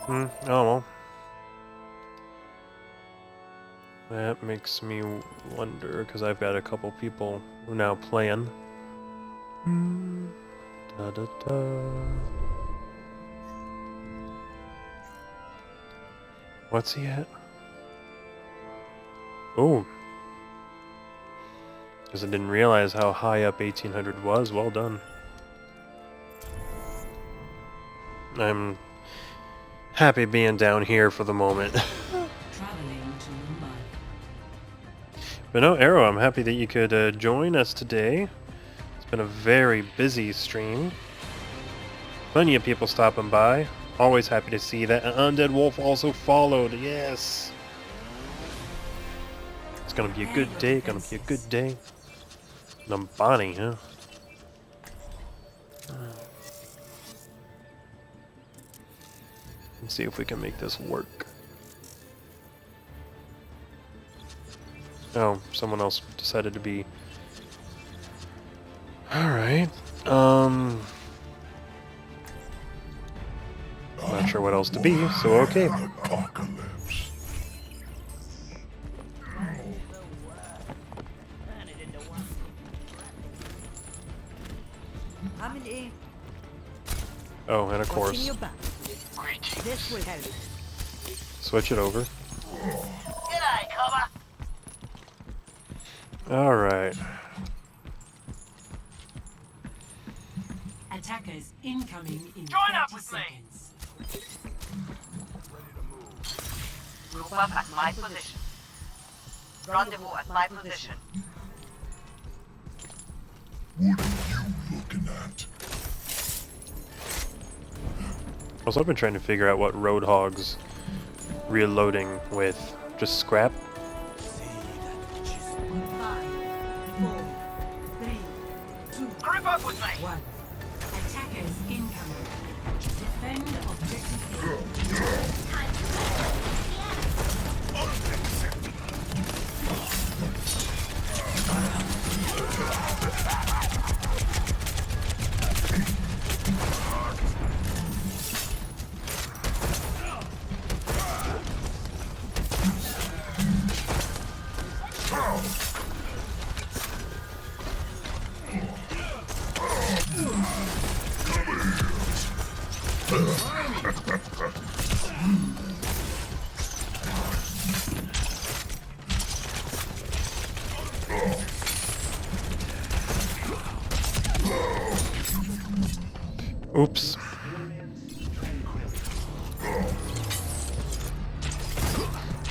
Oh well. That makes me wonder, because I've got a couple people who are now playing. Da, da, da. What's he at? Oh. Because I didn't realize how high up 1800 was. Well done. I'm happy being down here for the moment. Traveling to Mumbai. But no, Arrow, I'm happy that you could join us today. It's been a very busy stream. Plenty of people stopping by. Always happy to see that. An Undead Wolf also followed. Yes. It's gonna be a good day. Gonna be a good day. Numbani, huh? Let's see if we can make this work. Oh, someone else decided to be. Alright. Not sure what else to be, so okay. Apocalypse. I'm in A. Oh, and of course, Watching your back. This will help. switch it over. G'day, cover. Alright. Attackers incoming in Join up 30 with me. seconds. Group up at my position. Rendezvous at my position. What are you looking at? Also, I've been trying to figure out what Roadhog's reloading with. Just scrap? 5, 4, 3, 2, Group up with me. 1. Attackers incoming. Defend objective A. Oops.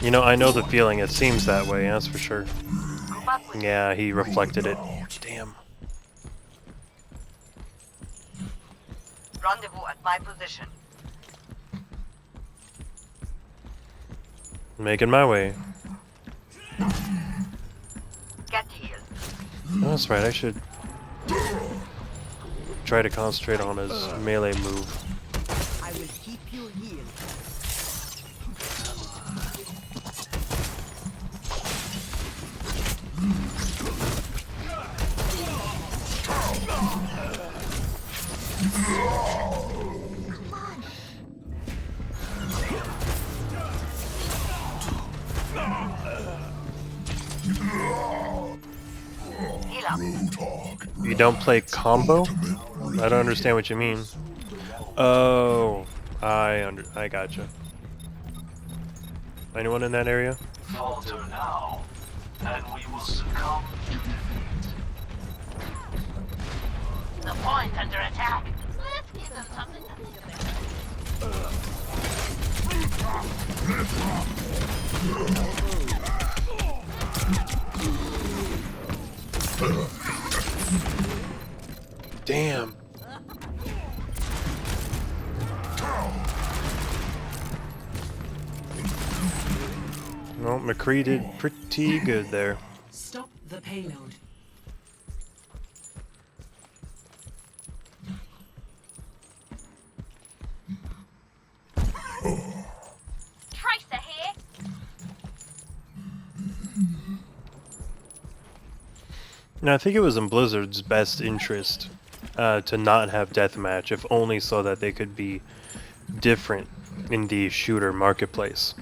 You know, I know the feeling. It seems that way, that's for sure. Yeah, he reflected it. Damn. Rendezvous at my position. Making my way. Get healed. Oh, that's right, I should try to concentrate on his melee move. I will keep you healed. Heal up. Roadhog. You don't play combo? I don't understand what you mean. Oh, I gotcha. Anyone in that area? Falter now, and we will succumb to The point under attack. Let's give them something to think about. Damn. Well, McCree did pretty good there. Stop the payload. Tracer here. Now, I think it was in Blizzard's best interest to not have deathmatch, if only so that they could be different in the shooter marketplace.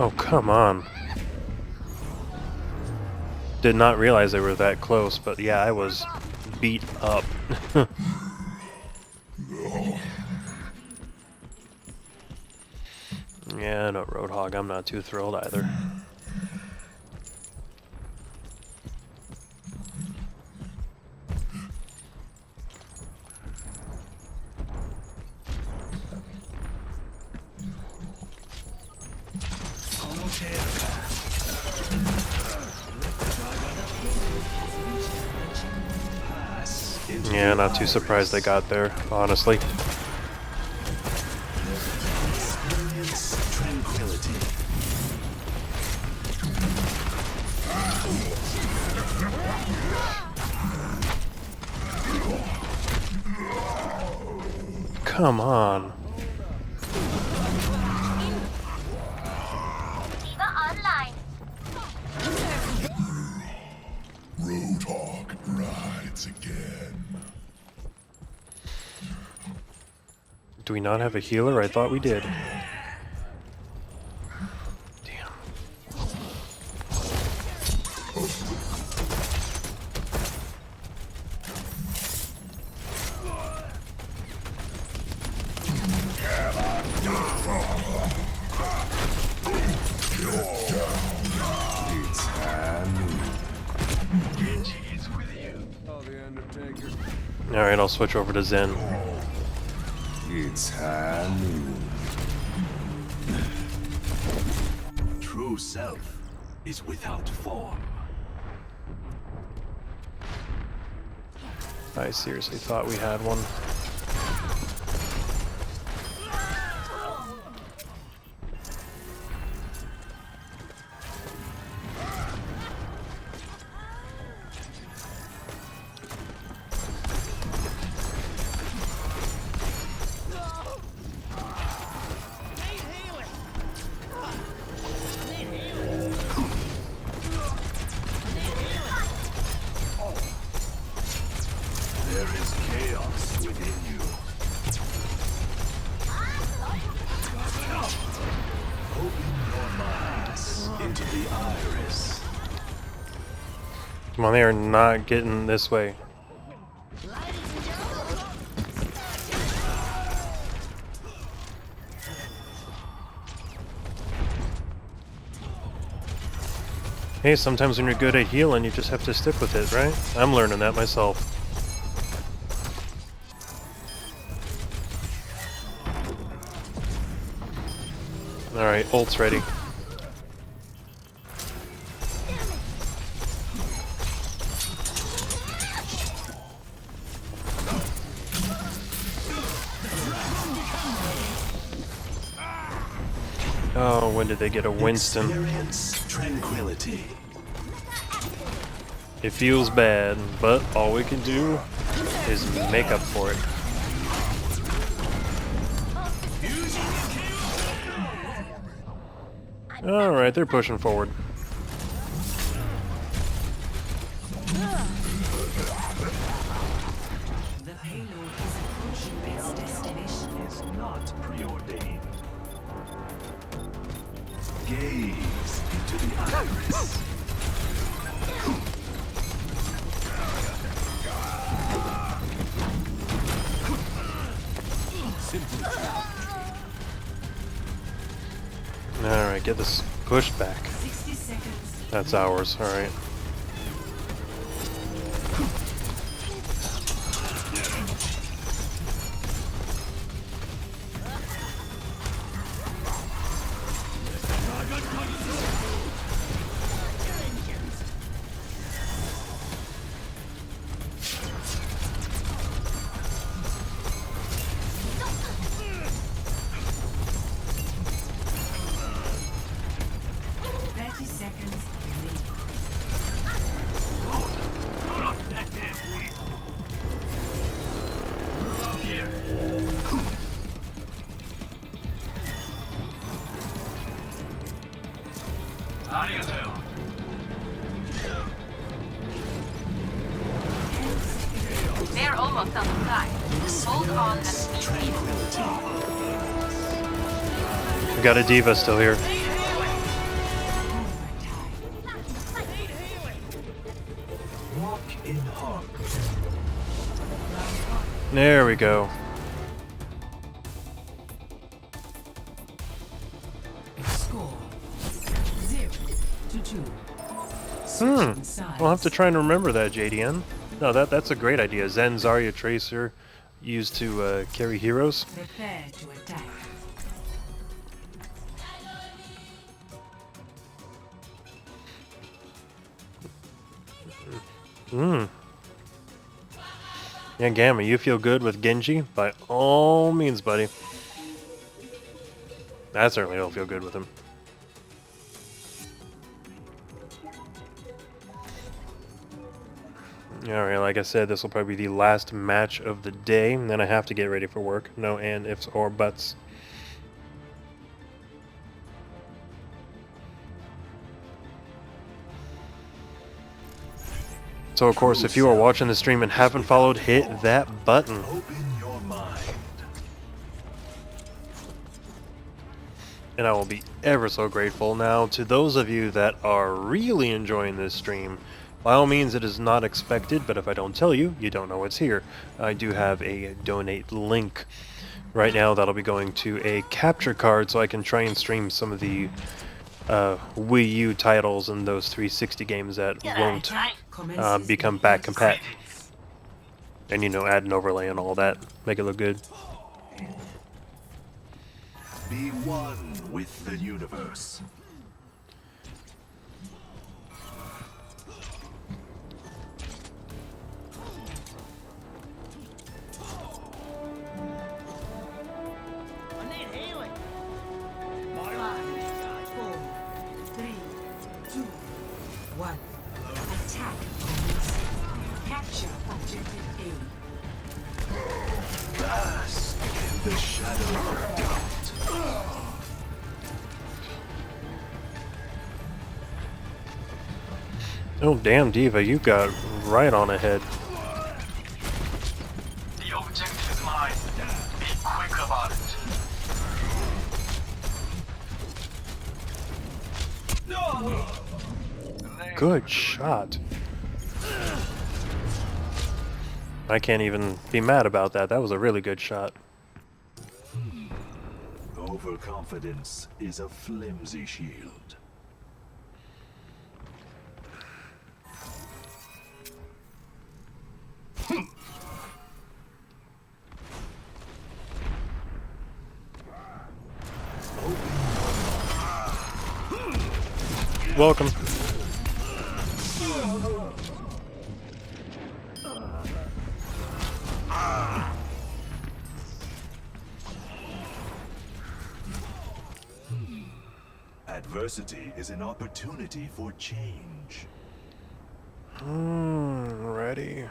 Oh, come on. Did not realize they were that close, but yeah, I was beat up. Yeah, no, Roadhog, I'm not too thrilled either. Yeah, not too surprised they got there, honestly. Experience tranquility. Come on. D.Va online. Roadhog rides again. Do we not have a healer? I thought we did. Damn. It's Hanu. Oh, the Undertaker. Alright, I'll switch over to Zen. It's Hanu. True self is without form. I seriously thought we had one. There is chaos within you. Open your minds into the iris. Come on, they are not getting this way. Hey, sometimes when you're good at healing, you just have to stick with it, right? I'm learning that myself. Alright, ult's ready. Oh, when did they get a Winston? Experience tranquility. It feels bad, but all we can do is make up for it. Alright, they're pushing forward. The payload is approaching its destination. Is not preordained. Gaze into the iris. Alright, get this pushed back. 60 seconds. That's ours, alright. almost on the side. Hold on and sneak in. We got a D.Va still here. Walk in harmony. There we go. Score 0-2. I'll have to try and remember that, JDN. No, that's a great idea. Zen, Zarya, Tracer, used to carry heroes. Prepare to attack. Yeah, Gamma, you feel good with Genji? By all means, buddy. I certainly don't feel good with him. Alright, like I said, this will probably be the last match of the day, and then I have to get ready for work. No and, ifs, or buts. So, of course, if you are watching the stream and haven't followed, hit that button. Open your mind. And I will be ever so grateful. Now, to those of you that are really enjoying this stream, by all means, it is not expected, but if I don't tell you, you don't know what's here. I do have a donate link right now that'll be going to a capture card so I can try and stream some of the Wii U titles and those 360 games that won't become back compat. And, you know, add an overlay and all that. Make it look good. Be one with the universe. I need healing. 4, 3, 2, 1. Attack commences. Capture objective A. Bask in the shadow of doubt. Oh, damn, D.Va, you got right on ahead. The objective is mine. Be quick about it. Good shot. I can't even be mad about that. That was a really good shot. Overconfidence is a flimsy shield. Welcome. Adversity is an opportunity for change. Ready.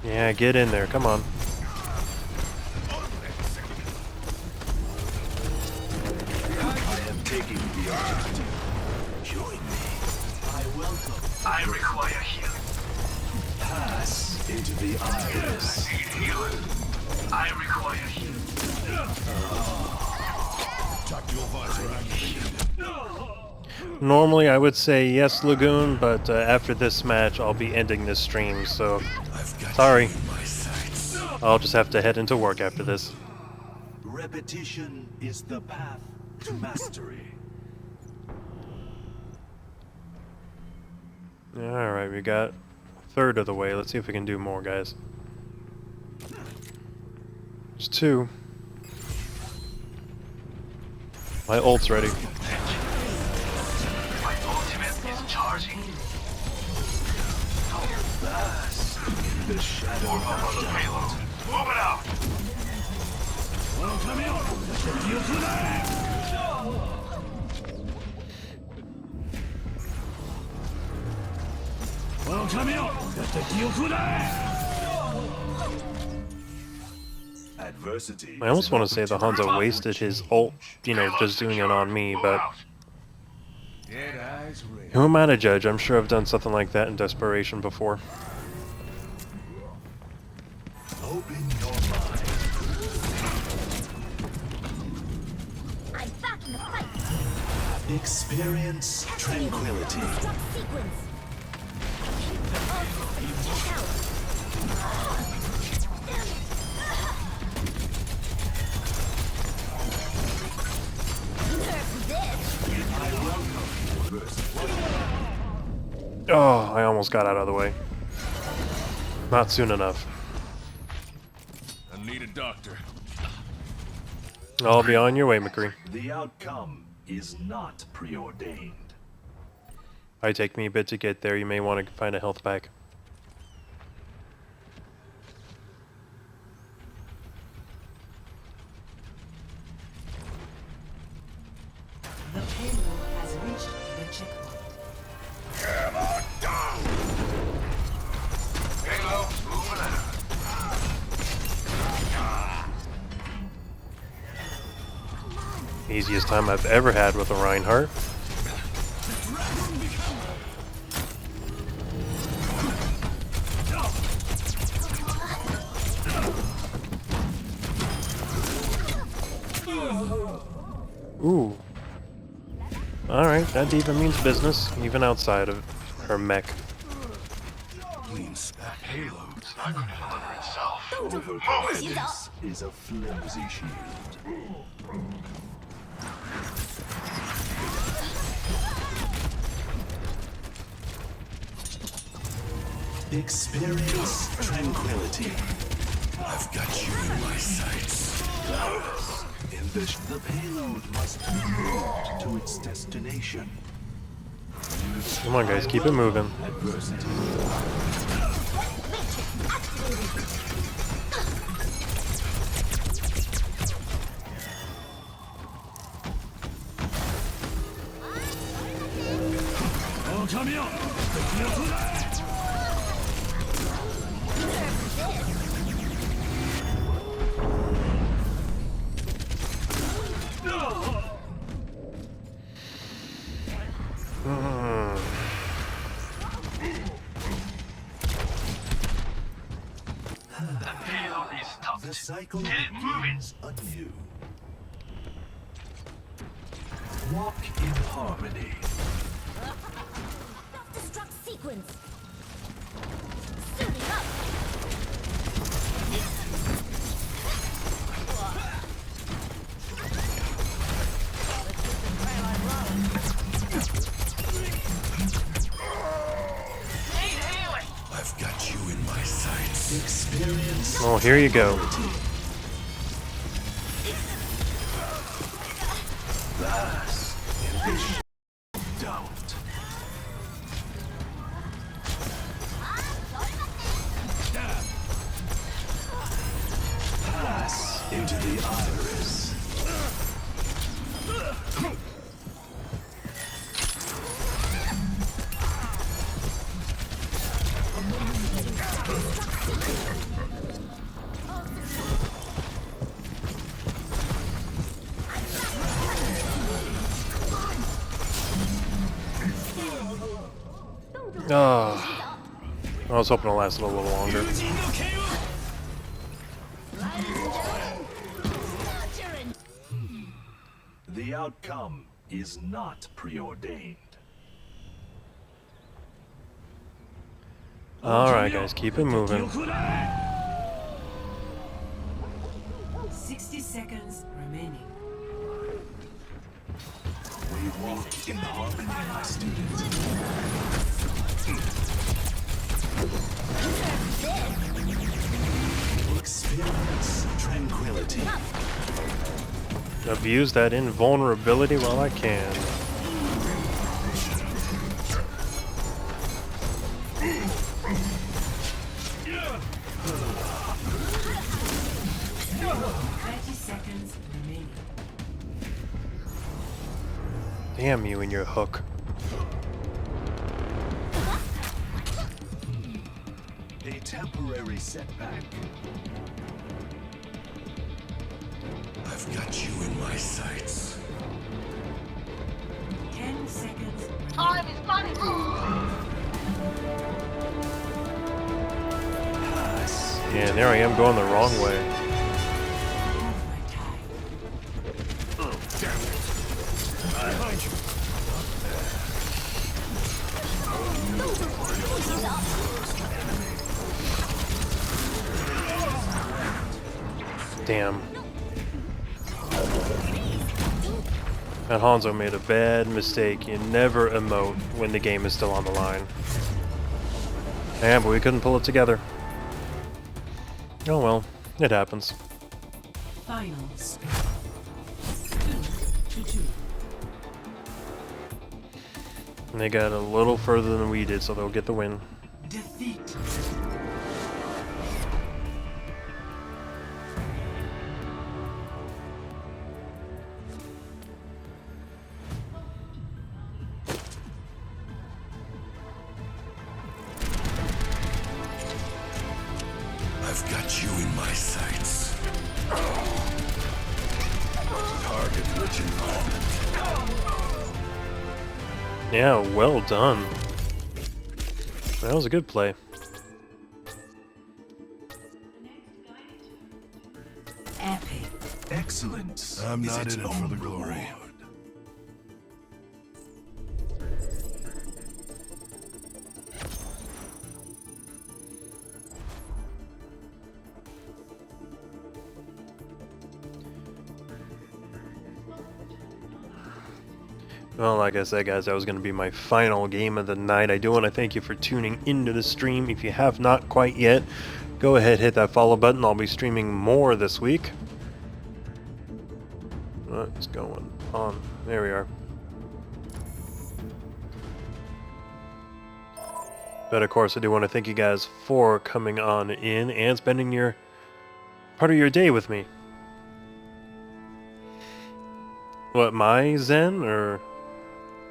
Yeah, get in there. Come on. I am taking the objective. Join me. I welcome. I require healing. Pass into the iris. Need healing. I require healing. Normally I would say yes, Lagoon, but after this match I'll be ending this stream, so sorry. I'll just have to head into work after this. Repetition is the path to mastery. Alright, we got a third of the way. Let's see if we can do more, guys. There's 2. My ult's ready. My ultimate is charging. Bask in the shadow Form up on of the doubt. payload. Move it out. Adversity. I almost is want an to say the opportunity Hanzo for wasted his change. ult, you know, just doing it on me, but Dead eyes red. who am I to judge? I'm sure I've done something like that in desperation before. Open your mind. I'm back in the fight. Experience tranquility. Struck sequence. Check out. Nerf this. Oh, I almost got out of the way. Not soon enough. I need a doctor. I'll be on your way, McCree. The outcome is not preordained. Might take me a bit to get there. You may want to find a health pack. The payload has reached the checkpoint. Payload moving out. Easiest time I've ever had with a Reinhardt. Ooh. Alright, that D.Va means business, even outside of her mech. That payload It's not going to deliver itself. this is a flimsy shield. Experience tranquility. I've got you in my sights. The payload must be moved to its destination. Come on guys, keep it moving. Adversity. The payload is tough. The cycle Get it moving. begins anew. Walk in harmony. Self-destruct sequence. Suiting up. I've got you in my sights. Experience. Oh, here you go. Bask in the doubt. Pass into the iris. Oh, I was hoping it lasted a little longer. The outcome is not preordained. Alright guys, keep it moving. 60 seconds remaining. We walk in harmony, my student. Experience tranquility. Abuse that invulnerability while I can. Seconds remaining. Damn you and your hook. A temporary setback. I've got you in my sights. 10 seconds. Time is money. Yeah, and there I am going the wrong way. Behind you. Damn. And Hanzo made a bad mistake. You never emote when the game is still on the line. Yeah, but we couldn't pull it together. Oh well, it happens. Finals. 2-2. And they got a little further than we did, so they'll get the win. Defeat. I've got you in my sights. Target-rich environment. Yeah, well done. That was a good play. Epic. Excellence. I'm is not its in it for own the glory. reward. Well, like I said, guys, that was going to be my final game of the night. I do want to thank you for tuning into the stream. If you have not quite yet, go ahead, hit that follow button. I'll be streaming more this week. What's going on? There we are. But of course, I do want to thank you guys for coming on in and spending your part of your day with me. What, my Zen or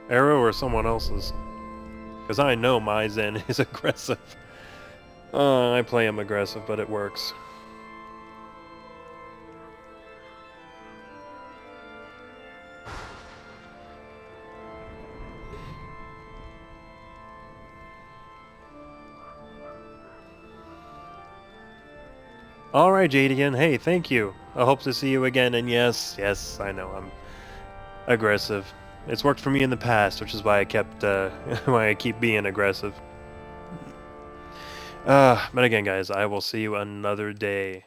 Arrow or someone else's? Because I know my Zen is aggressive. I play him aggressive, but it works. Alright, Jadian. Hey, thank you. I hope to see you again. And yes, I know I'm aggressive. It's worked for me in the past, which is why I kept, why I keep being aggressive. But again, guys, I will see you another day.